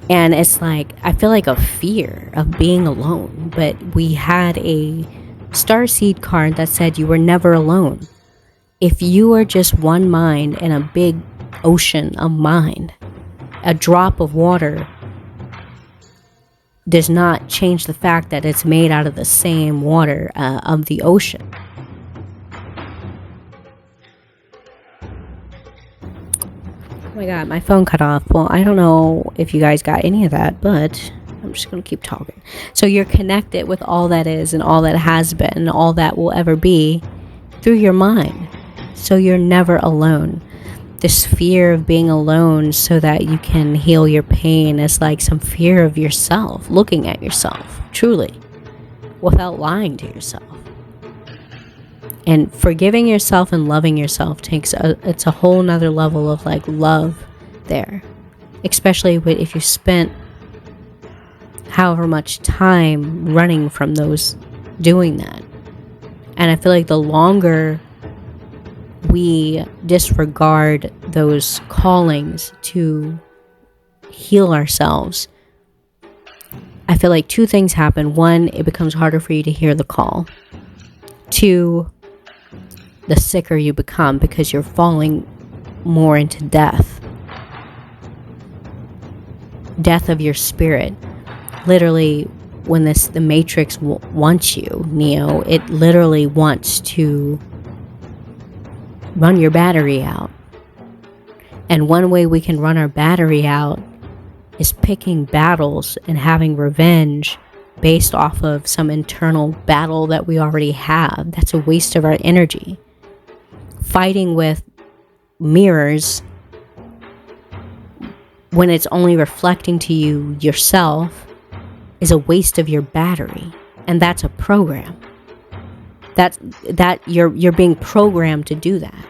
And it's like, I feel like a fear of being alone, but we had a starseed card that said you were never alone. If you are just one mind in a big ocean of mind, a drop of water does not change the fact that it's made out of the same water of the ocean. Oh my god, my phone cut off. Well, I don't know if you guys got any of that, but I'm just going to keep talking. So you're connected with all that is and all that has been and all that will ever be through your mind. So you're never alone. This fear of being alone so that you can heal your pain is like some fear of yourself, looking at yourself, truly, without lying to yourself. And forgiving yourself and loving yourself it's a whole nother level of like love there. Especially if you spent however much time running from those, doing that. And I feel like the longer we disregard those callings to heal ourselves, I feel like two things happen. One, it becomes harder for you to hear the call. Two, the sicker you become because you're falling more into death. Death of your spirit. Literally, when the Matrix wants you, Neo, it literally wants to run your battery out. And one way we can run our battery out is picking battles and having revenge based off of some internal battle that we already have. That's a waste of our energy. Fighting with mirrors when it's only reflecting to you yourself is a waste of your battery. And that's a program. That you're being programmed to do that.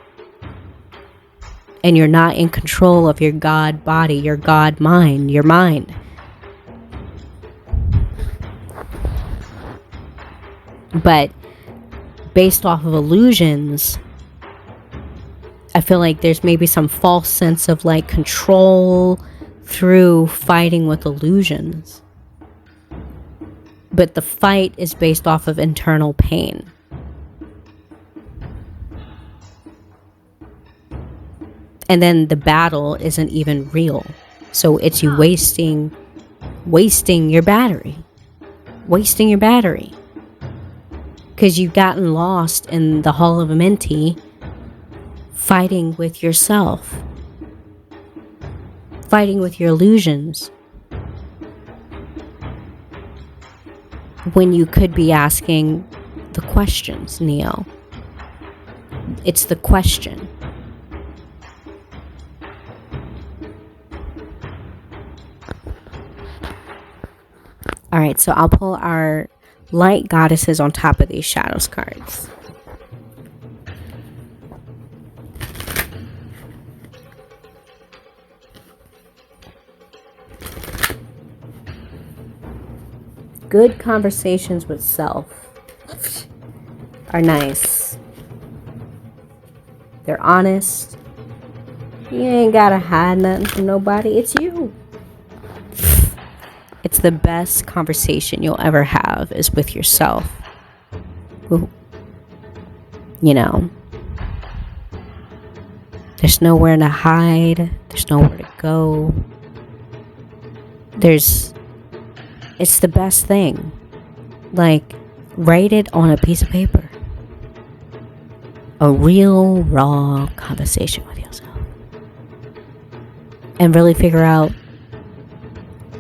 And you're not in control of your God body, your God mind, your mind. But based off of illusions, I feel like there's maybe some false sense of like control through fighting with illusions. But the fight is based off of internal pain. And then the battle isn't even real. So it's you wasting your battery. Wasting your battery. Because you've gotten lost in the Hall of Amenti fighting with yourself. Fighting with your illusions. When you could be asking the questions, Neo. It's the question. Alright, so I'll pull our light goddesses on top of these shadows cards. Good conversations with self are nice. They're honest. You ain't gotta hide nothing from nobody. It's you. It's the best conversation you'll ever have is with yourself. Ooh. You know, there's nowhere to hide. There's nowhere to go. It's the best thing. Like, write it on a piece of paper. A real, raw conversation with yourself. And really figure out,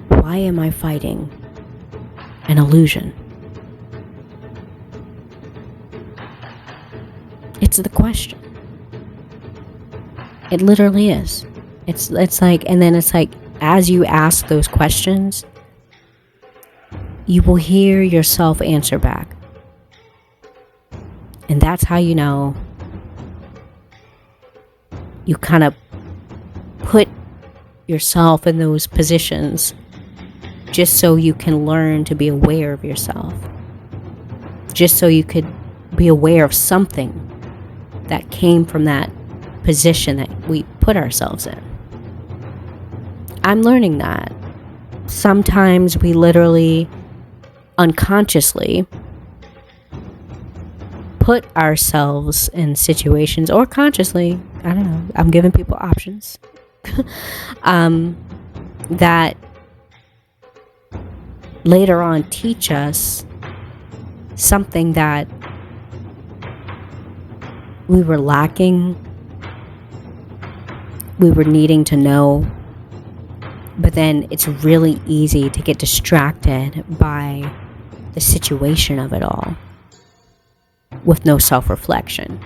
why am I fighting an illusion? It's the question. It literally is. It's like, and then it's like, as you ask those questions, you will hear yourself answer back. And that's how you know you kind of put yourself in those positions just so you can learn to be aware of yourself. Just so you could be aware of something that came from that position that we put ourselves in. I'm learning that. Sometimes we literally unconsciously put ourselves in situations, or consciously, I don't know, I'm giving people options, that later on teach us something that we were lacking, we were needing to know. But then it's really easy to get distracted by the situation of it all with no self-reflection.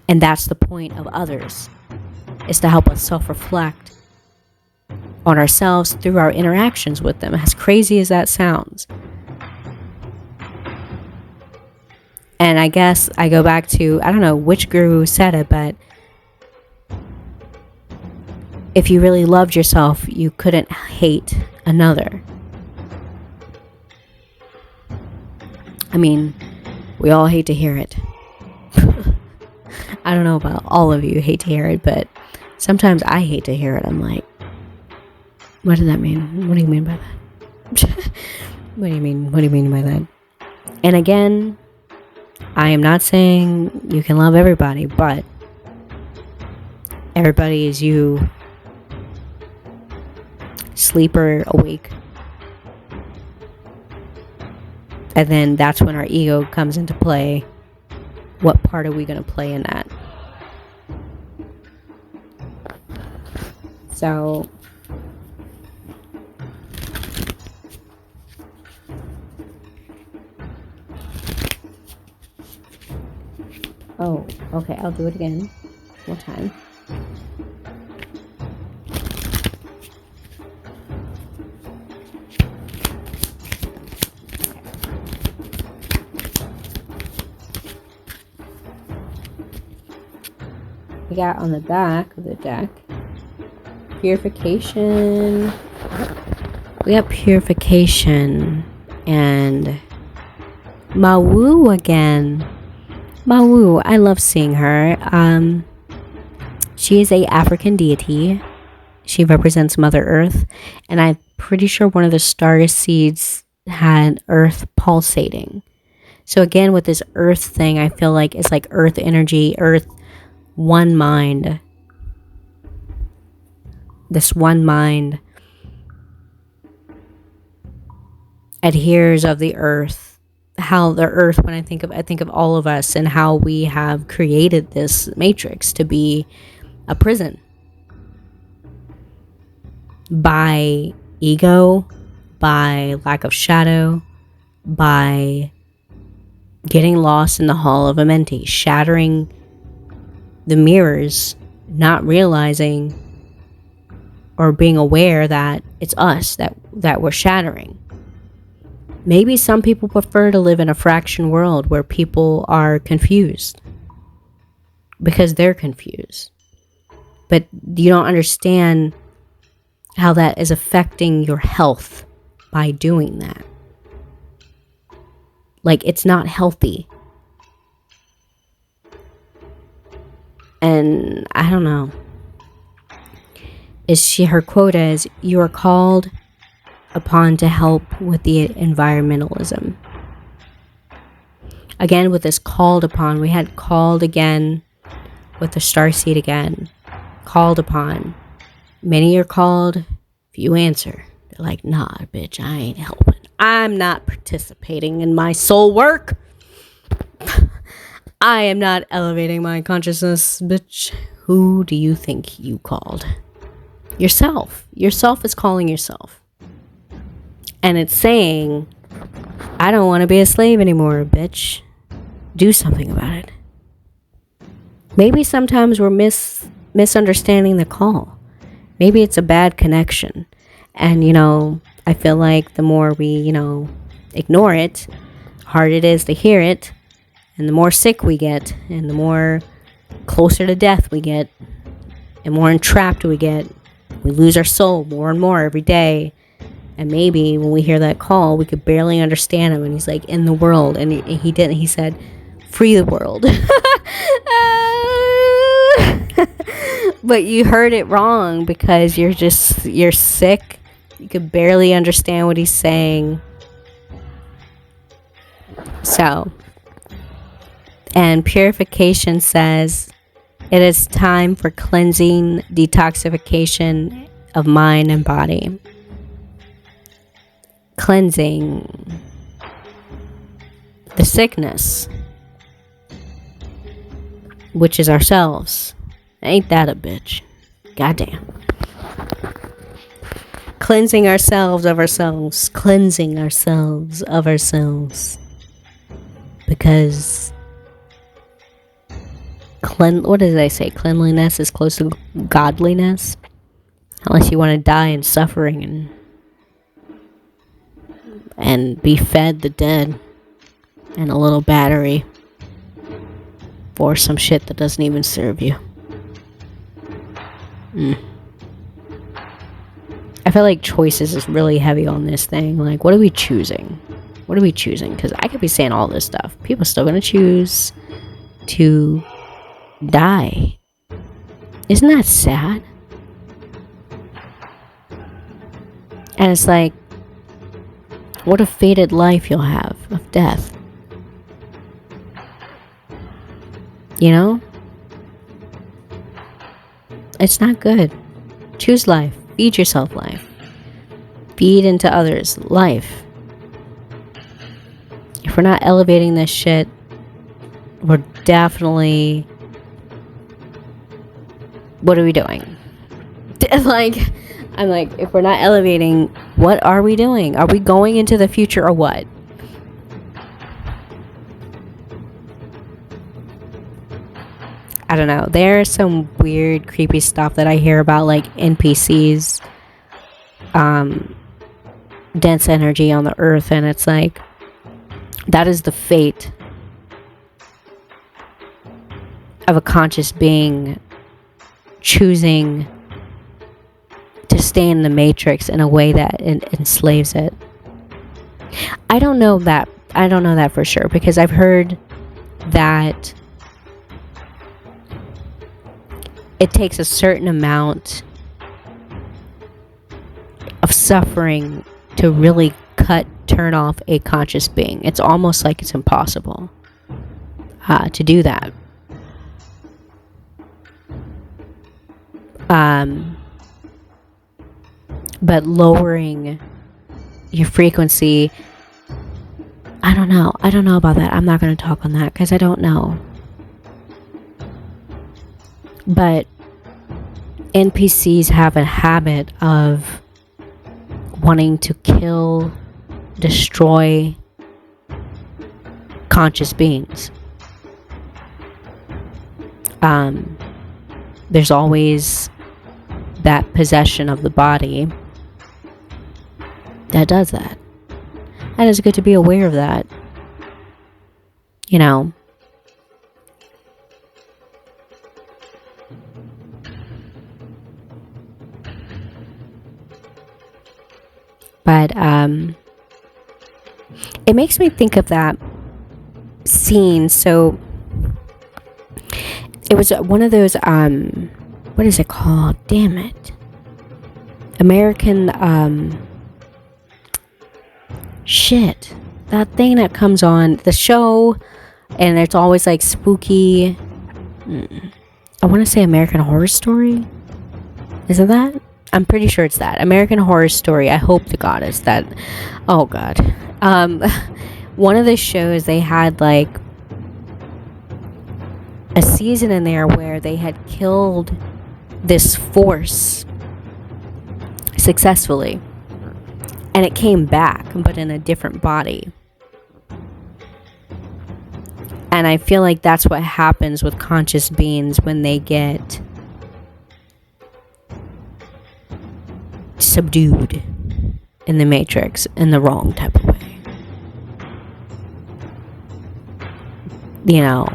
And that's the point of others, is to help us self-reflect on ourselves through our interactions with them, as crazy as that sounds. And I guess I go back to, I don't know which guru said it, but if you really loved yourself, you couldn't hate another. I mean, we all hate to hear it. I don't know about all of you hate to hear it, but sometimes I hate to hear it. I'm like, what does that mean? What do you mean by that? What do you mean by that? And again, I am not saying you can love everybody, but everybody is you, sleeper, awake. And then that's when our ego comes into play. What part are we going to play in that? So, oh, okay, I'll do it again. One time. We got on the back of the deck purification. We got purification and Mawu again. Mawu, I love seeing her. She is a African deity. She represents Mother Earth, and I'm pretty sure one of the star seeds had Earth pulsating. So again, with this Earth thing, I feel like it's like Earth energy, Earth, one mind. This one mind adheres of the Earth. How the Earth, when I think of all of us and how we have created this matrix to be a prison by ego, by lack of shadow, by getting lost in the hall of Amenti, shattering the mirrors, not realizing or being aware that it's us that we're shattering. Maybe some people prefer to live in a fraction world where people are confused because they're confused. But you don't understand how that is affecting your health by doing that. Like, it's not healthy. And I don't know. Her quote is, "You are called upon to help with the environmentalism." Again, with this called upon, we had called again with the starseed again. Called upon. Many are called, few answer. They're like, nah, bitch, I ain't helping. I'm not participating in my soul work. I am not elevating my consciousness, bitch. Who do you think you called? Yourself. Yourself is calling yourself. And it's saying, I don't want to be a slave anymore, bitch. Do something about it. Maybe sometimes we're misunderstanding the call. Maybe it's a bad connection. And, I feel like the more we, ignore it, the harder it is to hear it. And the more sick we get, and the more closer to death we get, and more entrapped we get. We lose our soul more and more every day. And maybe when we hear that call, we could barely understand him. And he's like, in the world. And he didn't. He said, free the world. But you heard it wrong because you're sick. You could barely understand what he's saying. So, and purification says, it is time for cleansing, detoxification of mind and body. cleansing the sickness, which is ourselves. Ain't that a bitch? Goddamn. Cleansing ourselves of ourselves. Cleansing ourselves of ourselves. Because what did they say? Cleanliness is close to godliness. Unless you want to die in suffering and be fed the dead and a little battery for some shit that doesn't even serve you. I feel like choices is really heavy on this thing. Like, what are we choosing? What are we choosing? Because I could be saying all this stuff. People are still going to choose to die. Isn't that sad? And it's like, what a fated life you'll have of death. You know? It's not good. Choose life. Feed yourself life. Feed into others life. If we're not elevating this shit, we're definitely... What are we doing? I'm like, if we're not elevating, what are we doing? Are we going into the future or what? I don't know. There's some weird, creepy stuff that I hear about, like NPCs, dense energy on the earth, and it's like, that is the fate of a conscious being choosing to stay in the matrix in a way that enslaves it. I don't know that for sure, because I've heard that it takes a certain amount of suffering to really turn off a conscious being. It's almost like it's impossible to do that. But lowering your frequency, I don't know about that. I'm not going to talk on that because I don't know. But NPCs have a habit of wanting to kill, destroy conscious beings. There's always that possession of the body that does that. And it's good to be aware of that. You know. But it makes me think of that scene. So it was one of those what is it called? Damn it. American shit. That thing that comes on the show and it's always like spooky. I want to say American Horror Story. Isn't that? I'm pretty sure it's that. American Horror Story. I hope to God it's that. Oh God. One of the shows, they had like a season in there where they had killed this force successfully. And it came back, but in a different body. And I feel like that's what happens with conscious beings when they get subdued in the matrix in the wrong type of way. You know,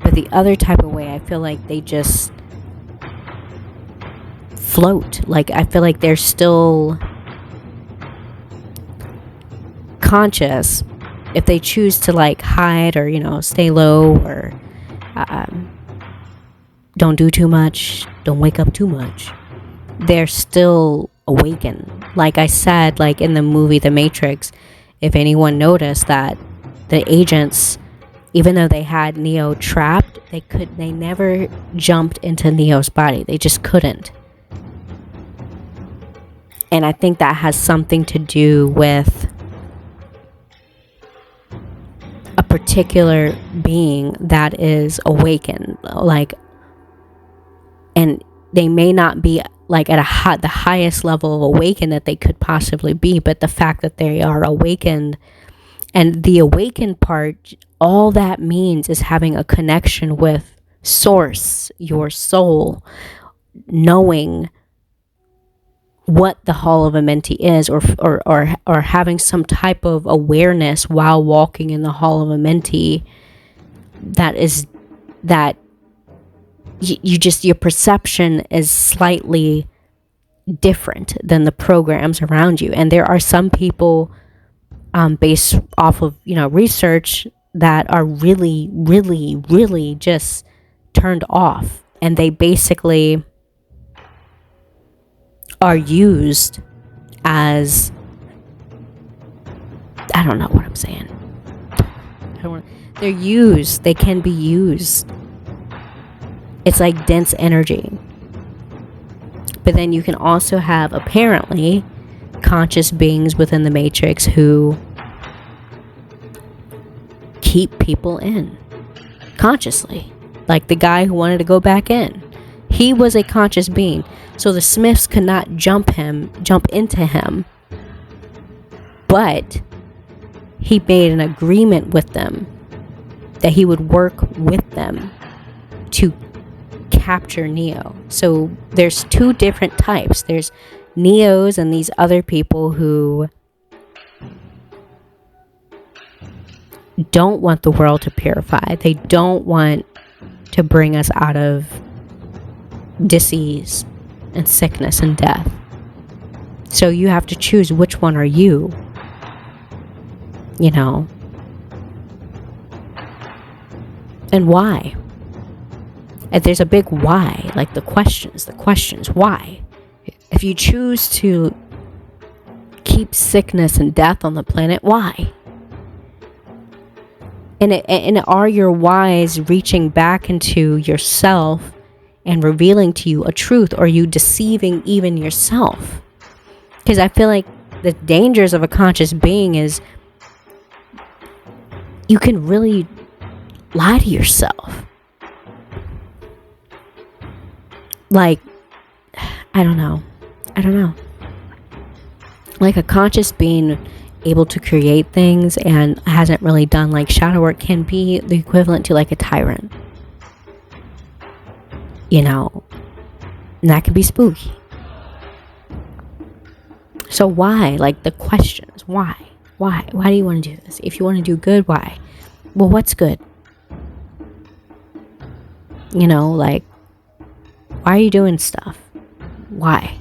but the other type of way, I feel like they just float. Like, I feel like they're still conscious if they choose to like hide or, you know, stay low or don't do too much, don't wake up too much. They're still awakened. Like I said, like in the movie The Matrix, if anyone noticed that the agents, even though they had Neo trapped, they never jumped into Neo's body. They just couldn't. And I think that has something to do with a particular being that is awakened, like, and they may not be like at the highest level of awakened that they could possibly be, but the fact that they are awakened, and the awakened part, all that means is having a connection with source, your soul, knowing what the Hall of Amenti is, or having some type of awareness while walking in the Hall of Amenti that you just, your perception is slightly different than the programs around you. And there are some people, based off of, research, that are really, really, really just turned off, and they basically are used as, I don't know what I'm saying. They can be used. It's like dense energy. But then you can also have, apparently, conscious beings within the Matrix who keep people in consciously. Like the guy who wanted to go back in. He was a conscious being. So the Smiths could not jump into him. But he made an agreement with them that he would work with them to capture Neo. So there's two different types. There's Neos and these other people who don't want the world to purify. They don't want to bring us out of disease and sickness and death. So you have to choose, which one are you? And why? And there's a big why, like the questions, why? If you choose to keep sickness and death on the planet, why? And are your whys reaching back into yourself and revealing to you a truth, or are you deceiving even yourself? Because I feel like the dangers of a conscious being is you can really lie to yourself. Like, I don't know. Like a conscious being able to create things and hasn't really done like shadow work can be the equivalent to like a tyrant. And that can be spooky. So why? Like the questions. Why? Why do you want to do this? If you want to do good, why? Well, what's good? Like, why are you doing stuff? Why?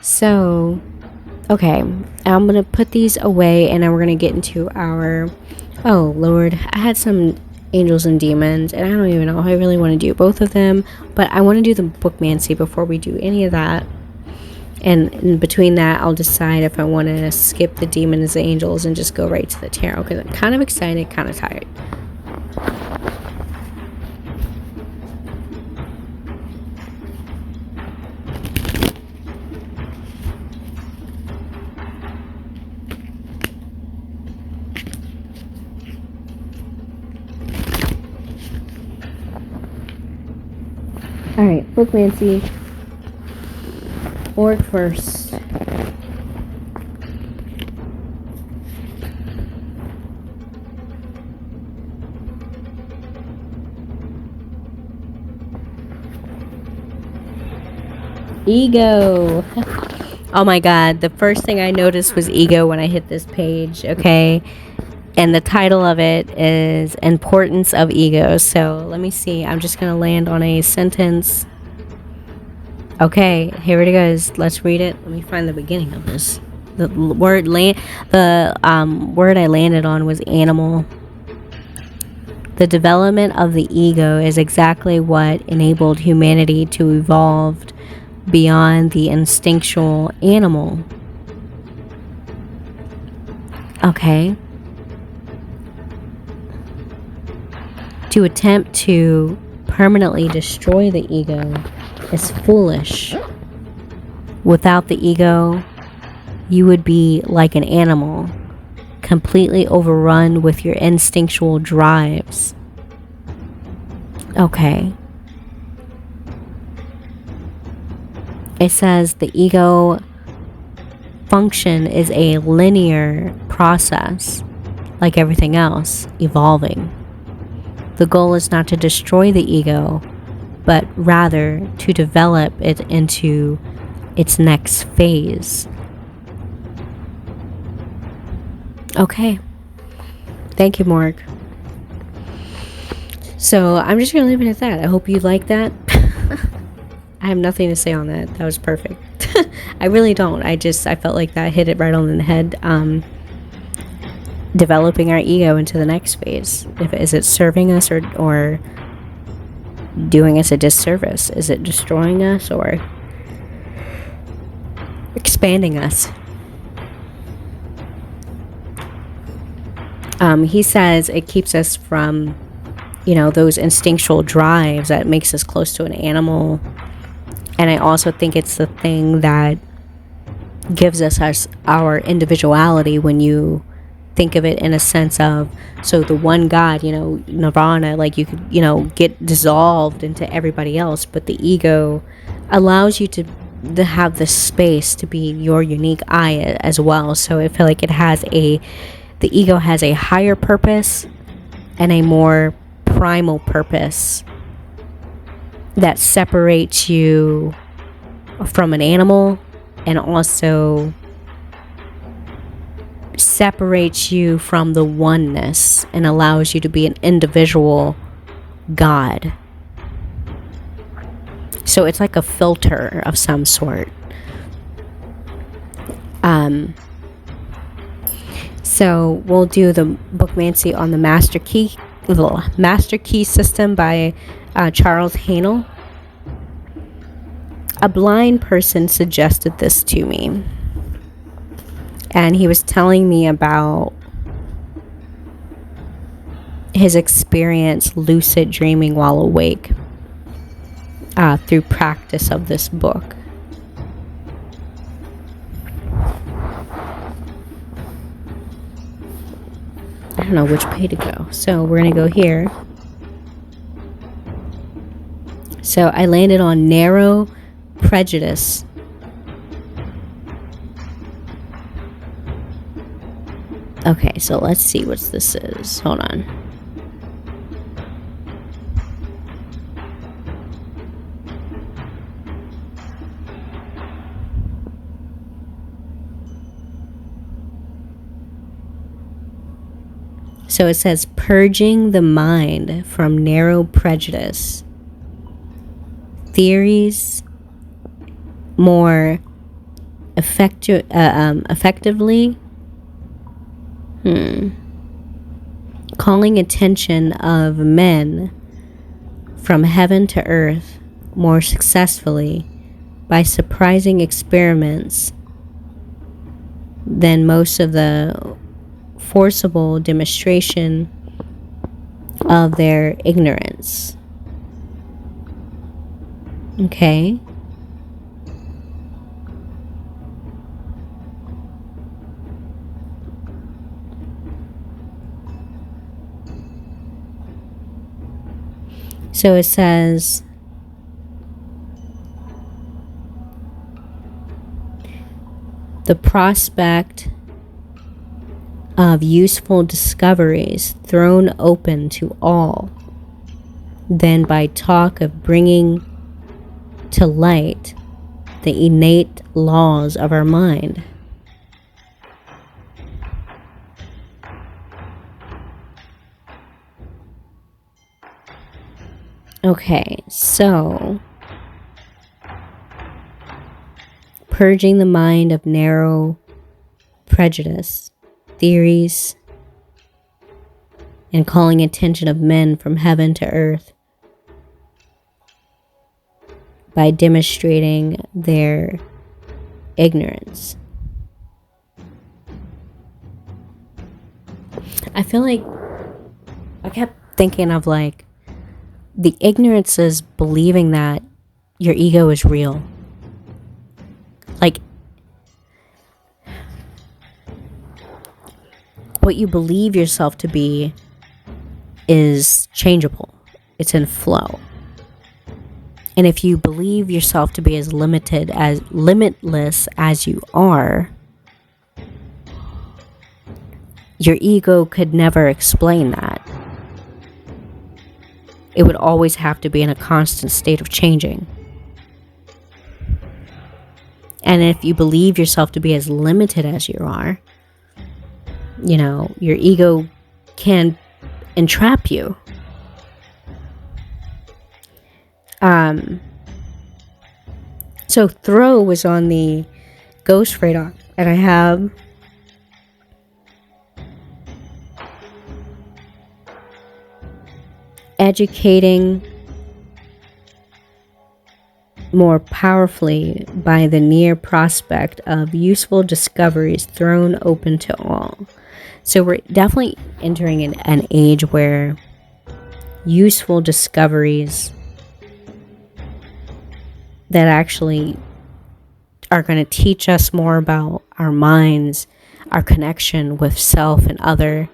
So, okay, I'm going to put these away, and then we're going to get into our, oh, Lord, I had some angels and demons, and I don't even know if I really want to do both of them, but I want to do the bookmancy before we do any of that. And in between that, I'll decide if I want to skip the demons, the angels, and just go right to the tarot, because I'm kind of excited, kind of tired. Alright, bookmancy. Orc first. Ego. Oh my god, the first thing I noticed was ego when I hit this page, okay? And the title of it is Importance of Ego. So let me see. I'm just going to land on a sentence. Okay, here it goes. Let's read it. Let me find the beginning of this. The word I landed on was animal. The development of the ego is exactly what enabled humanity to evolve beyond the instinctual animal. Okay. To attempt to permanently destroy the ego is foolish. Without the ego, you would be like an animal, completely overrun with your instinctual drives. Okay. It says the ego function is a linear process, like everything else, evolving. The goal is not to destroy the ego, but rather to develop it into its next phase. Okay. Thank you, Mark. So I'm just going to leave it at that. I hope you like that. I have nothing to say on that. That was perfect. I really don't. I felt like that hit it right on the head. Developing our ego into the next phase. Is it serving us or doing us a disservice? Is it destroying us or expanding us? He says it keeps us from, those instinctual drives that makes us close to an animal. And I also think it's the thing that gives us our individuality when you think of it in a sense of, so the one God, nirvana, like you could, get dissolved into everybody else, but the ego allows you to have the space to be your unique I as well. So I feel like the ego has a higher purpose and a more primal purpose that separates you from an animal and also separates you from the oneness and allows you to be an individual God. So it's like a filter of some sort. So we'll do the bookmancy on the Master Key System by Charles Haanel. A blind person suggested this to me, and he was telling me about his experience lucid dreaming while awake through practice of this book. I don't know which way to go, so we're going to go here. So I landed on narrow prejudice. Okay, so let's see what this is. Hold on. So it says, purging the mind from narrow prejudice. Theories more effectively calling attention of men from heaven to earth more successfully by surprising experiments than most of the forcible demonstration of their ignorance. Okay. So it says, the prospect of useful discoveries thrown open to all, then by talk of bringing to light the innate laws of our mind. Okay, so purging the mind of narrow prejudice, theories, and calling attention of men from heaven to earth by demonstrating their ignorance. I feel like I kept thinking of like the ignorance is believing that your ego is real. Like what you believe yourself to be is changeable. It's in flow. And if you believe yourself to be as limitless as you are, your ego could never explain that. It would always have to be in a constant state of changing. And if you believe yourself to be as limited as you are, your ego can entrap you. So throw was on the ghost radar, and I have educating more powerfully by the near prospect of useful discoveries thrown open to all. So we're definitely entering an age where useful discoveries that actually are going to teach us more about our minds, our connection with self and other,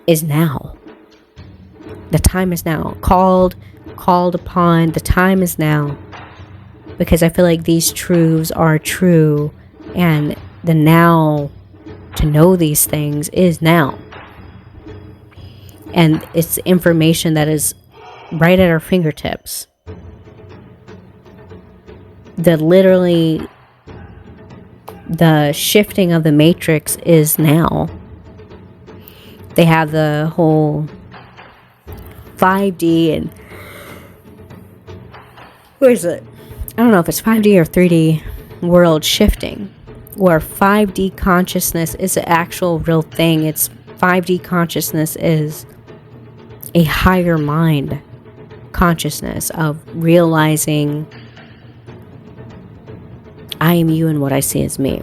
is now. The time is now. Called upon. The time is now. Because I feel like these truths are true, and the now to know these things is now. And it's information that is right at our fingertips. The shifting of the matrix is now. They have the whole 5D and where is it? I don't know if it's 5D or 3D world shifting, where 5D consciousness is an actual real thing. 5D consciousness is a higher mind consciousness of realizing I am you and what I see is me.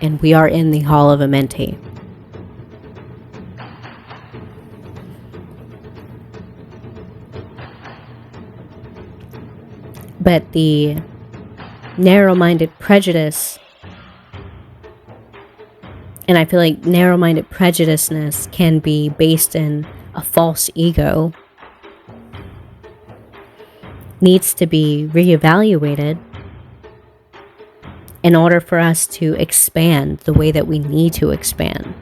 And we are in the Hall of Amenti. But the narrow-minded prejudice, and I feel like narrow-minded prejudiceness can be based in a false ego, needs to be reevaluated in order for us to expand the way that we need to expand.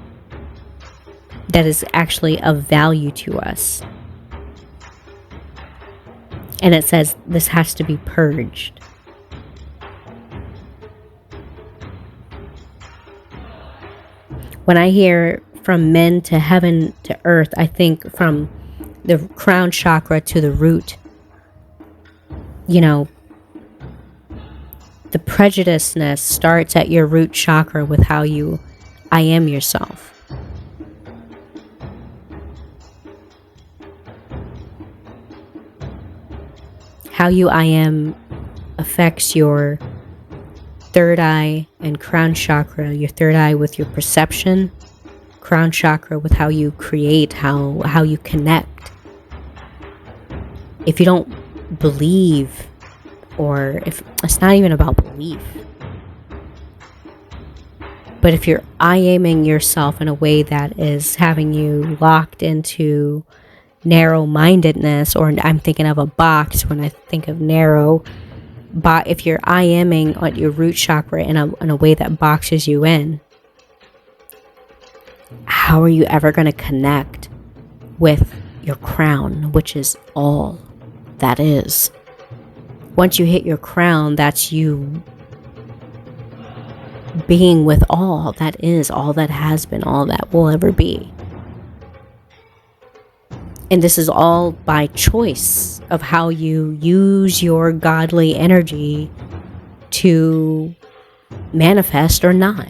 That is actually of value to us. And it says this has to be purged. When I hear from men to heaven to earth, I think from the crown chakra to the root. The prejudiceness starts at your root chakra with how you I am yourself. How you I am affects your third eye and crown chakra. Your third eye with your perception, crown chakra with how you create, how you connect. If you don't believe, or if it's not even about belief, but if you're I-aming yourself in a way that is having you locked into narrow-mindedness, or I'm thinking of a box when I think of narrow, but if you're I-aming at your root chakra in a way that boxes you in, how are you ever going to connect with your crown, which is all that is? Once you hit your crown, that's you being with all that is, all that has been, all that will ever be. And this is all by choice of how you use your godly energy to manifest or not.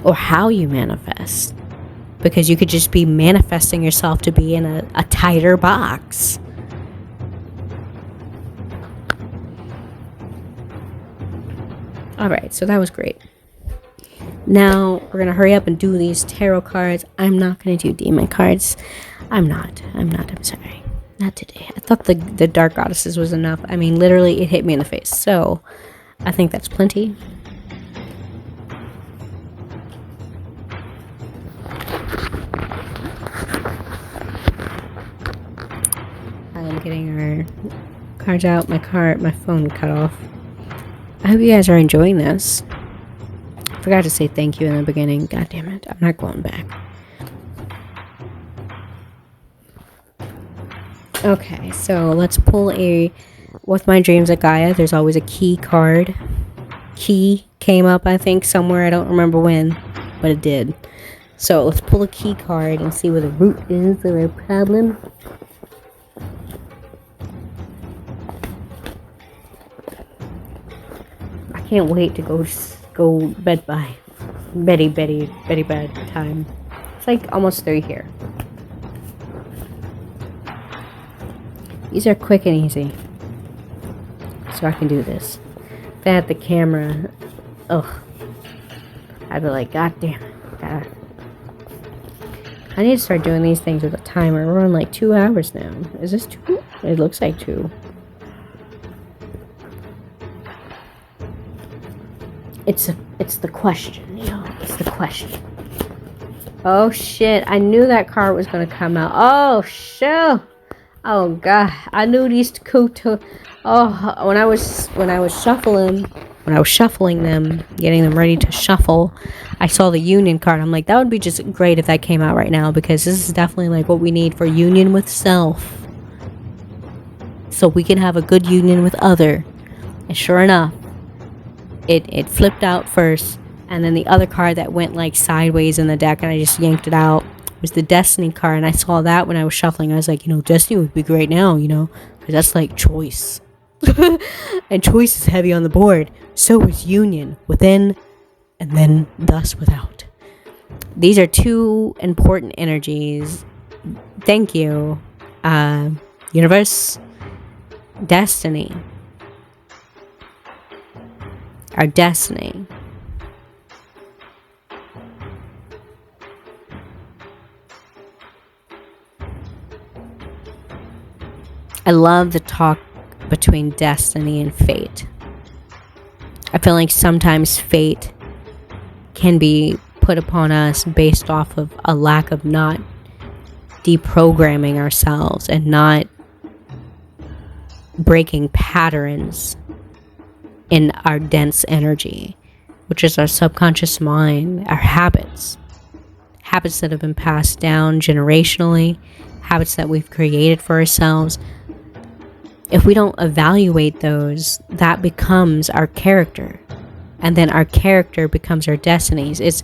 Or how you manifest. Because you could just be manifesting yourself to be in a tighter box. Alright, so that was great. Now, we're going to hurry up and do these tarot cards. I'm not going to do demon cards. I'm sorry. Not today. I thought the Dark Goddesses was enough. I mean, literally, it hit me in the face. So, I think that's plenty. getting our cards out. My phone cut off. I hope you guys are enjoying this. I forgot to say thank you in the beginning. God damn it. I'm not going back. Okay, so let's pull with my dreams at Gaia, there's always a key card. Key came up, I think, somewhere. I don't remember when, but it did. So let's pull a key card and see where the root is of our problem. I can't wait to go bed by Betty bed time. It's like almost 3 here. These are quick and easy, so I can do this. If I had the camera, I'd be like, God damn it. God. I need to start doing these things with a timer. We're on like 2 hours now. Is this 2? It looks like 2. It's the question, it's the question. Oh shit, I knew that card was gonna come out. Oh shit. Oh god, I knew these two. Oh, when I was shuffling them, getting them ready to shuffle, I saw the union card. I'm like, that would be just great if that came out right now, because this is definitely like what we need for union with self, so we can have a good union with other. And sure enough, it flipped out first, and then the other card that went like sideways in the deck, and I just yanked it out, was the Destiny card. And I saw that when I was shuffling. I was like, Destiny would be great now, because that's like choice. And choice is heavy on the board. So is union, within and then thus without. These are 2 important energies. Thank you, universe. Destiny. Our destiny. I love the talk between destiny and fate. I feel like sometimes fate can be put upon us based off of a lack of not deprogramming ourselves and not breaking patterns in our dense energy, which is our subconscious mind, our habits that have been passed down generationally, habits that we've created for ourselves. If we don't evaluate those, that becomes our character. And then our character becomes our destinies. It's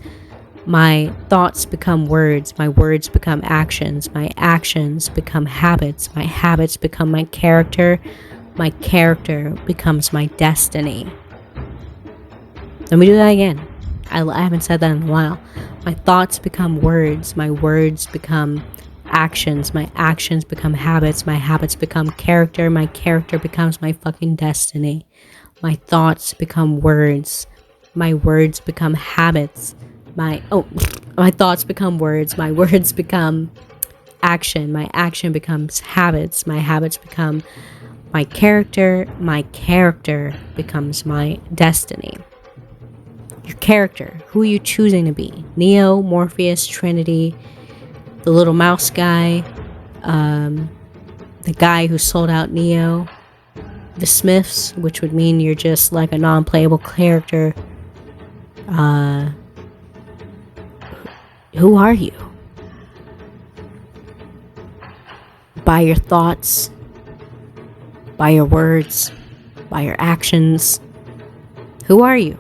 my thoughts become words. My words become actions. My actions become habits. My habits become my character. My character becomes my destiny. Let me do that again. I haven't said that in a while. My thoughts become words. My words become actions. My actions become habits. My habits become character. My character becomes my fucking destiny. My thoughts become words. My words become habits. My thoughts become words. My words become action. My action becomes habits. My habits become my character. My character becomes my destiny. Your character. Who are you choosing to be? Neo, Morpheus, Trinity, the little mouse guy, the guy who sold out Neo, the Smiths, which would mean you're just like a non-playable character. Who are you? By your thoughts, by your words, by your actions. Who are you?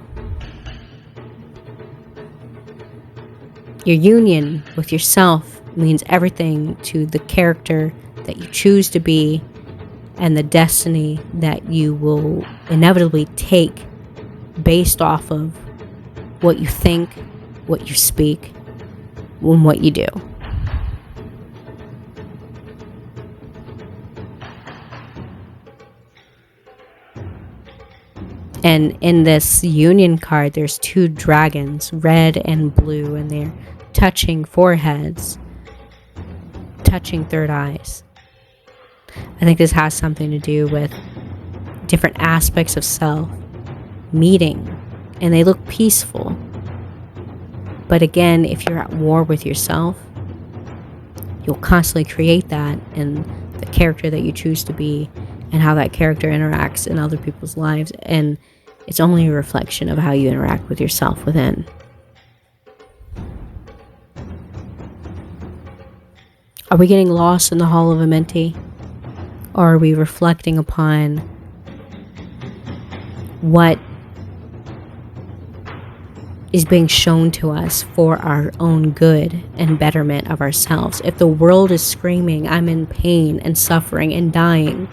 Your union with yourself means everything to the character that you choose to be and the destiny that you will inevitably take based off of what you think, what you speak, and what you do. And in this union card, there's 2 dragons, red and blue, and they're touching foreheads, touching third eyes. I think this has something to do with different aspects of self meeting, and they look peaceful. But again, if you're at war with yourself, you'll constantly create that, and the character that you choose to be and how that character interacts in other people's lives. And it's only a reflection of how you interact with yourself within. Are we getting lost in the hall of a mentee? Or are we reflecting upon what is being shown to us for our own good and betterment of ourselves? If the world is screaming, I'm in pain and suffering and dying,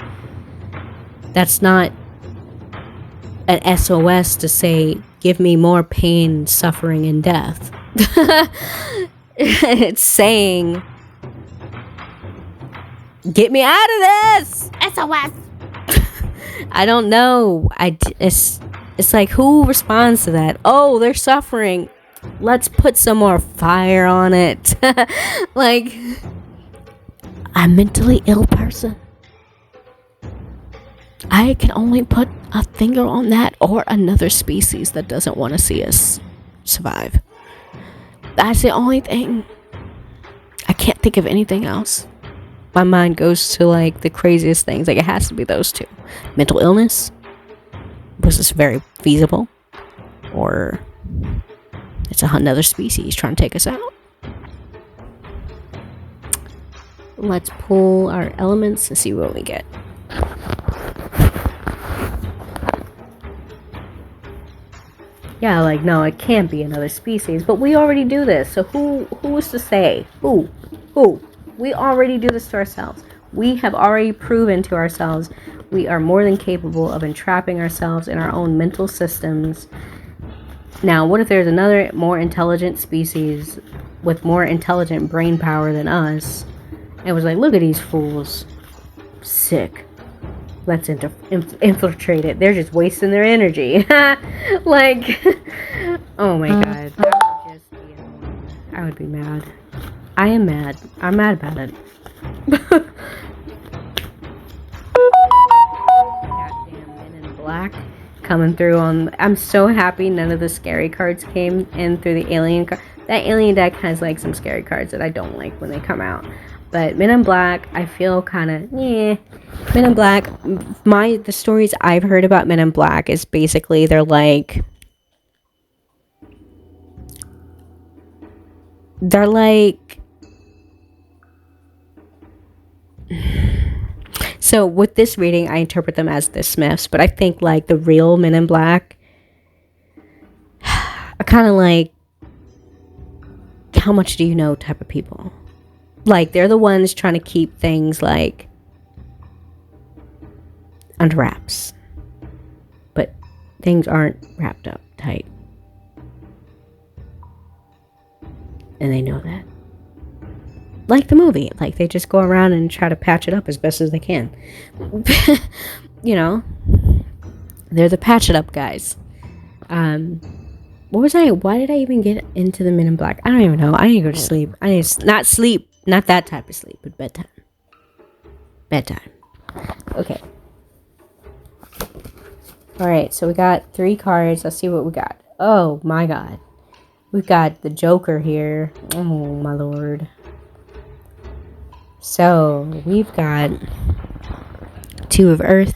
that's not an SOS to say, give me more pain, suffering, and death. It's saying, get me out of this! SOS! I don't know. It's like, who responds to that? Oh, they're suffering. Let's put some more fire on it. Like, I'm a mentally ill person. I can only put a finger on that or another species that doesn't want to see us survive. That's the only thing. I can't think of anything else. My mind goes to like the craziest things. Like, it has to be those two. Mental illness. Was this very feasible? Or it's another species trying to take us out? Let's pull our elements and see what we get. Yeah, like, no, it can't be another species. But we already do this. So who is to say? Who? We already do this to ourselves. We have already proven to ourselves we are more than capable of entrapping ourselves in our own mental systems. Now, what if there's another more intelligent species with more intelligent brain power than us? And it was like, look at these fools. Sick. Let's infiltrate it. They're just wasting their energy. Like, oh my god. That would just be annoying. I would be mad. I am mad. I'm mad about it. Goddamn Men in Black coming through on. I'm so happy none of the scary cards came in through the alien card. That alien deck has like some scary cards that I don't like when they come out. But Men in Black, I feel kind of, Men in Black, the stories I've heard about Men in Black is basically they're like, so with this reading, I interpret them as the Smiths, but I think like the real Men in Black are kind of like, how much do you know type of people. Like, they're the ones trying to keep things like under wraps, but things aren't wrapped up tight, and they know that. Like the movie, like they just go around and try to patch it up as best as they can. You know, they're the patch it up guys. Why did I even get into the Men in Black? I don't even know. I need to go to sleep. I need to not sleep, not that type of sleep, but bedtime. Okay. All right, so we got 3 cards. Let's see what we got. Oh my god, we've got the Joker here. Oh my lord. So we've got 2 of Earth,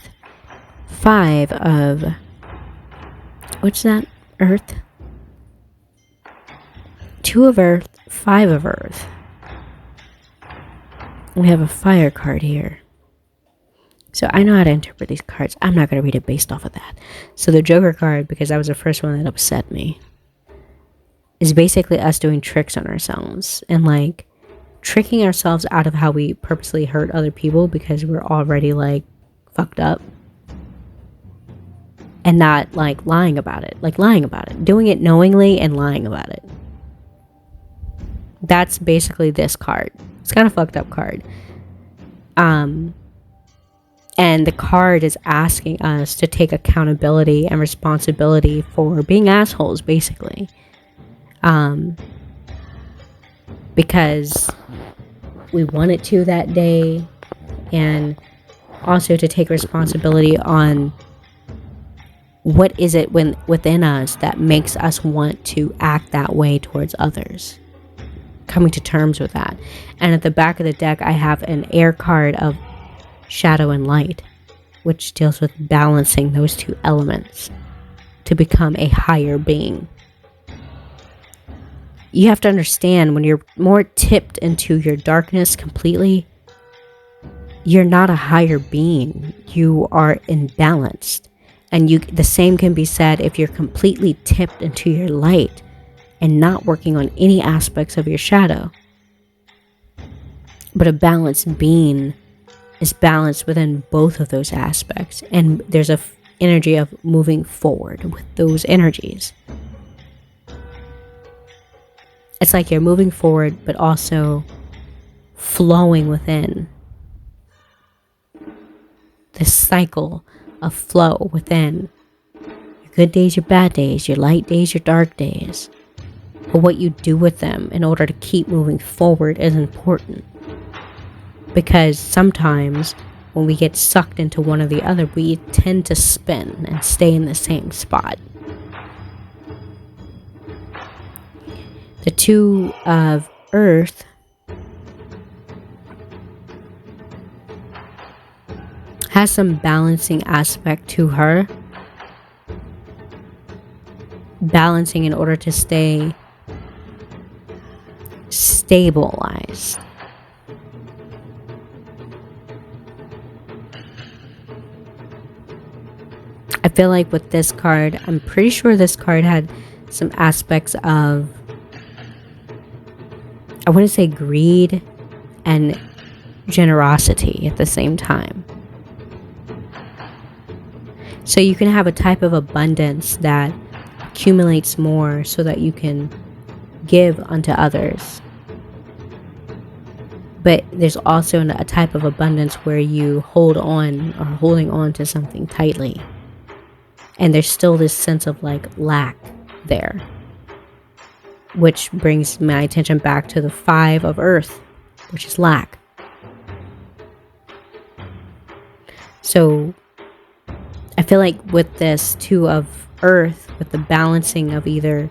5 of, what's that? Earth. 2 of Earth, 5 of Earth. We have a fire card here. So I know how to interpret these cards. I'm not going to read it based off of that. So the Joker card, because that was the first one that upset me, is basically us doing tricks on ourselves. And like, tricking ourselves out of how we purposely hurt other people because we're already like fucked up. And not like lying about it. Doing it knowingly and lying about it. That's basically this card. It's kind of fucked up card. And the card is asking us to take accountability and responsibility for being assholes, basically. Because we wanted to that day, and also to take responsibility on what is it within us that makes us want to act that way towards others. Coming to terms with that. And at the back of the deck, I have an air card of shadow and light, which deals with balancing those two elements to become a higher being. You have to understand, when you're more tipped into your darkness completely, you're not a higher being. You are imbalanced. And the same can be said if you're completely tipped into your light and not working on any aspects of your shadow. But a balanced being is balanced within both of those aspects. And there's a energy of moving forward with those energies. It's like you're moving forward, but also flowing within this cycle of flow within your good days, your bad days, your light days, your dark days. But what you do with them in order to keep moving forward is important. Because sometimes when we get sucked into one or the other, we tend to spin and stay in the same spot. The two of earth has some balancing aspect to her. Balancing in order to stay stabilized. I feel like with this card, I'm pretty sure this card had some aspects of, I wouldn't say greed and generosity at the same time. So you can have a type of abundance that accumulates more so that you can give unto others. But there's also a type of abundance where you hold on or holding on to something tightly. And there's still this sense of like lack there. Which brings my attention back to the 5 of earth, which is lack. So I feel like with this 2 of earth, with the balancing of either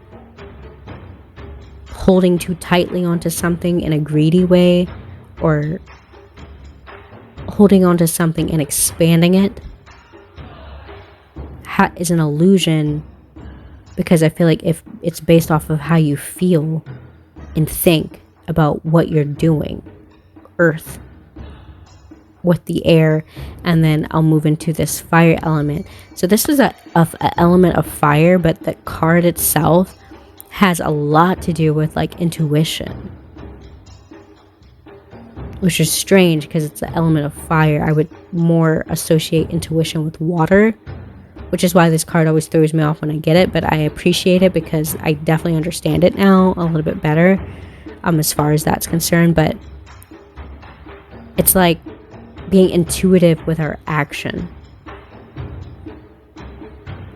holding too tightly onto something in a greedy way or holding onto something and expanding it, is an illusion, because I feel like if it's based off of how you feel and think about what you're doing, earth with the air, and then I'll move into this fire element. So this is a element of fire, but the card itself has a lot to do with like intuition, which is strange because it's the element of fire. I would more associate intuition with water, which is why this card always throws me off when I get it, but I appreciate it because I definitely understand it now a little bit better, as far as that's concerned. But it's like being intuitive with our action.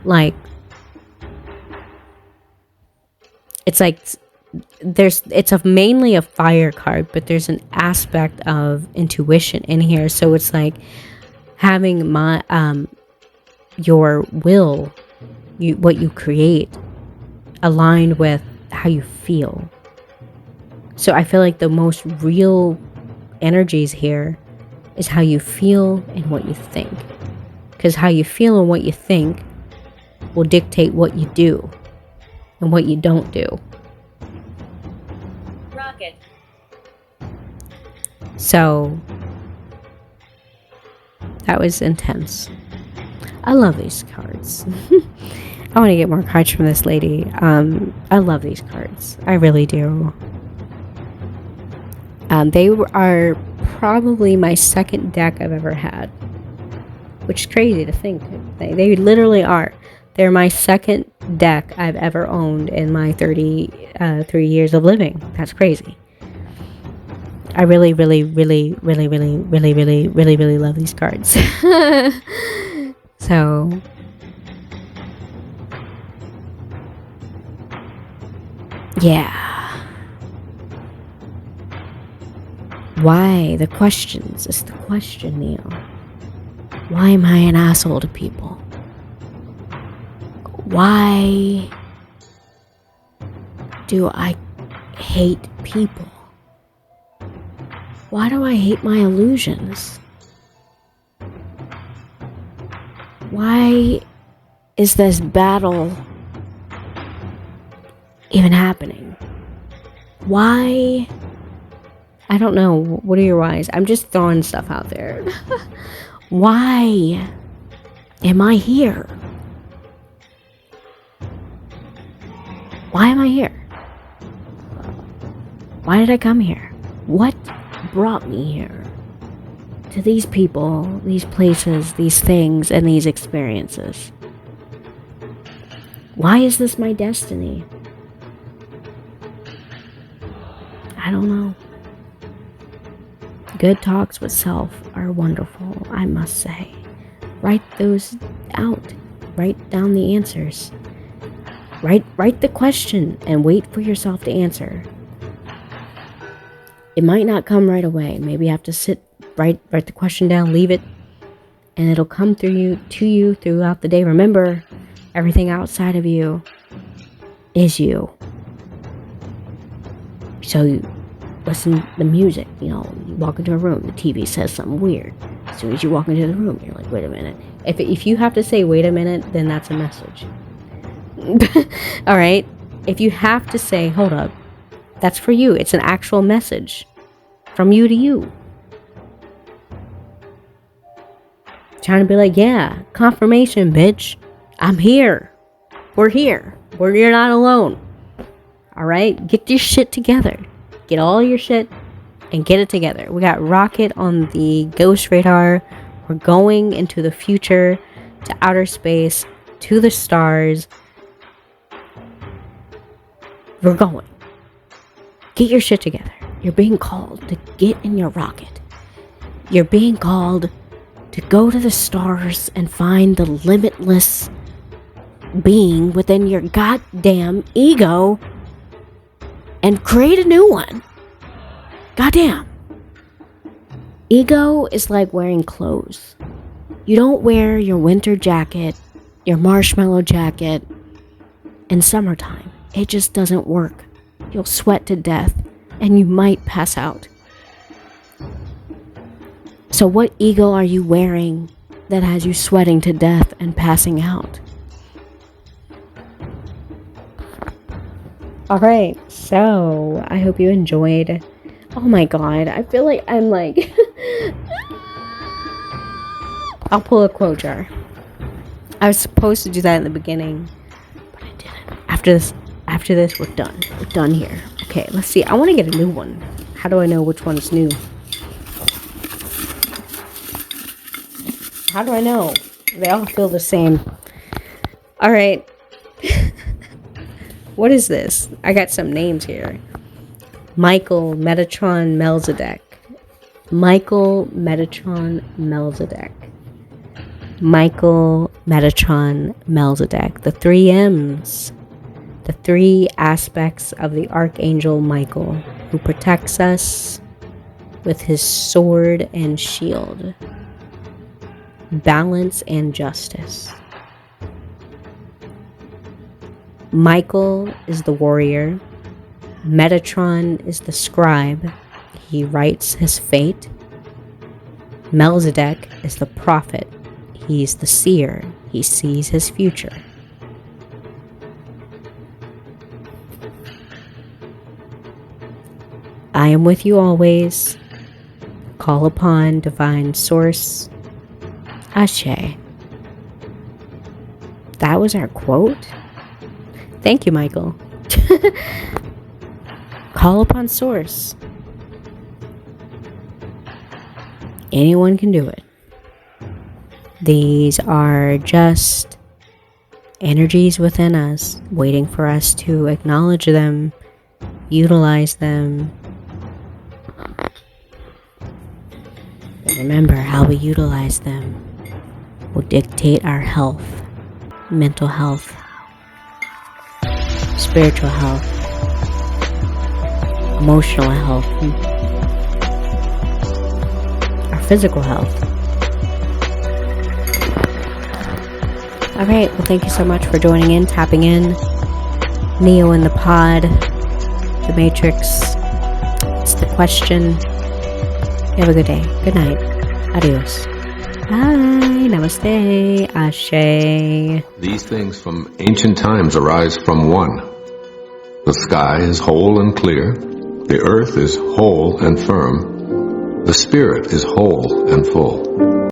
Like, it's like it's mainly a fire card, but there's an aspect of intuition in here. So it's like having your will, what you create, aligned with how you feel. So I feel like the most real energies here is how you feel and what you think. Because how you feel and what you think will dictate what you do and what you don't do. Rocket. So that was intense. I love these cards. I want to get more cards from this lady. I love these cards. I really do. They are probably my second deck I've ever had, which is crazy to think. They literally are. They're my second deck I've ever owned in my 33 years of living. That's crazy. I really, really, really, really, really, really, really, really, really love these cards. So, yeah. Why? The questions. It's the question, Neil. Why am I an asshole to people? Why do I hate people? Why do I hate my illusions? Why is this battle even happening? Why? I don't know. What are your whys? I'm just throwing stuff out there. Why am I here? Why am I here? Why did I come here? What brought me here? To these people, these places, these things, and these experiences. Why is this my destiny? I don't know. Good talks with self are wonderful, I must say. Write those out. Write down the answers. Write the question and wait for yourself to answer. It might not come right away. Maybe you have to sit, write the question down, leave it, and it'll come to you throughout the day. Remember, everything outside of you is you. So you listen to the music, you walk into a room, the TV says something weird. As soon as you walk into the room, you're like, wait a minute. If you have to say wait a minute, then that's a message. Alright? If you have to say, hold up, that's for you. It's an actual message from you to you. Trying to be like, yeah, confirmation, bitch. I'm here. We're here. You're not alone. Alright? Get your shit together. Get all your shit and get it together. We got Rocket on the Ghost Radar. We're going into the future, to outer space, to the stars. We're going. Get your shit together. You're being called to get in your rocket. You're being called to go to the stars and find the limitless being within your goddamn ego and create a new one. Goddamn. Ego is like wearing clothes. You don't wear your winter jacket, your marshmallow jacket in summertime. It just doesn't work. You'll sweat to death and you might pass out. So what ego are you wearing that has you sweating to death and passing out? Alright, so I hope you enjoyed. Oh my god, I feel like I'm like... I'll pull a quote jar. I was supposed to do that in the beginning, but I didn't. After this, we're done. We're done here. Okay, let's see. I want to get a new one. How do I know which one's new? How do I know? They all feel the same. Alright. What is this? I got some names here. Michael Metatron Melzadek. Michael Metatron Melzadek. Michael Metatron Melzadek. The 3 M's. The 3 aspects of the Archangel Michael, who protects us with his sword and shield. Balance and justice. Michael is the warrior. Metatron is the scribe. He writes his fate. Melzadek is the prophet. He's the seer. He sees his future. I am with you always. Call upon divine source. Ashe. That was our quote? Thank you, Michael. Call upon source. Anyone can do it. These are just energies within us, waiting for us to acknowledge them, utilize them. But remember, how we utilize them will dictate our health, mental health, spiritual health, emotional health, our physical health. Alright, well, thank you so much for joining in, tapping in. Neo in the pod, the Matrix, it's the question. You have a good day. Good night. Adios. Hi, namaste, ashe. These things from ancient times arise from one. The sky is whole and clear. The earth is whole and firm. The spirit is whole and full.